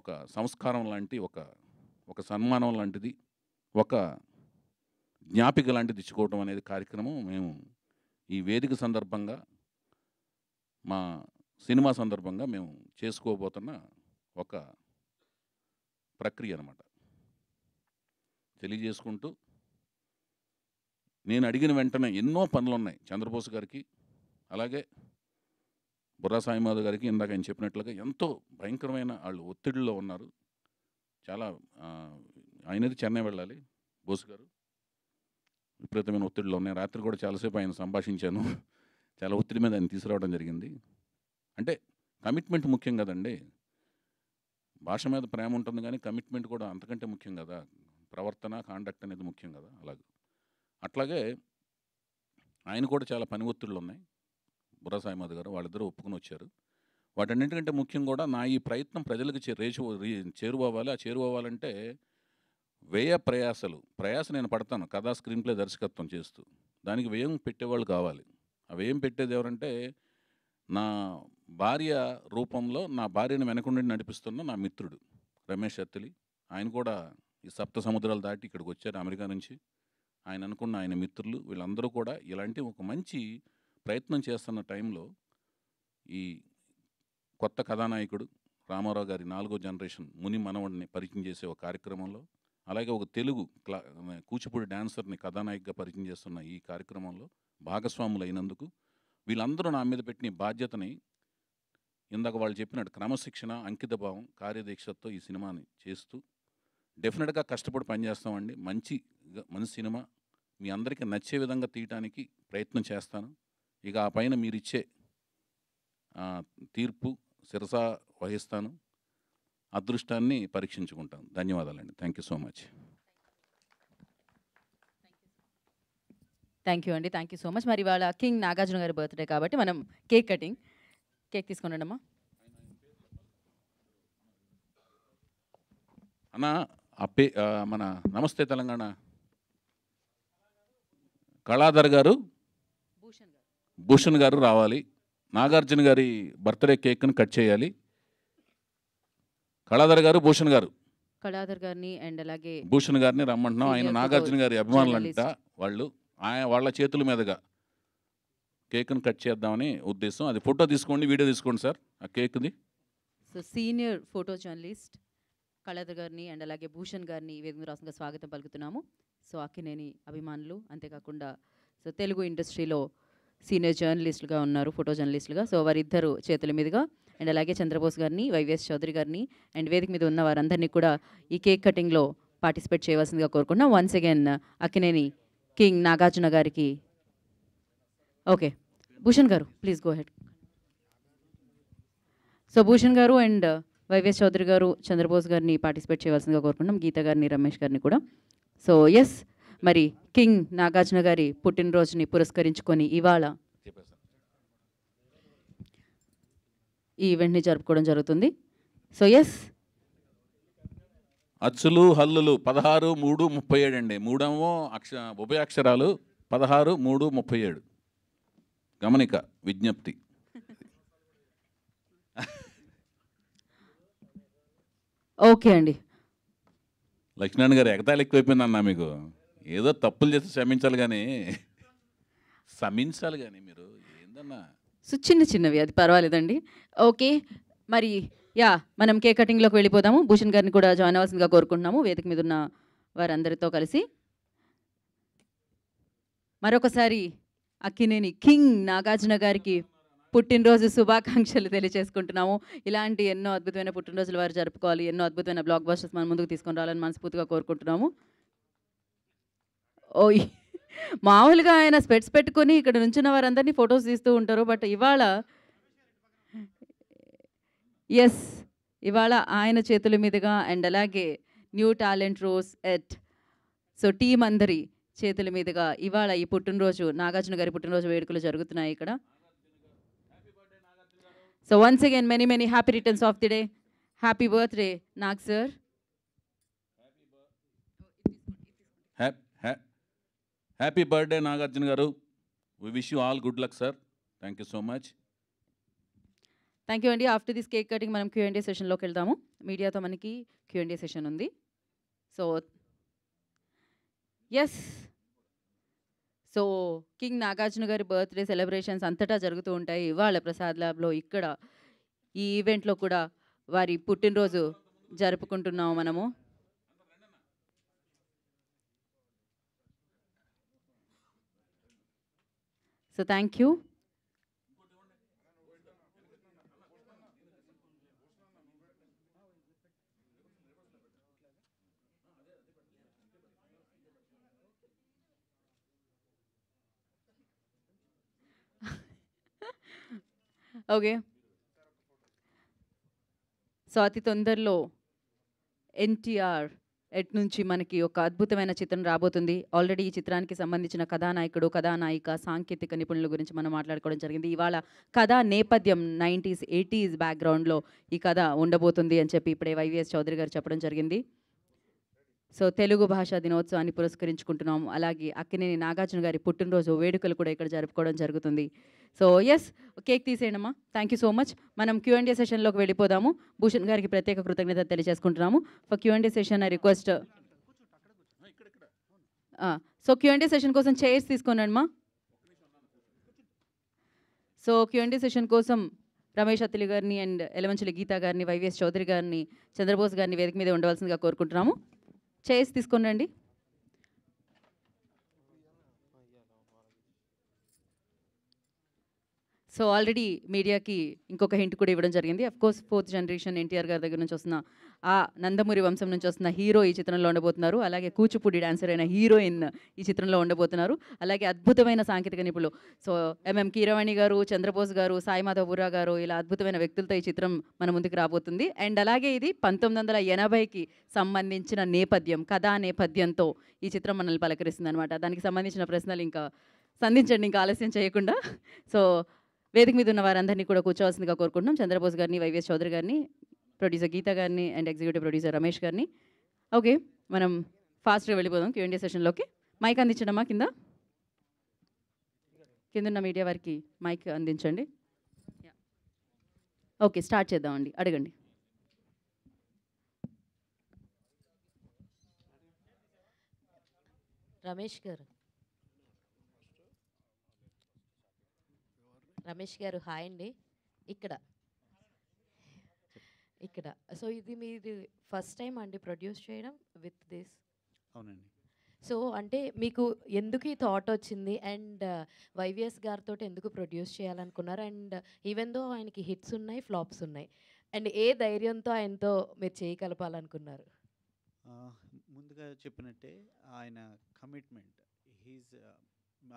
ఒక సంస్కారం లాంటి ఒక సన్మానం లాంటిది, ఒక జ్ఞాపిక లాంటిది ఇచ్చుకోవటం అనేది కార్యక్రమం మేము ఈ వేదిక సందర్భంగా, మా సినిమా సందర్భంగా మేము చేసుకోబోతున్న ఒక ప్రక్రియ అన్నమాట. తెలియజేసుకుంటూ నేను అడిగిన వెంటనే ఎన్నో పనులు ఉన్నాయి చంద్రబోస్ గారికి, అలాగే బుర్రా సాయిమాధవ్ గారికి. ఇందాక ఆయన చెప్పినట్లుగా ఎంతో భయంకరమైన వాళ్ళు ఒత్తిడిలో ఉన్నారు. చాలా ఆయనది చెన్నై వెళ్ళాలి బోస్ గారు, విపరీతమైన ఒత్తిడిలో ఉన్నాయి. రాత్రి కూడా చాలాసేపు ఆయన సంభాషించాను. చాలా ఒత్తిడి మీద ఆయన తీసుకురావడం జరిగింది. అంటే కమిట్మెంట్ ముఖ్యం కదండి. భాష మీద ప్రేమ ఉంటుంది కానీ కమిట్మెంట్ కూడా అంతకంటే ముఖ్యం కదా. ప్రవర్తన, కాండక్ట్ అనేది ముఖ్యం కదా. అట్లాగే ఆయన కూడా చాలా పని ఒత్తిళ్ళు ఉన్నాయి. బుర్రా సాయిమాధవ్ గారు వాళ్ళిద్దరూ ఒప్పుకుని వచ్చారు. వాటన్నింటికంటే ముఖ్యం కూడా నా ఈ ప్రయత్నం ప్రజలకు చేరువవ్వాలి. ఆ చేరువవ్వాలంటే ప్రయాస నేను పడతాను కథా స్క్రీన్ ప్లే దర్శకత్వం చేస్తూ. దానికి వ్యయం పెట్టేవాళ్ళు కావాలి. ఆ వ్యయం పెట్టేది ఎవరంటే నా భార్య రూపంలో నా భార్యను వెనకుండి నడిపిస్తున్న నా మిత్రుడు రమేష్ అత్తిలి. ఆయన కూడా ఈ సప్త సముద్రాలు దాటి ఇక్కడికి వచ్చారు అమెరికా నుంచి. ఆయన అనుకున్న ఆయన మిత్రులు వీళ్ళందరూ కూడా ఇలాంటి ఒక మంచి ప్రయత్నం చేస్తున్న టైంలో ఈ కొత్త కథానాయకుడు రామారావు గారి 4వ జనరేషన్ ముని మనవడిని పరిచయం చేసే ఒక కార్యక్రమంలో, అలాగే ఒక తెలుగు కూచిపూడి డాన్సర్ని కథానాయికగా పరిచయం చేస్తున్న ఈ కార్యక్రమంలో భాగస్వాములు అయినందుకు వీళ్ళందరూ నా మీద పెట్టిన బాధ్యతని, ఇందాక వాళ్ళు చెప్పినట్టు క్రమశిక్షణ, అంకితభావం, కార్యదీక్షతో ఈ సినిమాని చేస్తూ డెఫినెట్గా కష్టపడి పనిచేస్తామండి. మంచి సినిమా మీ అందరికీ నచ్చే విధంగా తీయటానికి ప్రయత్నం చేస్తాను. ఇక ఆ పైన మీరిచ్చే తీర్పు శిరసా వహిస్తాను. అదృష్టాన్ని పరీక్షించుకుంటాను. ధన్యవాదాలండి. Thank you so much. Thank you అండి. Thank you so much. మరి ఇవాళ కింగ్ నాగార్జున గారి బర్త్డే కాబట్టి మనం కేక్ తీసుకుని అమ్మా. అన్న మన నమస్తే తెలంగాణ కళాధర్ గారు, భూషణ్ గారు రావాలి. నాగార్జున గారి బర్త్డే కేక్ను కట్ చేయాలి. కళాధర్ గారు, భూషణ్ గారిని అండ్ అలాగే భూషణ్ గారిని రమ్మంటున్నాం. ఆయన నాగార్జున గారి అభిమానులంట. వాళ్ళ చేతుల మీదుగా కేక్ను కట్ చేద్దామని ఉద్దేశం. అది ఫోటో తీసుకోండి, వీడియో తీసుకోండి సార్ ఆ కేక్ది. So senior photo journalist Kaladhar గారిని అండ్ అలాగే భూషణ్ గారిని వేదిక రాష్ట్రంగా స్వాగతం పలుకుతున్నాము. సో అక్కినేని అభిమానులు, అంతేకాకుండా సో తెలుగు ఇండస్ట్రీలో సీనియర్ జర్నలిస్టులుగా ఉన్నారు, ఫోటో జర్నలిస్టులుగా. సో వారిద్దరు చేతుల మీదుగా అండ్ అలాగే చంద్రబోస్ గారిని, వైవిఎస్ చౌదరి గారిని అండ్ వేదిక మీద ఉన్న వారందరినీ కూడా ఈ కేక్ కటింగ్లో పార్టిసిపేట్ చేయవలసిందిగా కోరుకుంటున్నాం. Once again Akkineni king Nagarjuna గారికి. ఓకే భూషణ్ గారు please go head. So Bhushan గారు అండ్ వైవిఎస్ చౌదరి గారు, చంద్రబోస్ గారిని పార్టిసిపేట్ చేయవలసిందిగా కోరుకుంటున్నాం. గీత గారిని, రమేష్ గారిని కూడా. సో ఎస్, మరి కింగ్ నాగార్జున గారి పుట్టినరోజుని పురస్కరించుకొని ఇవాళ ఈ ఈవెంట్ని జరుపుకోవడం జరుగుతుంది. సో ఎస్, అచ్చులు హల్లులు 16, 3, 37 అండి. మూడేమో ఉభయాక్షరాలు. 16, 3, 37 గమనిక, విజ్ఞప్తి. ఓకే అండి. లక్ష్మణ్ గారు ఎగతాళి ఎక్కువైపోయిందన్నా మీకు. ఏదో తప్పులు చేస్తే క్షమించాలి కానీ మీరు ఏందన్నా. సో చిన్నవి అది పర్వాలేదండి. ఓకే, మరి మనం కేక్ కటింగ్లోకి వెళ్ళిపోదాము. భూషణ్ గారిని కూడా జాయిన్ అవ్వాల్సిందిగా కోరుకుంటున్నాము వేదిక మీద ఉన్న వారందరితో కలిసి. మరొకసారి అక్కినేని కింగ్ నాగార్జున గారికి పుట్టినరోజు శుభాకాంక్షలు తెలియజేసుకుంటున్నాము. ఇలాంటి ఎన్నో అద్భుతమైన పుట్టినరోజులు వారు జరుపుకోవాలి, ఎన్నో అద్భుతమైన బ్లాక్ బస్టర్స్ మన ముందుకు తీసుకొని రావాలని మనస్ఫూర్తిగా కోరుకుంటున్నాము. ఓయ్, మామూలుగా ఆయన స్పెట్స్ పెట్టుకొని ఇక్కడ నుంచున్న వారందరినీ ఫొటోస్ తీస్తూ ఉంటారు. బట్ ఇవాళ ఆయన చేతుల మీదుగా అండ్ అలాగే new talent roars at so team అందరి చేతుల మీదుగా ఇవాళ ఈ పుట్టినరోజు నాగార్జున గారి పుట్టినరోజు వేడుకలు జరుగుతున్నాయి ఇక్కడ. So once again many many happy returns of the day. Happy birthday Nag sir. Happy birthday Nagarjuna garu. We wish you all good luck sir. Thank you so much. Thank you అండి. ఆఫ్టర్ దిస్ కేక్ కటింగ్ మనం Q&A సెషన్లోకి వెళ్దాము. మీడియాతో మనకి Q&A session ఉంది. So yes, so king Nagarjuna గారి birthday celebrations అంతటా జరుగుతూ ఉంటాయి. ఇవాళ ప్రసాద్ ల్యాబ్లో ఇక్కడ ఈ ఈవెంట్లో కూడా వారి పుట్టినరోజు జరుపుకుంటున్నాము మనము. So thank you. Okay, so అతి తొందరలో ఎన్టీఆర్ ఎట్ నుంచి మనకి ఒక అద్భుతమైన చిత్రం రాబోతుంది. ఆల్రెడీ ఈ చిత్రానికి సంబంధించిన కథానాయకుడు, కథానాయిక, సాంకేతిక నిపుణుల గురించి మనం మాట్లాడుకోవడం జరిగింది. ఇవాళ కథా నేపథ్యం 90s 80s బ్యాక్గ్రౌండ్లో ఈ కథ ఉండబోతుంది అని చెప్పి ఇప్పుడే వైవిఎస్ చౌదరి గారు చెప్పడం జరిగింది. సో తెలుగు భాషా దినోత్సవాన్ని పురస్కరించుకుంటున్నాము. అలాగే అక్కినేని నాగార్జున గారి పుట్టినరోజు వేడుకలు కూడా ఇక్కడ జరుపుకోవడం జరుగుతుంది. సో ఎస్, కేక్ తీసేయండమ్మా. Thank you so much. మనం Q&A సెషన్లోకి వెళ్ళిపోదాము. భూషణ్ గారికి ప్రత్యేక కృతజ్ఞత తెలియజేసుకుంటున్నాము. For Q&A session I request. So Q&A session కోసం చైర్స్ తీసుకోనండమ్మా. సో Q&A సెషన్ కోసం రమేష్ అత్తిలి గారిని అండ్ ఎలమంచిలి గీతా గారిని, వైవిఎస్ చౌదరి గారిని, చంద్రబోస్ గారిని వేదిక మీద ఉండవలసిందిగా కోరుకుంటున్నాము. చైర్స్ తీసుకొని రండి. సో ఆల్రెడీ మీడియాకి ఇంకొక హింట్ కూడా ఇవ్వడం జరిగింది. అఫ్కోర్స్ 4th జనరేషన్ ఎన్టీఆర్ గారి దగ్గర నుంచి వస్తున్న ఆ నందమూరి వంశం నుంచి వస్తున్న హీరో ఈ చిత్రంలో ఉండబోతున్నారు. అలాగే కూచిపూడి డాన్సర్ అయిన హీరోయిన్ ఈ చిత్రంలో ఉండబోతున్నారు. అలాగే అద్భుతమైన సాంకేతిక నిపుణులు సో ఎంఎం కీరవాణి గారు, చంద్రబోస్ గారు, సాయి మాధవ్ బుర్రా గారు, ఇలా అద్భుతమైన వ్యక్తులతో ఈ చిత్రం మన ముందుకు రాబోతుంది. అండ్ అలాగే ఇది 1980కి సంబంధించిన నేపథ్యం, కథా నేపథ్యంతో ఈ చిత్రం మనల్ని పలకరిస్తుంది అనమాట. దానికి సంబంధించిన ప్రశ్నలు ఇంకా సంధించండి, ఇంకా ఆలస్యం చేయకుండా. సో వేదిక మీద ఉన్న వారందరినీ కూడా కూర్చోవాల్సిందిగా కోరుకుంటున్నాం. చంద్రబోస్ గారిని, వైవిఎస్ చౌదరి గారిని, ప్రొడ్యూసర్ గీత గారిని అండ్ ఎగ్జిక్యూటివ్ ప్రొడ్యూసర్ రమేష్ గారిని. ఓకే, మనం ఫాస్ట్గా వెళ్ళిపోదాం Q&A సెషన్లోకి. మైక్ అందించడమ్మా. కిందున్న మీడియా వారికి మైక్ అందించండి. ఓకే, స్టార్ట్ చేద్దామండి. అడగండి. రమేష్ గారు హాయ్ అండి. ఇక్కడ సో ఇది మీరు ఫస్ట్ టైం అండి ప్రొడ్యూస్ చేయడం విత్ దిస్? అవునండి. సో అంటే మీకు ఎందుకు ఈ థాట్ వచ్చింది అండ్ వైవిఎస్ గారితో ఎందుకు ప్రొడ్యూస్ చేయాలనుకున్నారు? అండ్ ఈవెన్ దో ఆయనకి హిట్స్ ఉన్నాయి, ఫ్లాప్స్ ఉన్నాయి, అండ్ ఏ ధైర్యంతో ఆయనతో మీరు చేయగలపాలనుకున్నారు? ముందుగా చెప్పినట్టే ఆయన కమిట్మెంట్,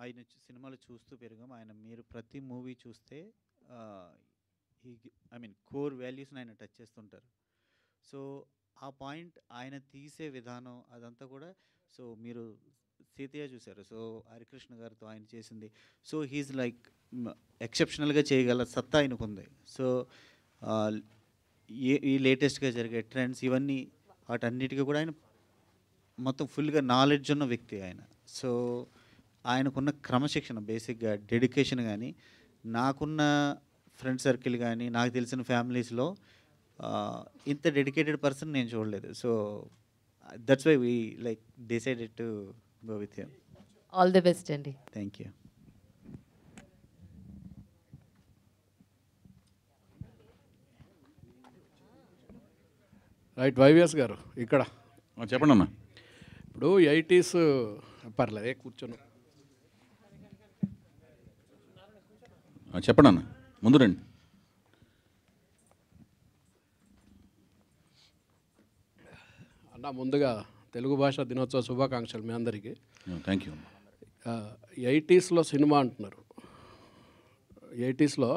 ఆయన సినిమాలు చూస్తూ పెరిగాం. మీరు ప్రతి మూవీ చూస్తే కోర్ వాల్యూస్ని ఆయన టచ్ చేస్తుంటారు. సో ఆ పాయింట్ ఆయన తీసే విధానం అదంతా కూడా, సో మీరు సీతయ్య చూశారు, సో హరికృష్ణ గారితో ఆయన చేసింది, సో హీజ్ లైక్ ఎక్సెప్షనల్గా చేయగల సత్తా ఆయనకు ఉంది. సో ఈ లేటెస్ట్గా జరిగే ట్రెండ్స్ ఇవన్నీ వాటన్నిటికీ కూడా ఆయన మొత్తం ఫుల్గా నాలెడ్జ్ ఉన్న వ్యక్తి ఆయన. సో ఆయనకున్న క్రమశిక్షణ, బేసిక్గా డెడికేషన్ కానీ, నాకున్న ఫ్రెండ్ సర్కిల్ కానీ, నాకు తెలిసిన ఫ్యామిలీస్లో ఇంత డెడికేటెడ్ పర్సన్ నేను చూడలేదు. So that's why we like decided to go with him. All the best అండి. Thank you. Right, YVS garu ఇక్కడ చెప్పండి అన్న. ఇప్పుడు 80s పర్లేదు కూర్చొని చెప్పండి అన్న, ముందు రండి. అన్న ముందుగా తెలుగు భాషా దినోత్సవ శుభాకాంక్షలు మీ అందరికీ. Thank you. 80sలో సినిమా అంటున్నారు, 80sలో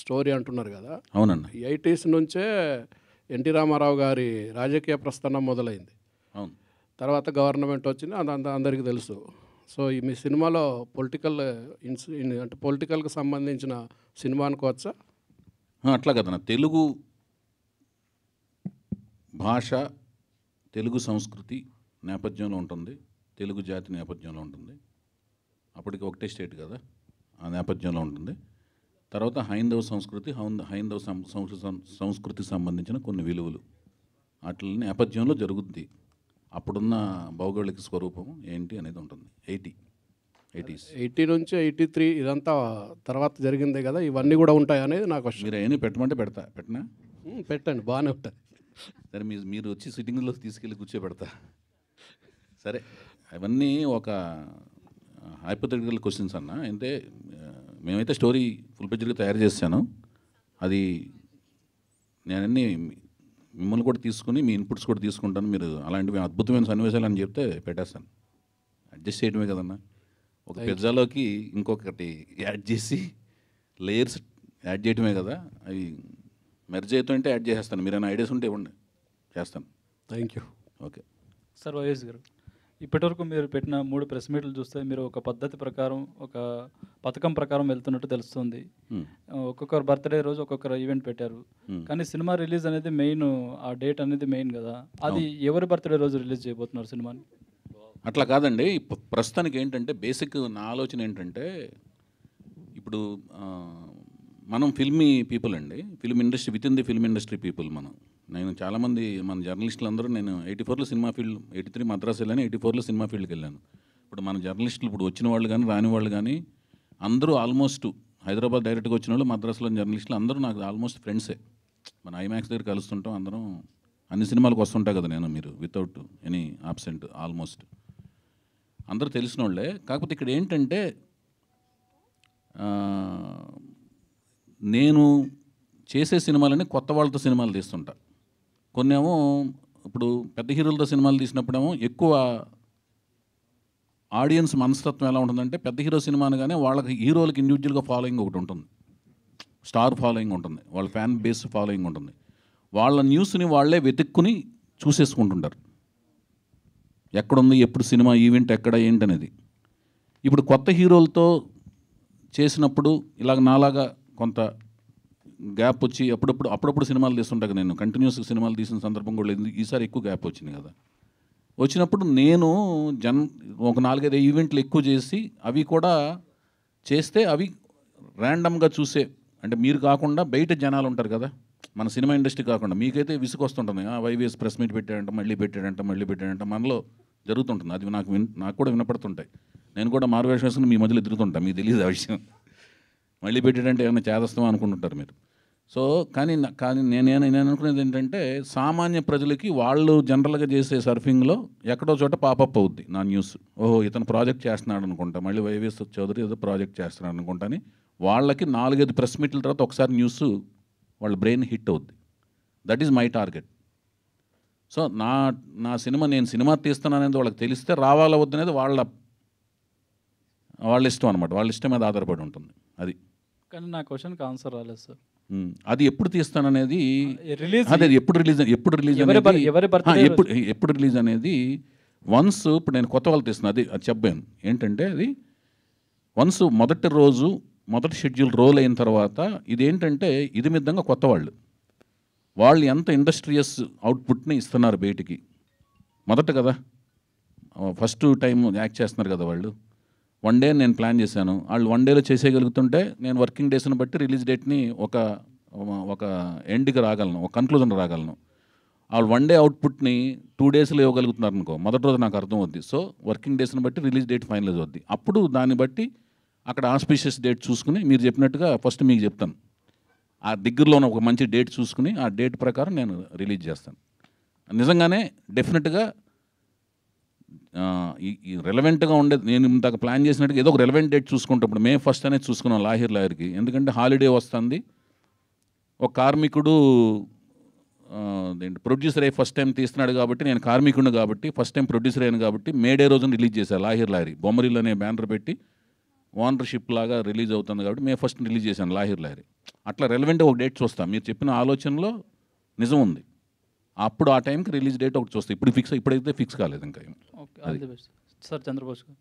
స్టోరీ అంటున్నారు కదా. అవునన్న. 80s నుంచే ఎన్టీ రామారావు గారి రాజకీయ ప్రస్థానం మొదలైంది. అవును. తర్వాత గవర్నమెంట్ వచ్చింది, అదంతా అందరికీ తెలుసు. సో ఈ మీ సినిమాలో పొలిటికల్ అంటే పొలిటికల్కి సంబంధించిన సినిమా అనుకోవచ్చా? అట్లా కదన్నా, తెలుగు భాష, తెలుగు సంస్కృతి నేపథ్యంలో ఉంటుంది, తెలుగు జాతి నేపథ్యంలో ఉంటుంది. అప్పటికి ఒకటే స్టేట్ కదా, ఆ నేపథ్యంలో ఉంటుంది. తర్వాత హైందవ సంస్కృతి, హైందవ సంస్కృతికి సంబంధించిన కొన్ని విలువలు వాటి నేపథ్యంలో జరుగుద్ది. అప్పుడున్న భౌగోళిక స్వరూపం ఏంటి అనేది ఉంటుంది. 80 నుంచి 83 ఇదంతా తర్వాత జరిగిందే కదా, ఇవన్నీ కూడా ఉంటాయి అనేది నాకు క్వశ్చన్. మీరు అవన్నీ పెట్టమంటే పెట్టనా? పెట్టండి, బాగానే ఉంటుంది. సరే, మీరు వచ్చి సిట్టింగ్లో తీసుకెళ్ళి కూర్చోబెడతా. సరే, అవన్నీ ఒక హైపోథెటికల్ క్వశ్చన్స్ అన్న. అంటే మేమైతే స్టోరీ ఫుల్ పేజ్గా తయారు చేశాను. అది నేనన్నీ మిమ్మల్ని కూడా తీసుకుని మీ ఇన్పుట్స్ కూడా తీసుకుంటాను. మీరు అలాంటివి అద్భుతమైన సన్నివేశాలు అని చెప్తే పెట్టేస్తాను. అడ్జస్ట్ చేయడమే కదన్నా. ఒక పిజ్జాలోకి ఇంకొకటి యాడ్ చేసి లేయర్స్ యాడ్ చేయడమే కదా. అవి మెర్జ్ అవుతుంటే యాడ్ చేసేస్తాను. మీరు ఏమైనా ఐడియాస్ ఉంటే ఇవ్వండి, చేస్తాను. Thank you. Okay sir, YS గారు, ఇప్పటివరకు మీరు పెట్టిన 3 ప్రెస్ మీట్లు చూస్తే మీరు ఒక పద్ధతి ప్రకారం, ఒక పథకం ప్రకారం వెళ్తున్నట్టు తెలుస్తుంది. ఒక్కొక్కరు బర్త్డే రోజు ఒక్కొక్కరు ఈవెంట్ పెట్టారు. కానీ సినిమా రిలీజ్ అనేది మెయిన్, ఆ డేట్ అనేది మెయిన్ కదా. అది ఎవరి బర్త్డే రోజు రిలీజ్ చేయబోతున్నారు సినిమాని? అట్లా కాదండి. ప్రస్తుతానికి ఏంటంటే బేసిక్ నా ఆలోచన ఏంటంటే, ఇప్పుడు మనం ఫిల్మీ పీపుల్ అండి, film industry, with in the film industry people. నేను చాలామంది మన జర్నలిస్టులు అందరూ, నేను 84లో సినిమా ఫీల్డ్, 83 మద్రాసు వెళ్ళాను, 84లో సినిమా ఫీల్డ్కి వెళ్ళాను. ఇప్పుడు మన జర్నలిస్టులు, ఇప్పుడు వచ్చిన వాళ్ళు కానీ రాని వాళ్ళు కానీ అందరూ ఆల్మోస్ట్ హైదరాబాద్ డైరెక్ట్గా వచ్చిన వాళ్ళు, మద్రాసులో జర్నలిస్టులు అందరూ నాకు ఆల్మోస్ట్ ఫ్రెండ్సే. మన ఐమాక్స్ దగ్గర కలుస్తుంటాం అందరం, అన్ని సినిమాలకు వస్తుంటా కదా నేను, మీరు వితౌట్ ఎనీ ఆబ్సెంట్ ఆల్మోస్ట్ అందరూ తెలిసిన వాళ్ళే. కాకపోతే ఇక్కడ ఏంటంటే నేను చేసే సినిమాలని కొత్త వాళ్ళతో సినిమాలు తీస్తుంటా. కొన్నేమో ఇప్పుడు పెద్ద హీరోలతో సినిమాలు తీసినప్పుడేమో ఎక్కువ ఆడియన్స్ మనస్తత్వం ఎలా ఉంటుందంటే, పెద్ద హీరో సినిమా అనగానే వాళ్ళకి హీరోలకి ఇండివిజువల్గా ఫాలోయింగ్ ఒకటి ఉంటుంది, స్టార్ ఫాలోయింగ్ ఉంటుంది, వాళ్ళ ఫ్యాన్ బేస్ ఫాలోయింగ్ ఉంటుంది. వాళ్ళ న్యూస్ని వాళ్ళే వెతుక్కుని చూసేసుకుంటుంటారు, ఎక్కడుంది, ఎప్పుడు సినిమా ఈవెంట్ ఎక్కడ ఏంటనేది. ఇప్పుడు కొత్త హీరోలతో చేసినప్పుడు ఇలాగ నాలాగా కొంత గ్యాప్ వచ్చి అప్పుడప్పుడు సినిమాలు తీస్తుంటా. నేను కంటిన్యూస్గా సినిమాలు తీసిన సందర్భం కూడా లేదు. ఈసారి ఎక్కువ గ్యాప్ వచ్చింది కదా. వచ్చినప్పుడు నేను ఒక 4-5 ఈవెంట్లు ఎక్కువ చేసి అవి కూడా చేస్తే అవి ర్యాండమ్గా చూసే, అంటే మీరు కాకుండా బయట జనాలు ఉంటారు కదా, మన సినిమా ఇండస్ట్రీ కాకుండా. మీకైతే విసుగు వస్తుంటుంది, వైవిఎస్ ప్రెస్ మీట్ పెట్టాడంట, మళ్ళీ పెట్టాడంట మనలో జరుగుతుంటుంది. అది నాకు కూడా వినపడుతుంటాయి. నేను కూడా మారువేషం వేసుకుని మీ మధ్యలో తిరుగుతుంటా, మీకు తెలియదు ఆ విషయం. మళ్ళీ పెట్టాడంటే ఏమైనా చేదస్తామో అనుకుంటుంటారు మీరు. సో కానీ నేను అనుకునేది ఏంటంటే, సామాన్య ప్రజలకి వాళ్ళు జనరల్గా చేసే సర్ఫింగ్లో ఎక్కడో చోట పాపప్ అవుద్ది నా న్యూస్. ఓహో, ఇతను ప్రాజెక్ట్ చేస్తున్నాడు అనుకుంటా, మళ్ళీ వైవిఎస్ చౌదరి ఏదో ప్రాజెక్ట్ చేస్తున్నాడు అనుకుంటా అని వాళ్ళకి 4-5 ప్రెస్ మీట్ల తర్వాత ఒకసారి న్యూస్ వాళ్ళ బ్రెయిన్ హిట్ అవుద్ది. That is my target. So నా సినిమా, నేను సినిమా తీస్తాననేది వాళ్ళకి తెలిస్తే రావాలా వద్దనేది వాళ్ళ ఇష్టం అనమాట, వాళ్ళ ఇష్టం మీద ఆధారపడి ఉంటుంది. అది కానీ నా క్వశ్చన్కి ఆన్సర్ రాలేదు సార్. అది ఎప్పుడు తీస్తాననేది, రిలీజ్ అదే ఎప్పుడు రిలీజ్ అనేది వన్స్, ఇప్పుడు నేను కొత్త వాళ్ళు తీస్తున్నాను, అది చెప్పాను ఏంటంటే, అది వన్స్ మొదటి షెడ్యూల్ రోల్ అయిన తర్వాత ఇదేంటంటే, ఇది మిద్దంగా కొత్త వాళ్ళు ఎంత ఇండస్ట్రియస్ అవుట్పుట్ని ఇస్తున్నారు బయటికి. మొదట కదా, ఫస్ట్ టైం యాక్ట్ చేస్తున్నారు కదా వాళ్ళు. 1 డే నేను ప్లాన్ చేశాను, వాళ్ళు 1 డేలో చేసేయగలుగుతుంటే నేను వర్కింగ్ డేస్ని బట్టి రిలీజ్ డేట్ని ఒక ఎండ్కి రాగలను, ఒక కన్క్లూజన్ రాగలను. వాళ్ళు 1 డే అవుట్పుట్ని 2 డేస్లో ఇవ్వగలుగుతున్నారు అనుకో, మొదటి రోజు నాకు అర్థం అవుద్ది. సో వర్కింగ్ డేస్ని బట్టి రిలీజ్ డేట్ ఫైనలైజ్ అవుద్ది. అప్పుడు దాన్ని బట్టి అక్కడ ఆస్పిషియస్ డేట్ చూసుకుని, మీరు చెప్పినట్టుగా ఫస్ట్ మీకు చెప్తాను, ఆ దగ్గరలో ఒక మంచి డేట్ చూసుకుని ఆ డేట్ ప్రకారం నేను రిలీజ్ చేస్తాను. నిజంగానే డెఫినెట్గా ఈ రెలవెంట్గా ఉండేది, నేను ఇంతక ప్లాన్ చేసినట్టుగా ఏదో ఒక రెలవెంట్ డేట్ చూసుకుంటప్పుడు May 1 అనేది చూసుకున్నాను లాయర్కి. ఎందుకంటే హాలిడే వస్తుంది, ఒక కార్మికుడు ప్రొడ్యూసర్ అయ్యి ఫస్ట్ టైం తీస్తున్నాడు కాబట్టి, నేను కార్మికుడిని కాబట్టి ఫస్ట్ టైం ప్రొడ్యూసర్ అయ్యాను కాబట్టి మే డే రోజున రిలీజ్ చేశాను. లాయర్ బొమ్మరిల్లు అనే బ్యానర్ పెట్టి ఓనర్షిప్ లాగా రిలీజ్ అవుతుంది కాబట్టి May 1 రిలీజ్ చేశాను లాయర్. అట్లా రెలవెంట్గా ఒక డేట్ చూస్తాను. మీరు చెప్పిన ఆలోచనలో నిజం ఉంది, అప్పుడు ఆ టైంకి రిలీజ్ డేట్ ఒకటి చూస్తాను. ఇప్పుడైతే ఫిక్స్ కాలేదు ఇంకా. Okay, all the best sir. Chandrabose garu.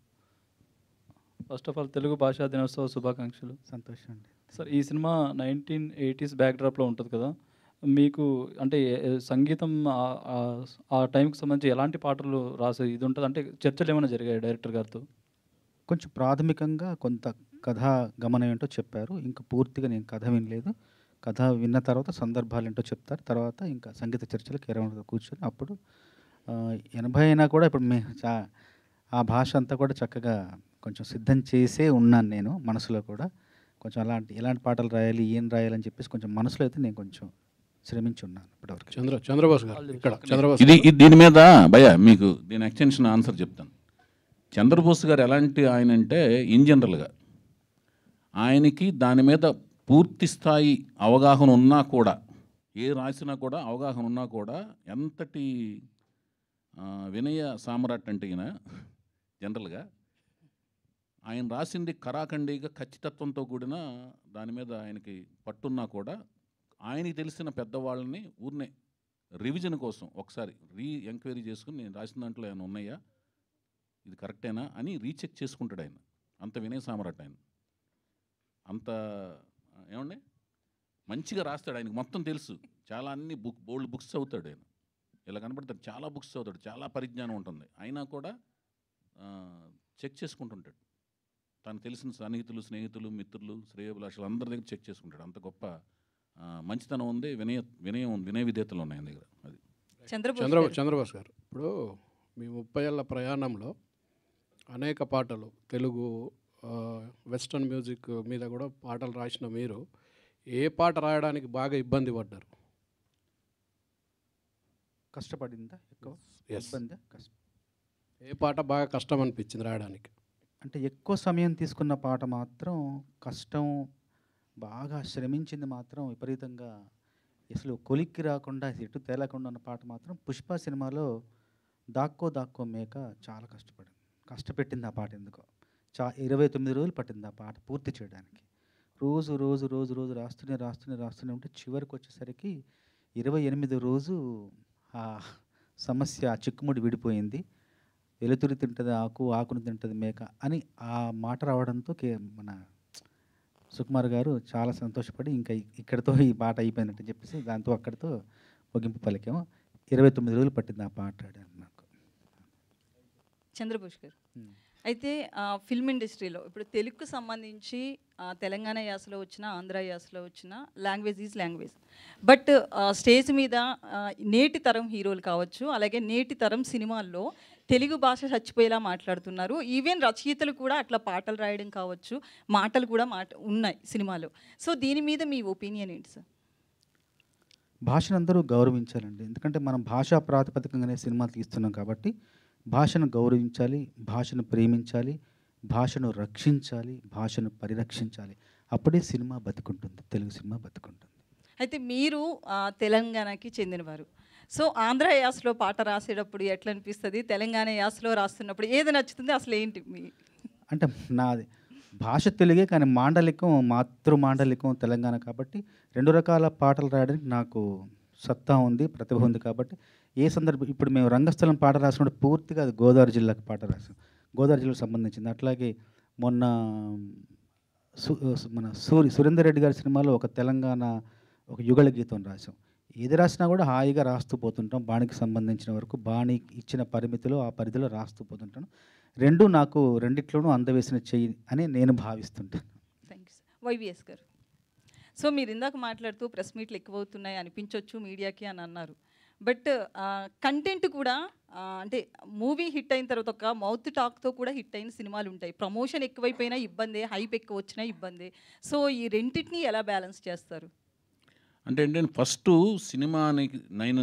First of all Telugu భాషా దినోత్సవ శుభాకాంక్షలు. సంతోషం అండి. సార్ ఈ సినిమా 1980s బ్యాక్డ్రాప్లో ఉంటుంది కదా, మీకు అంటే సంగీతం ఆ టైంకి సంబంధించి ఎలాంటి పాటలు రాసే ఇది ఉంటుంది, అంటే చర్చలు ఏమైనా జరిగాయి డైరెక్టర్ గారితో? కొంచెం ప్రాథమికంగా కొంత కథా గమనం ఏంటో చెప్పారు. ఇంకా పూర్తిగా నేను కథ వినలేదు. కథ విన్న తర్వాత సందర్భాలు ఏంటో చెప్తారు. తర్వాత ఇంకా సంగీత చర్చలు కేరళ కూర్చొని అప్పుడు 80 అయినా కూడా ఇప్పుడు ఆ భాష అంతా కూడా చక్కగా కొంచెం సిద్ధం చేసే ఉన్నాను నేను మనసులో కూడా. కొంచెం ఎలాంటి పాటలు రాయాలి, ఏం రాయాలని చెప్పేసి కొంచెం మనసులో అయితే నేను కొంచెం శ్రమించి ఉన్నాను ఇప్పటివరకు. చంద్రబోస్ గారు ఇక్కడ దీని మీద భయ్యా మీకు దీని ఎక్స్టెన్షన్ ఆన్సర్ చెప్తాను. చంద్రబోస్ గారు ఎలాంటి ఆయన అంటే ఇన్ జనరల్గా ఆయనకి దాని మీద పూర్తి స్థాయి అవగాహన ఉన్నా కూడా, ఏ రాసినా కూడా అవగాహన ఉన్నా కూడా, ఎంతటి వినయ సామ్రాట్ అంటే ఈయన జనరల్గా ఆయన రాసింది కరాఖండిగా ఖచ్చితత్వంతో కూడిన దాని మీద ఆయనకి పట్టున్నా కూడా ఆయనకి తెలిసిన పెద్దవాళ్ళని ఊరినే రివిజన్ కోసం ఒకసారి ఎంక్వైరీ చేసుకుని నేను రాసిన దాంట్లో ఏమైనా ఉన్నాయా, ఇది కరెక్టేనా అని రీచెక్ చేసుకుంటాడు ఆయన. అంత వినయ సామ్రాట్ ఆయన. అంత ఏమండి మంచిగా రాస్తాడు. ఆయనకు మొత్తం తెలుసు. చాలా అన్ని బోల్డ్ బుక్స్ చదువుతాడు ఆయన. ఇలా కనపడతాడు, చాలా బుక్స్ చదువుతాడు, చాలా పరిజ్ఞానం ఉంటుంది. అయినా కూడా చెక్ చేసుకుంటుంటాడు. తను తెలిసిన సన్నిహితులు, స్నేహితులు, మిత్రులు, శ్రేయోభిలాషులు అందరి దగ్గర చెక్ చేసుకుంటాడు. అంత గొప్ప మంచితనం ఉంది, వినయ విధేతలు ఉన్నాయి ఆయన దగ్గర. అది చంద్రబోస్ గారు ఇప్పుడు మీ 30 ఏళ్ల ప్రయాణంలో అనేక పాటలు తెలుగు వెస్ట్రన్ మ్యూజిక్ మీద కూడా పాటలు రాసిన మీరు ఏ పాట రాయడానికి బాగా ఇబ్బంది పడ్డారు? కష్టపడిందా ఎక్కువ? ఏ పాట బాగా కష్టం అనిపించింది రాయడానికి? అంటే ఎక్కువ సమయం తీసుకున్న పాట మాత్రం కష్టం, బాగా శ్రమించింది మాత్రం విపరీతంగా, అసలు కొలిక్కి రాకుండా ఎటు తేలకుండా ఉన్న పాట మాత్రం పుష్ప సినిమాలో దాక్కో దాక్కో మేక చాలా కష్టపెట్టింది ఆ పాట. ఎందుకో 29 రోజులు పట్టింది ఆ పాట పూర్తి చేయడానికి. రోజు రోజు రోజు రోజు రాస్తూనే ఉంటే చివరికి వచ్చేసరికి 28 రోజు ఆ సమస్య, ఆ చిక్కుముడి విడిపోయింది. వెలుతురు తింటుంది ఆకు, ఆకును తింటుంది మేక అని ఆ మాట రావడంతో మన సుకుమార్ గారు చాలా సంతోషపడి ఇంకా ఇక్కడితో ఈ పాట అయిపోయిందంటే చెప్పేసి దాంతో అక్కడితో ముగింపు పలికాము. 29 రోజులు పట్టింది ఆ పాట నాకు. చంద్రబోస్ గారు, అయితే ఫిల్మ్ ఇండస్ట్రీలో ఇప్పుడు తెలుగుకు సంబంధించి తెలంగాణ యాసలో వచ్చిన, ఆంధ్ర యాసలో వచ్చిన language is language. But stage మీద నేటి తరం హీరోలు కావచ్చు, అలాగే నేటి తరం సినిమాల్లో తెలుగు భాష చచ్చిపోయేలా మాట్లాడుతున్నారు. ఈవెన్ రచయితలు కూడా అట్లా పాటలు రాయడం కావచ్చు, మాటలు కూడా ఉన్నాయి సినిమాలో. సో దీని మీద మీ ఒపీనియన్ ఏంటి సార్? భాషను అందరూ గౌరవించాలండి. ఎందుకంటే మనం భాషా ప్రాతిపదికంగానే సినిమాలు తీస్తున్నాం కాబట్టి భాషను గౌరవించాలి, భాషను ప్రేమించాలి, భాషను రక్షించాలి, భాషను పరిరక్షించాలి. అప్పుడే సినిమా బతుకుంటుంది, తెలుగు సినిమా బతుకుంటుంది. అయితే మీరు తెలంగాణకి చెందినవారు. సో ఆంధ్ర యాసలో పాట రాసేటప్పుడు ఎట్లా అనిపిస్తుంది, తెలంగాణ యాసలో రాస్తున్నప్పుడు ఏది నచ్చుతుంది, అసలు ఏంటి మీ? అంటే నాది భాష తెలుగే కానీ మాండలికం, మాతృమాండలికం తెలంగాణ కాబట్టి 2 రకాల పాటలు రాయడానికి నాకు సత్తా ఉంది, ప్రతిభ ఉంది. కాబట్టి ఏ సందర్భం, ఇప్పుడు మేము రంగస్థలం పాట రాసినప్పుడు పూర్తిగా అది గోదావరి జిల్లాకు పాట రాసాం, గోదావరి జిల్లాకు సంబంధించింది. అట్లాగే మొన్న మన సురేందర్ రెడ్డి గారి సినిమాలో ఒక తెలంగాణ ఒక యుగళ గీతం రాసాం. ఏది రాసినా కూడా హాయిగా రాస్తూ పోతుంటాం. బాణికి సంబంధించిన వరకు బాణి ఇచ్చిన పరిమితిలో, ఆ పరిధిలో రాస్తూ పోతుంటాను. నాకు రెండిట్లోనూ అందవేసిన చెయ్యి అని నేను భావిస్తుంటాను. Thank you sir. YVS garu, so మీరు ఇందాక మాట్లాడుతూ ప్రెస్ మీట్లు ఎక్కువ అవుతున్నాయి అనిపించవచ్చు మీడియాకి అని అన్నారు. బట్ కంటెంట్ కూడా అంటే మూవీ హిట్ అయిన తర్వాత ఒక మౌత్ టాక్తో కూడా హిట్ అయిన సినిమాలు ఉంటాయి. ప్రమోషన్ ఎక్కువైపోయినా ఇబ్బందే, హైప్ ఎక్కువ వచ్చినా ఇబ్బందే. సో ఈ రెండింటిని ఎలా బ్యాలెన్స్ చేస్తారు? అంటే ఏంటంటే ఫస్ట్ సినిమానికి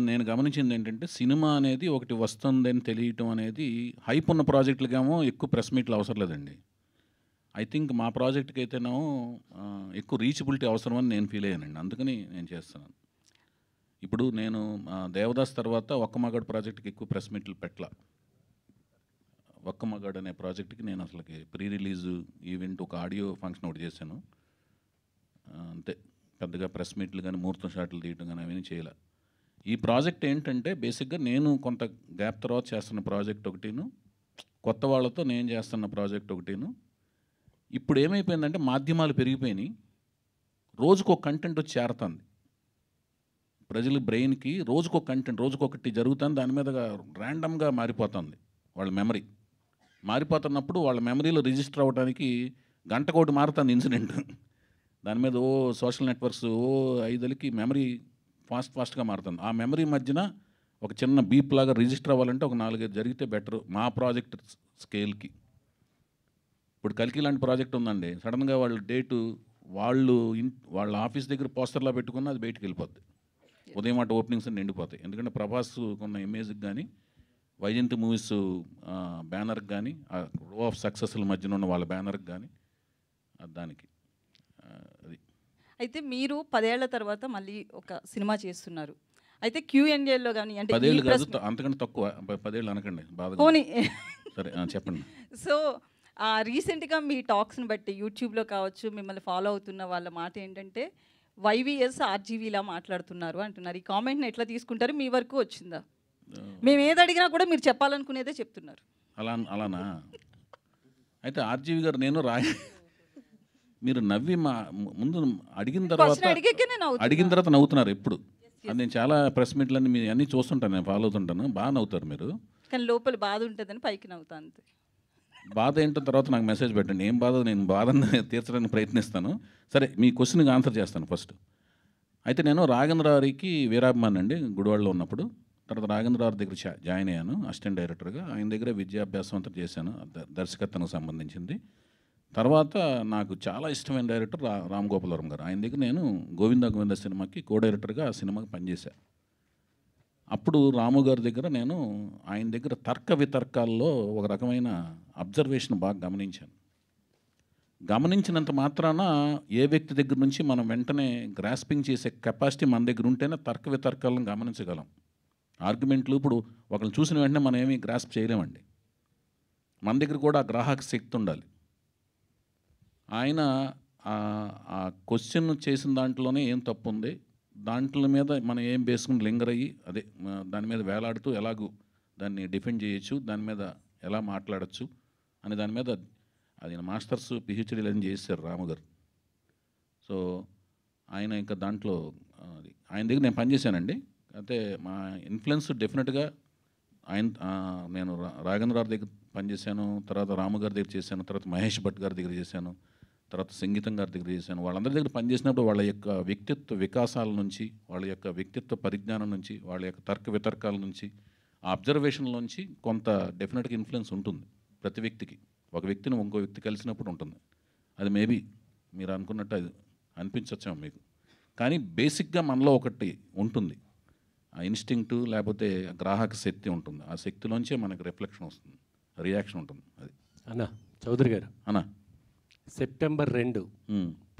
నేను గమనించింది ఏంటంటే సినిమా అనేది ఒకటి వస్తుందని తెలియటం అనేది హైప్ ఉన్న ప్రాజెక్టులకేమో ఎక్కువ ప్రెస్ మీట్లు అవసరం లేదండి. ఐ థింక్ మా ప్రాజెక్ట్కి అయితేనేమో ఎక్కువ రీచబిలిటీ అవసరం అని నేను ఫీల్ అయ్యానండి. అందుకని నేను చేస్తున్నాను. ఇప్పుడు నేను దేవదాస్ తర్వాత ఒక్క మగాడు ప్రాజెక్ట్కి ఎక్కువ ప్రెస్ మీట్లు పెట్టలా. ఒక్క మగాడు అనే ప్రాజెక్ట్కి నేను అసలుకి ప్రీ రిలీజ్ ఈవెంట్ ఒక ఆడియో ఫంక్షన్ ఒకటి చేశాను అంతే. పెద్దగా ప్రెస్ మీట్లు కానీ ముహూర్తం షాట్లు తీయటం కానీ అవన్నీ చేయలే. ఈ ప్రాజెక్ట్ ఏంటంటే బేసిక్గా నేను కొంత గ్యాప్ తర్వాత చేస్తున్న ప్రాజెక్ట్ ఒకటిను, కొత్త వాళ్ళతో నేను చేస్తున్న ప్రాజెక్ట్ ఒకటిను, ఇప్పుడు ఏమైపోయిందంటే మాధ్యమాలు పెరిగిపోయినాయి, రోజుకో కంటెంట్ వచ్చి చేరుతుంది ప్రజల బ్రెయిన్కి. రోజుకో కంటెంట్, రోజుకొకటి జరుగుతుంది, దాని మీద ర్యాండమ్గా మారిపోతుంది వాళ్ళ మెమరీ. మారిపోతున్నప్పుడు వాళ్ళ మెమరీలో రిజిస్టర్ అవ్వడానికి గంటకోటి మారుతుంది ఇన్సిడెంట్. దాని మీద సోషల్ నెట్వర్క్స్ 5 మెమరీ ఫాస్ట్గా మారుతుంది. ఆ మెమరీ మధ్యన ఒక చిన్న బీప్ లాగా రిజిస్టర్ అవ్వాలంటే ఒక 4-5 జరిగితే బెటర్ మా ప్రాజెక్ట్ స్కేల్కి. ఇప్పుడు కల్కి లాంటి ప్రాజెక్ట్ ఉందండి, సడన్గా వాళ్ళ డేటు వాళ్ళ ఆఫీస్ దగ్గర పోస్టర్లా పెట్టుకున్న అది బయటికి వెళ్ళిపోద్ది. ఉదయం అటు ఓపెనింగ్స్ నిండిపోతాయి. ఎందుకంటే ప్రభాస్ ఉన్న ఇమేజ్కి కానీ, వైజయంతి మూవీస్ బ్యానర్కి కానీ, ఆ రో ఆఫ్ సక్సెస్ల మధ్యన ఉన్న వాళ్ళ బ్యానర్కి కానీ దానికి అది. అయితే మీరు 10 ఏళ్ల తర్వాత మళ్ళీ ఒక సినిమా చేస్తున్నారు. అయితే Q&Aలో కానీ అంటే 10 ఏళ్ళు కాదు, అంతకంటే తక్కువ. 10 ఏళ్ళు అనకండి బాధ. పోనీ సరే చెప్పండి. సో రీసెంట్గా మీ టాక్స్ని బట్టి యూట్యూబ్లో కావచ్చు, మిమ్మల్ని ఫాలో అవుతున్న వాళ్ళ మాట ఏంటంటే YVS RGVలా మాట్లాడుతున్నారు అంటున్నారు. ఈ కామెంట్ని ఎట్లా తీసుకుంటారు? మీ వరకు వచ్చిందా? మేము ఏది అడిగినా కూడా మీరు చెప్పాలనుకునేదే చెప్తున్నారు. అలానా? అయితే ఆర్జీవి గారు నేను మీరు నవ్వి ముందు అడిగిన తర్వాత నవ్వుతున్నారు ఎప్పుడు. అది నేను చాలా ప్రెస్ మీట్లన్నీ మీ అన్నీ చూస్తుంటాను, నేను ఫాలో అవుతుంటాను, బాగా నవ్వుతారు మీరు. కానీ లోపల బాధ ఉంటుందని పైకి నవ్వుతా అంతే. బాధ ఏంటో తర్వాత నాకు మెసేజ్ పెట్టండి, ఏం బాధ, నేను బాధను తీర్చడానికి ప్రయత్నిస్తాను. సరే, మీ క్వశ్చన్కి ఆన్సర్ చేస్తాను ఫస్ట్. అయితే నేను రాఘవేంద్రరావుకి వీరాభిమాని అండి గుడివాడలో ఉన్నప్పుడు. తర్వాత రాఘవేంద్రరావు దగ్గర జాయిన్ అయ్యాను అసిస్టెంట్ డైరెక్టర్గా. ఆయన దగ్గర విద్యాభ్యాసం అంతా చేశాను, దర్శకత్వకు సంబంధించింది. తర్వాత నాకు చాలా ఇష్టమైన డైరెక్టర్ రామ్ గోపాలవరం గారు. ఆయన దగ్గర నేను గోవింద సినిమాకి కో డైరెక్టర్గా ఆ సినిమాకి పనిచేశాను. అప్పుడు రాము గారి దగ్గర నేను ఆయన దగ్గర తర్క వితర్కాల్లో ఒక రకమైన అబ్జర్వేషన్ బాగా గమనించాను. గమనించినంత మాత్రాన ఏ వ్యక్తి దగ్గర నుంచి మనం వెంటనే గ్రాస్పింగ్ చేసే కెపాసిటీ మన దగ్గర ఉంటేనే తర్క వితర్కాలను గమనించగలం. ఆర్గ్యుమెంట్లు ఇప్పుడు ఒకళ్ళు చూసిన వెంటనే మనం ఏమీ గ్రాస్ప్ చేయలేమండి. మన దగ్గర కూడా ఆ గ్రాహక శక్తి ఉండాలి. ఆయన ఆ క్వశ్చన్ చేసిన దాంట్లోనే ఏం తప్పు ఉంది, దాంట్లో మీద మనం ఏం బేసుకుని లింగర్ అయ్యి అదే దాని మీద వేలాడుతూ ఎలాగూ దాన్ని డిఫెండ్ చేయొచ్చు, దాని మీద ఎలా మాట్లాడచ్చు అనే దాని మీద అది మాస్టర్స్ పిహెచ్డీలు అని చేశారు రాము గారు. సో ఆయన ఇంకా దాంట్లో ఆయన దగ్గర నేను పనిచేశానండి. అయితే మా ఇన్ఫ్లుయెన్స్ డెఫినెట్గా నేను రాఘవేంద్రరావు దగ్గర పనిచేశాను, తర్వాత రాము గారి దగ్గర చేశాను, తర్వాత మహేష్ భట్ గారి దగ్గర చేశాను, తర్వాత సంగీతం గారి దగ్గర చేశాను. వాళ్ళందరి దగ్గర పనిచేసినప్పుడు వాళ్ళ యొక్క వ్యక్తిత్వ వికాసాల నుంచి, వాళ్ళ యొక్క వ్యక్తిత్వ పరిజ్ఞానం నుంచి, వాళ్ళ యొక్క తర్క వితర్కాల నుంచి, ఆ అబ్జర్వేషన్ల నుంచి కొంత డెఫినెట్గా ఇన్ఫ్లుయెన్స్ ఉంటుంది ప్రతి వ్యక్తికి. ఒక వ్యక్తిని ఇంకో వ్యక్తి కలిసినప్పుడు ఉంటుంది. అది మేబీ మీరు అనుకున్నట్టు అది అనిపించచ్చేమో మీకు, కానీ బేసిక్గా మనలో ఒకటి ఉంటుంది, ఆ ఇన్స్టింక్టు లేకపోతే గ్రాహక శక్తి ఉంటుంది. ఆ శక్తిలోంచే మనకు రిఫ్లెక్షన్ వస్తుంది, రియాక్షన్ ఉంటుంది. అది అన్నా చౌదరి గారు, అన్నా సెప్టెంబర్ 2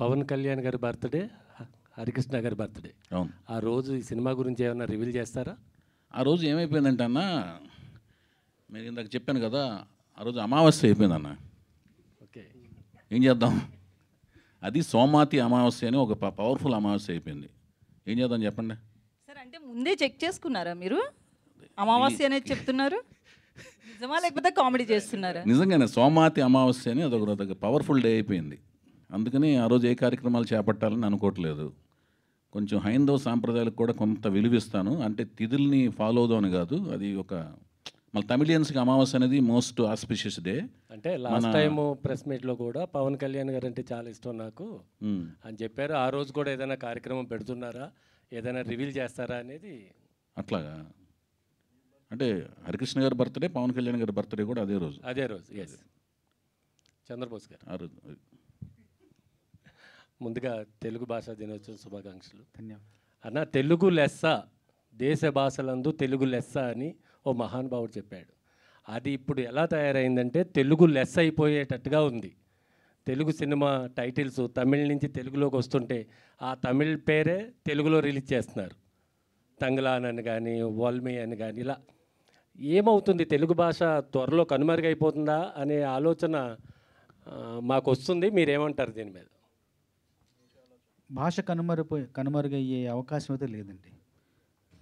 పవన్ కళ్యాణ్ గారి బర్త్డే, హరికృష్ణ గారి బర్త్డే. అవును. ఆ రోజు ఈ సినిమా గురించి ఏమైనా రివీల్ చేస్తారా? ఆ రోజు ఏమైపోయిందంటే అన్న, నేను ఇందాక చెప్పాను కదా, ఆ రోజు అమావాస్య అయిపోయింది అన్న. ఓకే, ఏం చేద్దాం, అది సోమాతి అమావాస్య అని ఒక పవర్ఫుల్ అమావాస్య అయిపోయింది. ఏం చేద్దాం చెప్పండి. సార్ అంటే ముందే చెక్ చేసుకున్నారా మీరు? అమావాస్య అనేది చెప్తున్నారు, నిజమా లేకపోతే కామెడీ చేస్తున్నారా? నిజంగానే సోమాతి అమావాస్య అని అదొక పవర్ఫుల్ డే అయిపోయింది. అందుకని ఆ రోజు ఏ కార్యక్రమాలు చేపట్టాలని అనుకోవట్లేదు. కొంచెం హైందవ సాంప్రదాయాలకు కూడా కొంత విలువిస్తాను, అంటే తిథుల్ని ఫాలో అవుదామని కాదు. అది ఒక మళ్ళీ తమిళియన్స్కి అమావాస్య అనేది మోస్ట్ ఆస్పిషియస్ డే. అంటే లాస్ట్ టైం ప్రెస్ మీట్లో కూడా పవన్ కళ్యాణ్ గారు అంటే చాలా ఇష్టం నాకు అని చెప్పారు. ఆ రోజు కూడా ఏదైనా కార్యక్రమం పెడుతున్నారా, ఏదైనా రివీల్ చేస్తారా అనేది? అట్లాగా అంటే హరికృష్ణ గారి బర్త్డే, పవన్ కళ్యాణ్ గారి బర్త్డే కూడా అదే రోజు. ఎస్, చంద్రబోస్ గారు ఆ రోజు. ముందుగా తెలుగు భాషా దినోత్సవం శుభాకాంక్షలు. ధన్యవాదాలు అన్న. తెలుగు లెస్స, దేశ భాషలందు తెలుగు లెస్స అని ఓ మహానుభావుడు చెప్పాడు. అది ఇప్పుడు ఎలా తయారైందంటే తెలుగు లెస్స అయిపోయేటట్టుగా ఉంది. తెలుగు సినిమా టైటిల్స్ తమిళ్ నుంచి తెలుగులోకి వస్తుంటే ఆ తమిళ్ పేరే తెలుగులో రిలీజ్ చేస్తున్నారు. తంగ్లాన్ అని కానీ, వాల్మీ అని కానీ, ఇలా ఏమవుతుంది? తెలుగు భాష త్వరలో కనుమరుగైపోతుందా అనే ఆలోచన మాకు వస్తుంది. మీరేమంటారు దీని మీద? భాష కనుమరుగయ్యే అవకాశం అయితే లేదండి.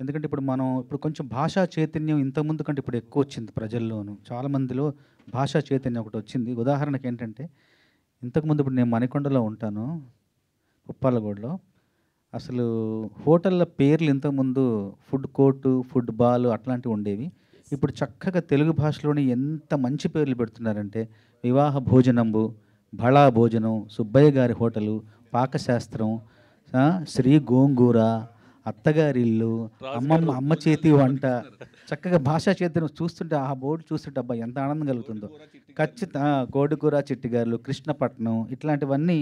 ఎందుకంటే ఇప్పుడు కొంచెం భాషా చైతన్యం ఇంతకుముందు కంటే ఇప్పుడు ఎక్కువ వచ్చింది ప్రజల్లోనూ. చాలామందిలో భాషా చైతన్యం ఒకటి వచ్చింది. ఉదాహరణకి ఏంటంటే ఇంతకుముందు ఇప్పుడు నేను మణికొండలో ఉంటాను, ఉప్పాలగూడలో. అసలు హోటళ్ళ పేర్లు ఇంతకుముందు ఫుడ్ కోర్టు, ఫుడ్ బాల్ అట్లాంటివి ఉండేవి. ఇప్పుడు చక్కగా తెలుగు భాషలోనే ఎంత మంచి పేర్లు పెడుతున్నారంటే వివాహ భోజనంబు, బళా భోజనం, సుబ్బయ్య గారి హోటలు, పాకశాస్త్రం, శ్రీ గోంగూర, అత్తగారి ఇల్లు, అమ్మ చేతి వంట. చక్కగా భాషా చేతిని చూస్తుంటే ఆ బోర్డు చూస్తుంటే అబ్బా ఎంత ఆనందం కలుగుతుందో. ఖచ్చితంగా కోడికూర చిట్టిగారులు, కృష్ణపట్నం ఇట్లాంటివన్నీ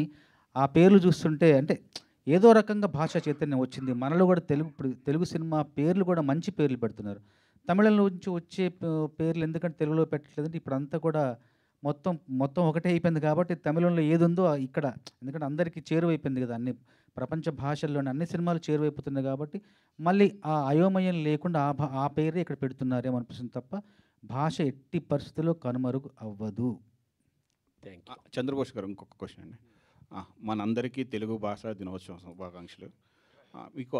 ఆ పేర్లు చూస్తుంటే అంటే ఏదో రకంగా భాషా చైతన్యం వచ్చింది. మనలో కూడా తెలుగు సినిమా పేర్లు కూడా మంచి పేర్లు పెడుతున్నారు. తమిళంలో నుంచి వచ్చే పేర్లు ఎందుకంటే తెలుగులో పెట్టట్లేదంటే ఇప్పుడు అంతా కూడా మొత్తం ఒకటే అయిపోయింది కాబట్టి తమిళంలో ఏది ఉందో ఇక్కడ, ఎందుకంటే అందరికీ చేరువైపోయింది కదా, అన్ని ప్రపంచ భాషల్లోని అన్ని సినిమాలు చేరువైపోతున్నాయి కాబట్టి మళ్ళీ ఆ అయోమయం లేకుండా ఆ పేరే ఇక్కడ పెడుతున్నారేమో అనిపిస్తుంది తప్ప భాష ఎట్టి పరిస్థితుల్లో కనుమరుగు అవ్వదు. చంద్రబోస్ గారు ఇంకొక క్వశ్చన్ అండి. మనందరికీ తెలుగు భాష దినోత్సవం శుభాకాంక్షలు. మీకు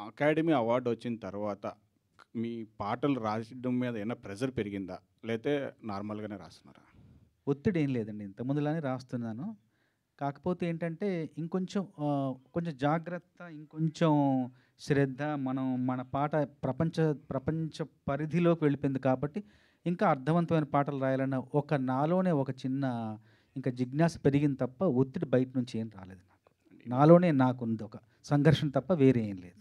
అకాడమీ అవార్డు వచ్చిన తర్వాత మీ పాటలు రాయడం మీద ఏమైనా ప్రెజర్ పెరిగిందా, లేకపోతే నార్మల్గానే రాస్తున్నారా? ఒత్తిడి ఏం లేదండి, ఇంతకుముందులానే రాస్తున్నాను. కాకపోతే ఏంటంటే ఇంకొంచెం కొంచెం జాగ్రత్త, ఇంకొంచెం శ్రద్ధ, మన పాట ప్రపంచ పరిధిలోకి వెళ్ళిపోయింది కాబట్టి ఇంకా అర్థవంతమైన పాటలు రాయాలన్న నాలోనే ఒక చిన్న ఇంకా జిజ్ఞాస పెరిగింది తప్ప ఒత్తిడి బయట నుంచి ఏం రాలేదు నాకు. నాలోనే నాకుంది ఒక సంఘర్షణ తప్ప వేరే ఏం లేదు.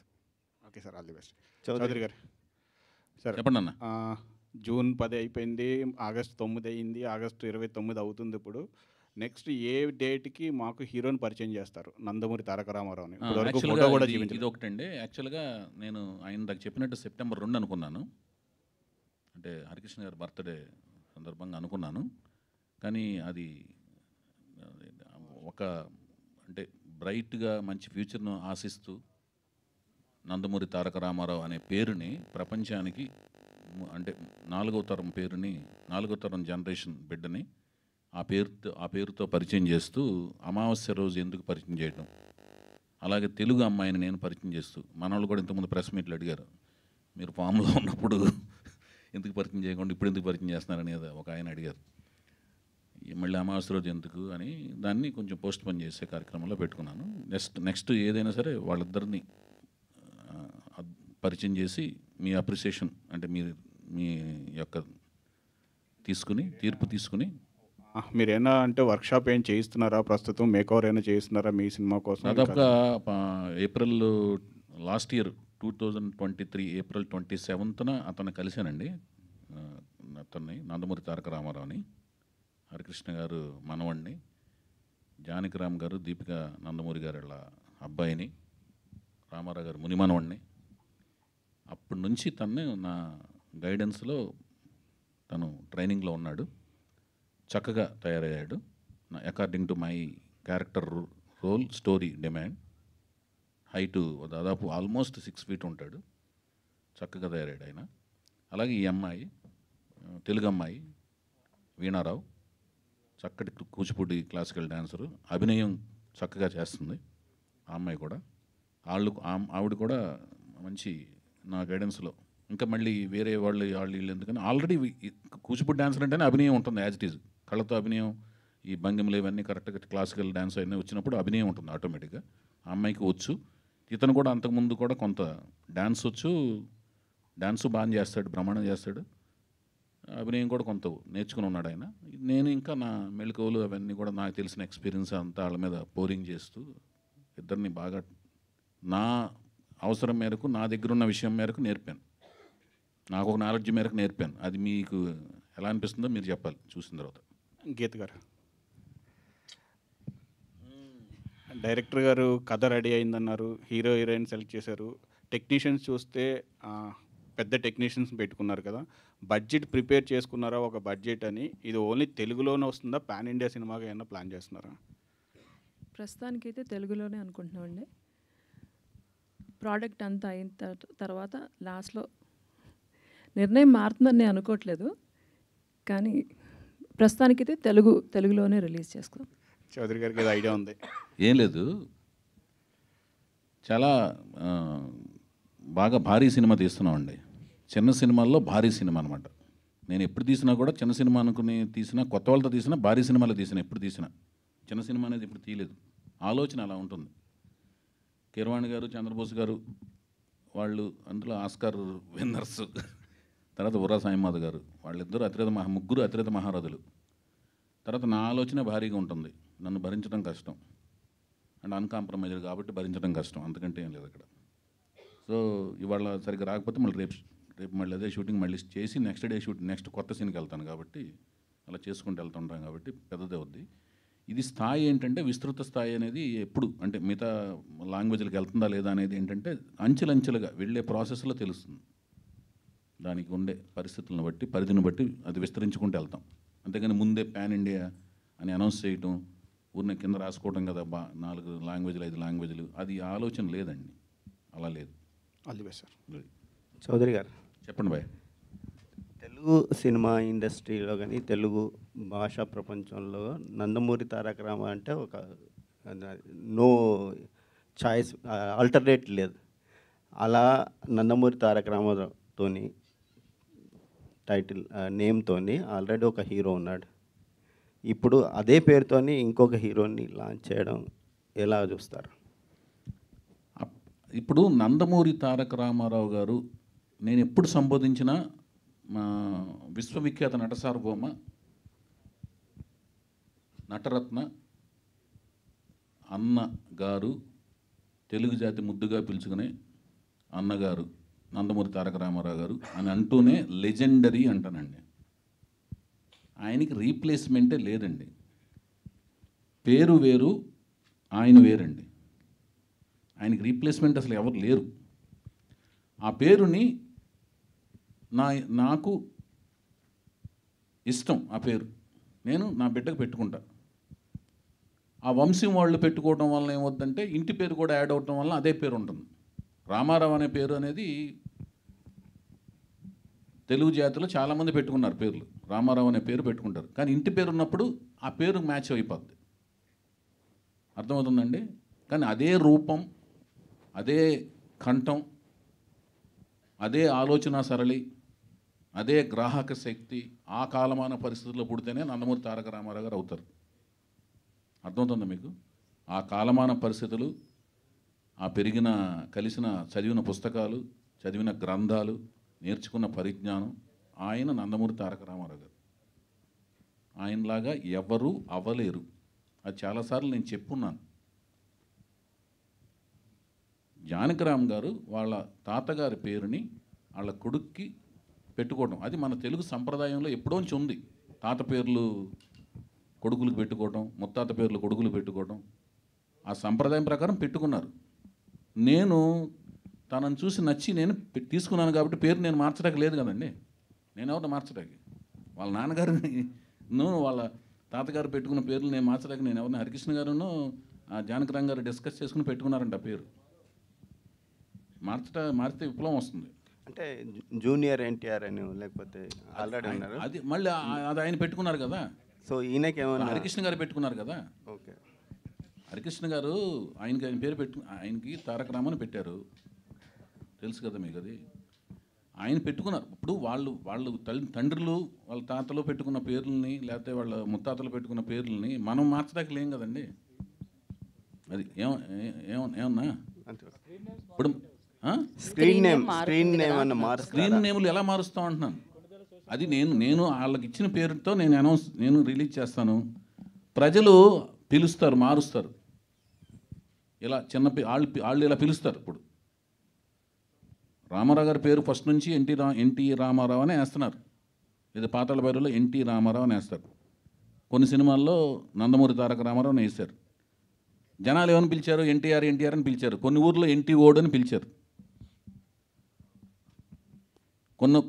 Okay sir, all the best. Chowdary గారు సార్ చెప్పండి అన్న. జూన్ 10 అయిపోయింది, ఆగస్టు 9 అయింది, ఆగస్టు 29 అవుతుంది. ఇప్పుడు నెక్స్ట్ ఏ డేట్కి మాకు హీరోని పరిచయం చేస్తారు? నందమూరి తారక రామారావుని. ఇది ఒకటండి. యాక్చువల్గా నేను ఆయన దాకా చెప్పినట్టు సెప్టెంబర్ 2 అనుకున్నాను, అంటే హరికృష్ణ గారి బర్త్డే సందర్భంగా అనుకున్నాను. కానీ అది అంటే బ్రైట్గా మంచి ఫ్యూచర్ను ఆశిస్తూ నందమూరి తారక రామారావు అనే పేరుని ప్రపంచానికి, అంటే 4వ తరం పేరుని, 4వ తరం జనరేషన్ బిడ్డని ఆ పేరుతో పరిచయం చేస్తూ అమావాస్య రోజు ఎందుకు పరిచయం చేయడం, అలాగే తెలుగు అమ్మాయిని నేను పరిచయం చేస్తూ, మన వాళ్ళు కూడా ఇంతకుముందు ప్రెస్ మీట్లు అడిగారు, మీరు ఫామ్లో ఉన్నప్పుడు ఎందుకు పరిచయం చేయకుండా ఇప్పుడు ఎందుకు పరిచయం చేస్తున్నారని ఒక ఆయన అడిగారు. మళ్ళీ అమావాస్య రోజు ఎందుకు అని దాన్ని కొంచెం పోస్ట్ పోన్ చేసే కార్యక్రమంలో పెట్టుకున్నాను. నెక్స్ట్ ఏదైనా సరే వాళ్ళిద్దరిని పరిచయం చేసి మీ అప్రిసియేషన్ అంటే మీ యొక్క తీర్పు తీసుకుని మీరేనా అంటే వర్క్షాప్ ఏం చేయిస్తున్నారా ప్రస్తుతం? మేకవర్ ఏమైనా చేయిస్తున్నారా మీ సినిమా కోసం? దాదాపుగా ఏప్రిల్ లాస్ట్ ఇయర్ 2023 ఏప్రిల్ 27న అతను కలిశానండి. అతన్ని నందమూరి తారక రామారావుని, హరికృష్ణ గారు మనవణ్ణి, జానకిరామ్ గారు దీపిక నందమూరి గారి అబ్బాయిని, రామారావు గారు ముని మనవణ్ణి. అప్పటి నుంచి తను నా గైడెన్స్లో తను ట్రైనింగ్లో ఉన్నాడు, చక్కగా తయారయ్యాడు. According to my character role story demand. Height దాదాపు ఆల్మోస్ట్ 6 feet ఉంటాడు, చక్కగా తయారయ్యాడు ఆయన. అలాగే ఈ అమ్మాయి తెలుగు అమ్మాయి వీణారావు, చక్కటి కూచిపూడి క్లాసికల్ డాన్సరు, అభినయం చక్కగా చేస్తుంది ఆ అమ్మాయి కూడా. ఆవిడ కూడా మంచి నా గైడెన్స్లో. ఇంకా మళ్ళీ వేరే వాళ్ళు వీళ్ళు ఎందుకని ఆల్రెడీ కూచిపూడి డాన్సర్ అంటేనే అభినయం ఉంటుంది, యాజ్ ఇట్ ఈజ్. కళ్ళతో అభినయం, ఈ భంగిమలు ఇవన్నీ కరెక్ట్గా క్లాసికల్ డాన్స్ అవన్నీ వచ్చినప్పుడు అభినయం ఉంటుంది ఆటోమేటిక్గా. ఆ అమ్మాయికి వచ్చు. ఇతను కూడా అంతకుముందు కూడా కొంత డాన్స్ వచ్చు, డాన్సు బాగా చేస్తాడు, బ్రహ్మాండం చేస్తాడు. అభినయం కూడా కొంత నేర్చుకుని ఉన్నాడు ఆయన. నేను ఇంకా నా మెళకువలు అవన్నీ కూడా నాకు తెలిసిన ఎక్స్పీరియన్స్ అంతా వాళ్ళ మీద పోరింగ్ చేస్తూ ఇద్దరిని బాగా నా అవసరం మేరకు, నా దగ్గర ఉన్న విషయం మేరకు నేర్పాను. నాకు ఒక నాలెడ్జ్ మేరకు నేర్పాను. అది మీకు ఎలా అనిపిస్తుందో మీరు చెప్పాలి చూసిన తర్వాత. గీత గారు, డైరెక్టర్ గారు కథ రెడీ అయిందన్నారు, హీరో హీరోయిన్ సెలెక్ట్ చేశారు, టెక్నీషియన్స్ చూస్తే పెద్ద టెక్నీషియన్స్ పెట్టుకున్నారు కదా, బడ్జెట్ ప్రిపేర్ చేసుకున్నారా ఒక బడ్జెట్ అని? ఇది ఓన్లీ తెలుగులోనే వస్తుందా, పాన్ ఇండియా సినిమాగా ఏమైనా ప్లాన్ చేస్తున్నారా? ప్రస్తుతానికైతే తెలుగులోనే అనుకుంటున్నామండి. ప్రోడక్ట్ అంతా అయిన తర్వాత లాస్ట్లో నిర్ణయం మారుతుందని నేను అనుకోవట్లేదు, కానీ ప్రస్తుతానికైతే తెలుగులోనే రిలీజ్ చేసుకుందాం. చౌదరి గారికి ఏదో ఐడియా ఉంది? ఏం లేదు, చాలా బాగా భారీ సినిమా తీస్తున్నామండి. చిన్న సినిమాల్లో భారీ సినిమా అనమాట. నేను ఎప్పుడు తీసినా కూడా చిన్న సినిమా అనుకుని తీసినా, కొత్త వాళ్ళతో తీసినా, భారీ సినిమాలో తీసినా, ఎప్పుడు తీసినా చిన్న సినిమా అనేది ఇప్పుడు తీయలేదు. ఆలోచన అలా ఉంటుంది. కీరవాణి గారు, చంద్రబోస్ గారు వాళ్ళు అందులో ఆస్కార్ విన్నర్స్. తర్వాత ఉర్రా సాయిమాధ గారు, వాళ్ళిద్దరూ ముగ్గురు అతిరథ మహారథులు. తర్వాత నా ఆలోచన భారీగా ఉంటుంది, నన్ను భరించడం కష్టం అండ్ అన్కాంప్రమైజ్డ్ కాబట్టి భరించడం కష్టం, అంతకంటే ఏం లేదు అక్కడ. సో ఇవాళ సరిగ్గా రాకపోతే మళ్ళీ రేపు మళ్ళీ అదే షూటింగ్ మళ్ళీ చేసి నెక్స్ట్ డే నెక్స్ట్ కొత్త సీన్కి వెళ్తాను కాబట్టి అలా చేసుకుంటూ వెళ్తుంటాం కాబట్టి పెద్దదే అవుద్ది. ఇది స్థాయి ఏంటంటే విస్తృత స్థాయి అనేది ఎప్పుడు అంటే మిగతా లాంగ్వేజ్లకు వెళ్తుందా లేదా అనేది ఏంటంటే అంచెలంచెలుగా వెళ్ళే ప్రాసెస్లో తెలుస్తుంది. దానికి ఉండే పరిస్థితులను బట్టి పరిధిని బట్టి అది విస్తరించుకుంటూ వెళ్తాం. అంతేగాని ముందే పాన్ ఇండియా అని అనౌన్స్ చేయటం, ఊరిని కింద రాసుకోవటం కదా 4 లాంగ్వేజ్లు 5 లాంగ్వేజ్లు, అది ఆలోచన లేదండి, అలా లేదు. All the best sir. Chowdary గారు చెప్పండి బాయ్. తెలుగు సినిమా ఇండస్ట్రీలో కానీ తెలుగు భాషా ప్రపంచంలో నందమూరి తారక రామ అంటే ఒక నో చాయిస్, ఆల్టర్నేట్ లేదు. అలా నందమూరి తారక రామతోని టైటిల్ నేమ్తోని ఆల్రెడీ ఒక హీరో ఉన్నాడు. ఇప్పుడు అదే పేరుతోని ఇంకొక హీరోని లాంచ్ చేయడం ఎలా చూస్తారు? ఇప్పుడు నందమూరి తారక రామారావు గారు నేను ఎప్పుడు సంబోధించిన మా విశ్వవిఖ్యాత నట సార్వభౌమ నటరత్న అన్న గారు, తెలుగు జాతి ముద్దుగా పిలుచుకునే అన్నగారు నందమూరి తారక రామారావు గారు అని అంటూనే లెజెండరీ అంటానండి. ఆయనకి రీప్లేస్మెంటే లేదండి. పేరు వేరు, ఆయన వేరండి. ఆయనకి రీప్లేస్మెంట్ అసలు ఎవరు లేరు. ఆ పేరుని నాకు ఇష్టం, ఆ పేరు నేను నా బిడ్డకు పెట్టుకుంటా. ఆ వంశం వాళ్ళు పెట్టుకోవడం వల్ల ఏమవుతుందంటే ఇంటి పేరు కూడా యాడ్ అవడం వల్ల అదే పేరు ఉంటుంది. రామారావు అనే పేరు అనేది తెలుగు జాతిలో చాలామంది పెట్టుకున్నారు పేర్లు, రామారావు అనే పేరు పెట్టుకుంటారు. కానీ ఇంటి పేరు ఉన్నప్పుడు ఆ పేరు మ్యాచ్ అయిపోద్ది, అర్థమవుతుందండి. కానీ అదే రూపం, అదే కంఠం, అదే ఆలోచన సరళి, అదే గ్రాహక శక్తి ఆ కాలమాన పరిస్థితుల్లో పుడితేనే నందమూరి తారక రామారావు గారు అవుతారు. అర్థమవుతుందా మీకు? ఆ కాలమాన పరిస్థితులు, ఆ పెరిగిన కలిసిన చదివిన పుస్తకాలు, చదివిన గ్రంథాలు, నేర్చుకున్న పరిజ్ఞానం, ఆయన నందమూరి తారక రామారావు గారు. ఆయనలాగా ఎవరూ అవ్వలేరు. అది చాలాసార్లు నేను చెప్పున్నాను. జానకిరామ్ గారు వాళ్ళ తాతగారి పేరుని వాళ్ళ కొడుక్కి పెట్టుకోవడం, అది మన తెలుగు సంప్రదాయంలో ఎప్పుడోంచి ఉంది. తాత పేర్లు కొడుకులకు పెట్టుకోవడం, ముత్తాత పేర్లు కొడుకులు పెట్టుకోవడం, ఆ సంప్రదాయం ప్రకారం పెట్టుకున్నారు. నేను తనను చూసి నచ్చి నేను తీసుకున్నాను కాబట్టి పేరు నేను మార్చడానికి లేదు కదండి. నేను ఎవరిని మార్చడానికి? వాళ్ళ నాన్నగారిని వాళ్ళ తాతగారు పెట్టుకున్న పేర్లు నేను మార్చడానికి నేను ఎవరిని? హరికృష్ణ గారును జానకిరామ్ గారు డిస్కస్ చేసుకుని పెట్టుకున్నారంట ఆ పేరు. మారితే విప్లవం వస్తుంది. అంటే జూనియర్ ఎన్టీఆర్ అని లేకపోతే ఆల్రెడీ ఉన్నారు, అది మళ్ళీ అది ఆయన పెట్టుకున్నారు కదా. సో ఈయనకి ఏమన్నా హరికృష్ణ గారు పెట్టుకున్నారు కదా. ఓకే, హరికృష్ణ గారు ఆయన పేరు ఆయనకి తారక రామని పెట్టారు, తెలుసు కదా మీకు. అది ఆయన పెట్టుకున్నారు. ఇప్పుడు వాళ్ళు తండ్రులు వాళ్ళ తాతలు పెట్టుకున్న పేర్లని లేకపోతే వాళ్ళ ముత్తాతలు పెట్టుకున్న పేర్లని మనం మార్చడానికి లేం కదండి. అది ఏమన్నా ఇప్పుడు స్క్రీన్ నేమ్లు ఎలా మారుస్తాం అంటున్నాను. అది నేను వాళ్ళకి ఇచ్చిన పేరుతో నేను రిలీజ్ చేస్తాను. ప్రజలు పిలుస్తారు, మారుస్తారు. ఇలా వాళ్ళు ఇలా పిలుస్తారు. ఇప్పుడు రామారావు గారి పేరు ఫస్ట్ నుంచి ఎన్టీ రామారావు అనే వేస్తున్నారు. ఇది పాతాళ భైరవిలో ఎన్టీ రామారావు అని వేస్తారు. కొన్ని సినిమాల్లో నందమూరి తారక రామారావు అని వేశారు. జనాలు ఏమని పిలిచారు? ఎన్టీఆర్ అని పిలిచారు. కొన్ని ఊర్లో ఎన్టీ ఓడ్ అని పిలిచారు.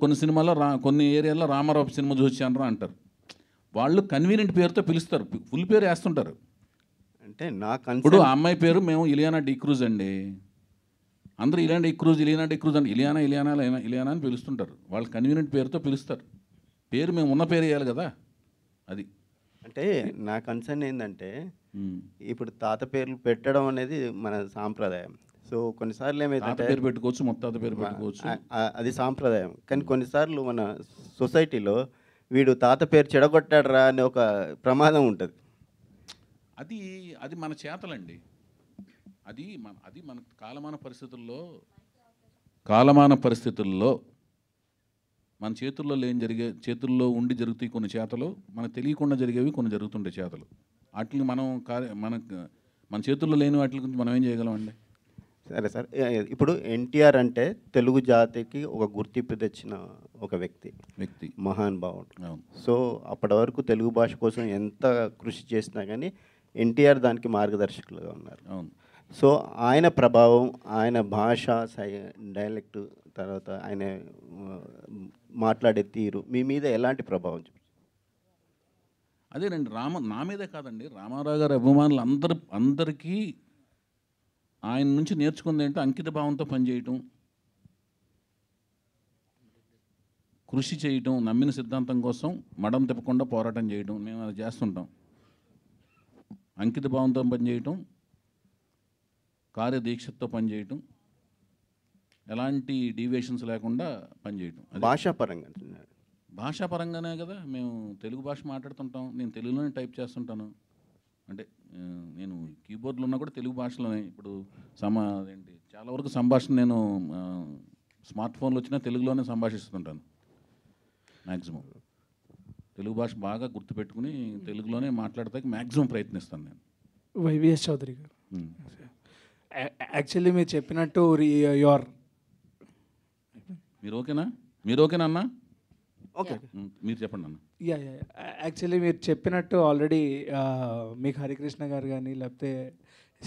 కొన్ని సినిమాల్లో కొన్ని ఏరియాల్లో రామారావు సినిమా చూసానరా అంటారు. వాళ్ళు కన్వీనియంట్ పేరుతో పిలుస్తారు, ఫుల్ పేరు వేస్తుంటారు. అంటే ఇప్పుడు ఆ అమ్మాయి పేరు మేము ఇలియానా డిక్రూజ్ అండి, అందరూ ఇలియానా డిక్రూజ్ అంటే ఇలియానా అని పిలుస్తుంటారు. వాళ్ళు కన్వీనియంట్ పేరుతో పిలుస్తారు. పేరు మేము ఉన్న పేరు వేయాలి కదా. అది అంటే నా కన్సర్న్ ఏంటంటే ఇప్పుడు తాత పేర్లు పెట్టడం అనేది మన సాంప్రదాయం. సో కొన్నిసార్లు ఏమైతే పేరు పెట్టుకోవచ్చు, ముత్తాత పేరు పెట్టుకోవచ్చు, అది సాంప్రదాయం. కానీ కొన్నిసార్లు మన సొసైటీలో వీడు తాత పేరు చెడగొట్టాడరా అనే ఒక ప్రమాదం ఉంటుంది. అది అది మన చేతలండి. అది మన కాలమాన పరిస్థితుల్లో మన చేతుల్లో చేతుల్లో ఉండి జరుగుతాయి కొన్ని చేతలు, మనకు తెలియకుండా జరిగేవి కొన్ని జరుగుతుంటాయి చేతలు. వాటిని మనం మన చేతుల్లో లేని వాటి గురించి మనం ఏం చేయగలమండి? సరే సార్, ఇప్పుడు ఎన్టీఆర్ అంటే తెలుగు జాతికి ఒక గుర్తింపు తెచ్చిన ఒక వ్యక్తి మహానుభావుడు. సో అప్పటి వరకు తెలుగు భాష కోసం ఎంత కృషి చేసినా కానీ ఎన్టీఆర్ దానికి మార్గదర్శకులుగా ఉన్నారు. సో ఆయన ప్రభావం, ఆయన భాష డైలెక్ట్, తర్వాత ఆయన మాట్లాడే తీరు మీ మీద ఎలాంటి ప్రభావం చూపించారు? అదేనండి, నా మీదే కాదండి, రామారావు గారి అభిమానులు అందరికీ ఆయన నుంచి నేర్చుకుంది ఏంటంటే అంకిత భావంతో పనిచేయటం, కృషి చేయటం, నమ్మిన సిద్ధాంతం కోసం మడం తిప్పకుండా పోరాటం చేయడం. మేము అది చేస్తుంటాం. అంకిత భావంతో పనిచేయటం, కార్యదీక్షతో పనిచేయటం, ఎలాంటి డీవియేషన్స్ లేకుండా పనిచేయటం. భాషాపరంగానే కదా మేము తెలుగు భాష మాట్లాడుతుంటాం. నేను తెలుగులోనే టైప్ చేస్తుంటాను. అంటే నేను కీబోర్డ్లో ఉన్నా కూడా తెలుగు భాషలోనే. ఇప్పుడు చాలా వరకు సంభాషణ నేను స్మార్ట్ ఫోన్లో వచ్చినా తెలుగులోనే సంభాషిస్తుంటాను. మ్యాక్సిమం తెలుగు భాష బాగా గుర్తుపెట్టుకుని తెలుగులోనే మాట్లాడతానికి మ్యాక్సిమం ప్రయత్నిస్తాను నేను. వైవిఎస్ చౌదరి గారు, యాక్చువల్లీ మీరు చెప్పినట్టు యువర్ మీరు ఓకేనా అన్న? ఓకే, మీరు చెప్పండి అన్న. యాక్చువల్లీ మీరు చెప్పినట్టు ఆల్రెడీ మీకు హరికృష్ణ గారు కానీ లేకపోతే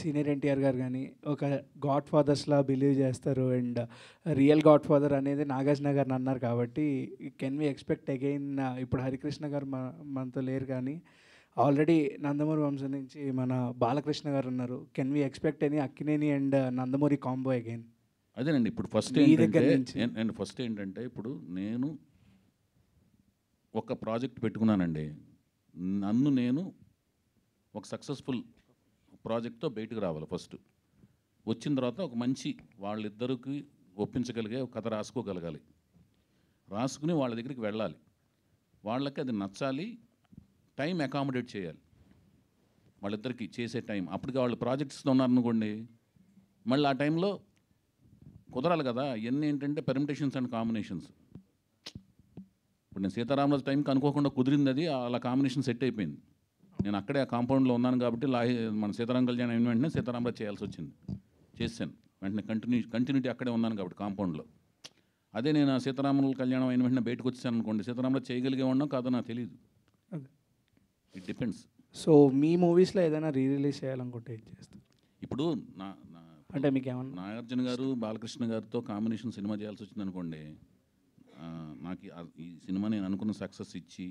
సీనియర్ ఎన్టీఆర్ గారు కానీ ఒక గాడ్ ఫాదర్స్లా బిలీవ్ చేస్తారు. అండ్ రియల్ గాడ్ ఫాదర్ అనేది నాగార్జున గారిని అన్నారు. కాబట్టి కెన్ వి ఎక్స్పెక్ట్ అగైన్? ఇప్పుడు హరికృష్ణ గారు మనతో లేరు, కానీ ఆల్రెడీ నందమూరి వంశం నుంచి మన బాలకృష్ణ గారు ఉన్నారు. Can we expect any Akkineni and Nandamuri combo again? అదేనండి, ఇప్పుడు ఫస్ట్ ఏంటంటే ఇప్పుడు నేను ఒక ప్రాజెక్ట్ పెట్టుకున్నానండి. నేను ఒక సక్సెస్ఫుల్ ప్రాజెక్ట్తో బయటకు రావాలి. ఫస్ట్ వచ్చిన తర్వాత ఒక మంచి వాళ్ళిద్దరికి ఒప్పించగలిగే ఒక కథ రాసుకోగలగాలి. రాసుకుని వాళ్ళ దగ్గరికి వెళ్ళాలి. వాళ్ళకి అది నచ్చాలి. టైం అకామిడేట్ చేయాలి వాళ్ళిద్దరికి చేసే టైం. అప్పటికి వాళ్ళు ప్రాజెక్ట్స్తో ఉన్నారనుకోండి, మళ్ళీ ఆ టైంలో కుదరాలి కదా. ఇవన్నీ ఏంటంటే పెర్మిటేషన్స్ అండ్ కాంబినేషన్స్. ఇప్పుడు నేను సీతారామరాజు టైంకి అనుకోకుండా కుదిరింది, అది అలా కాంబినేషన్ సెట్ అయిపోయింది. నేను అక్కడే ఆ కాంపౌండ్లో ఉన్నాను కాబట్టి మన సీతారామ కళ్యాణం అయిన వెంటనే సీతారామరాజు చేయాల్సి వచ్చింది. చేశాను వెంటనే, కంటిన్యూటీ అక్కడే ఉన్నాను కాబట్టి కాంపౌండ్లో. అదే నేను ఆ సీతారాముల కళ్యాణం అయిన వెంటనే బయటకు వచ్చాను అనుకోండి, సీతారామరాజు చేయగలిగే ఉన్నాం కాదో నాకు తెలియదు. It depends. సో మీ మూవీస్లో ఏదైనా రిలీజ్ చేయాలనుకుంటే ఏం చేస్తారు? ఇప్పుడు అంటే మీకు ఏమన్నా నాగార్జున గారు బాలకృష్ణ గారితో కాంబినేషన్ సినిమా చేయాల్సి వచ్చింది అనుకోండి, నాకు ఈ సినిమా నేను అనుకున్న సక్సెస్ ఇచ్చి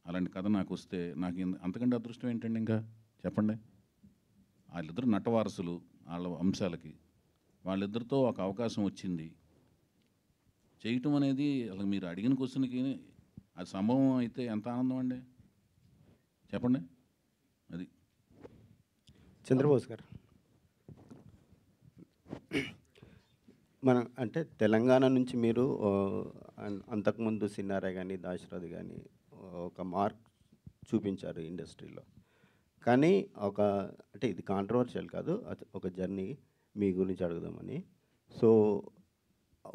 అలాంటి కథ నాకు వస్తే నాకు అంతకంటే అదృష్టం ఏంటండి ఇంకా చెప్పండి. వాళ్ళిద్దరు నటవారసులు, వాళ్ళ అంశాలకి వాళ్ళిద్దరితో ఒక అవకాశం వచ్చింది చేయటం అనేది అసలు మీరు అడిగిన క్వశ్చన్కి అది సంభవం అయితే ఎంత ఆనందం అండి చెప్పండి. అది చంద్రబోస్ గారు, అంటే తెలంగాణ నుంచి మీరు అంతకుముందు సిన్నారా కానీ దాశరథి కానీ ఒక మార్క్ చూపించారు ఇండస్ట్రీలో. కానీ అంటే ఇది కాంట్రవర్షియల్ కాదు, ఒక జర్నీ మీ గురించి అడుగుదామని. సో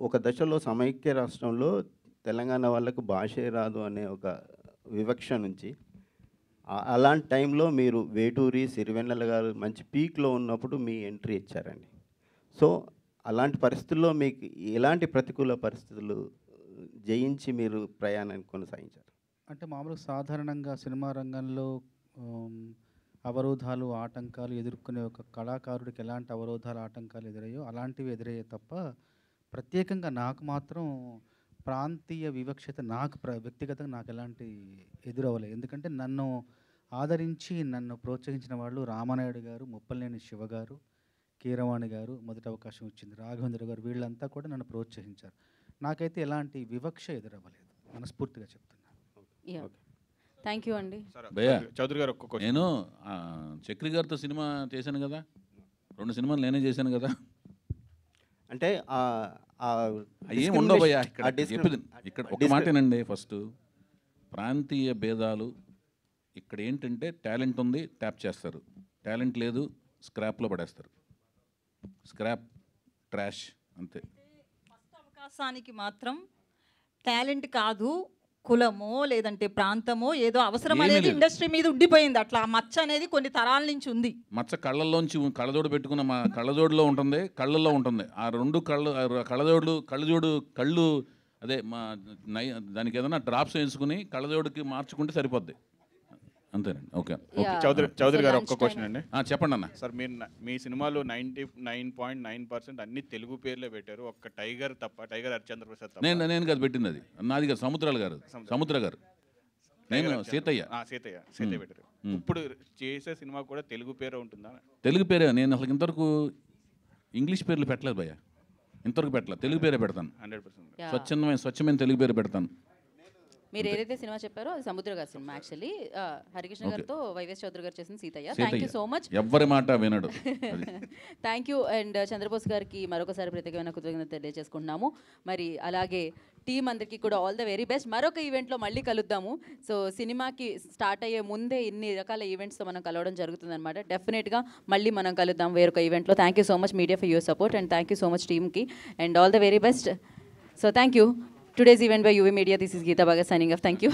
ఒక దశలో సమైక్య రాష్ట్రంలో తెలంగాణ వాళ్ళకు భాషే రాదు అనే ఒక వివక్ష నుంచి, అలాంటి టైంలో మీరు వేటూరి, సిరివెన్నెల గారు మంచి పీక్లో ఉన్నప్పుడు మీ ఎంట్రీ ఇచ్చారండి. సో అలాంటి పరిస్థితుల్లో మీకు ఎలాంటి ప్రతికూల పరిస్థితులు జయించి మీరు ప్రయాణాన్ని కొనసాగించారు? అంటే మామూలుగా సాధారణంగా సినిమా రంగంలో అవరోధాలు, ఆటంకాలు ఎదుర్కొనే ఒక కళాకారుడికి ఎలాంటి అవరోధాలు, ఆటంకాలు ఎదురయ్యో అలాంటివి ఎదురయ్యే తప్ప ప్రత్యేకంగా నాకు మాత్రం ప్రాంతీయ వివక్షత వ్యక్తిగతంగా నాకు ఎలాంటి ఎదురవ్వలేదు. ఎందుకంటే నన్ను ఆదరించి నన్ను ప్రోత్సహించిన వాళ్ళు రామానాయుడు గారు, ముప్పలనేని శివ గారు, కీరవాణి గారు, మొదటి అవకాశం ఇచ్చింది రాఘవేంద్ర గారు, వీళ్ళంతా కూడా నన్ను ప్రోత్సహించారు. నాకైతే ఎలాంటి వివక్ష ఎదురవ్వలేదు, మనస్ఫూర్తిగా చెప్తున్నాను. థ్యాంక్ యూ అండి. చౌదరి గారు, నేను చక్రి గారితో సినిమా చేశాను కదా, 2 సినిమాలు నేనే చేశాను కదా. అంటే ఏం ఉండవు భయ్యా ఇక్కడ ఒక మాటేనండి. ఫస్ట్ ప్రాంతీయ భేదాలు ఇక్కడ ఏంటంటే టాలెంట్ ఉంది, ట్యాప్ చేస్తారు. టాలెంట్ లేదు, స్క్రాప్లో పడేస్తారు. స్క్రాప్, ట్రాష్, అంతే. అవకాశానికి మాత్రం టాలెంట్ కాదు, కులమో లేదంటే ప్రాంతమో ఏదో అవసరం ఏమీ అనేది లేదు. ఇండస్ట్రీ మీద ఉండిపోయింది. అట్లా ఆ మచ్చ అనేది కొన్ని తరాల నుంచి ఉంది. మచ్చ కళ్ళల్లోంచి కళ్ళజోడు పెట్టుకున్న మా కళ్ళజోడులో ఉంటుంది, కళ్ళల్లో ఉంటుంది. ఆ రెండు కళ్ళు అదే మా దానికి ఏదైనా డ్రాప్స్ వేసుకుని కళ్ళజోడుకి మార్చుకుంటే సరిపోద్ది. అంతేనండి. ఓకే. చౌదరి గారు ఒక్క క్వశ్చన్ అండి. చెప్పండి అన్న. సార్ మీరు మీ సినిమాలో 99.9% అన్ని తెలుగు పేర్లే పెట్టారు, ఒక్క టైగర్ తప్ప, టైగర్ హరిశ్చంద్ర ప్రసాద్ తప్ప. నేను కాదు పెట్టింది, అది నాది కాదు, సముద్ర గారు. నేను సీతయ్య పెట్టారు. ఇప్పుడు చేసే సినిమా కూడా తెలుగు పేరే ఉంటుందా? తెలుగు పేరే. నేను అసలు ఇంతవరకు ఇంగ్లీష్ పేర్లు పెట్టలేదు భయ్య, ఇంతవరకు పెట్టలేదు. తెలుగు పేరే పెడతాను. 100%. స్వచ్ఛమైన తెలుగు పేరు పెడతాను. మీరు ఏదైతే సినిమా చెప్పారో అది సముద్ర గారి సినిమా. యాక్చువల్లీ హరికృష్ణ గారితో వైవిఎస్ చౌదరి గారు చేసిన Seethayya. Thank you so much. ఎవ్వరి మాట వినడు. Thank you. అండ్ చంద్రబోస్ గారికి మరొకసారి ప్రత్యేకమైన కృతజ్ఞత తెలియజేసుకుంటున్నాము. మరి అలాగే టీం అందరికీ కూడా ఆల్ ద వెరీ బెస్ట్. మరొక ఈవెంట్లో మళ్ళీ కలుద్దాము. సో సినిమాకి స్టార్ట్ అయ్యే ముందే ఇన్ని రకాల ఈవెంట్స్తో మనం కలవడం జరుగుతుందన్నమాట. డెఫినెట్గా మళ్ళీ మనం కలుద్దాం వేరొక ఈవెంట్లో. Thank you so much media for your support and thank you so much టీమ్కి and all the very best. So thank you. Today's event by UV Media. This is Geeta Bhagat signing off. Thank you.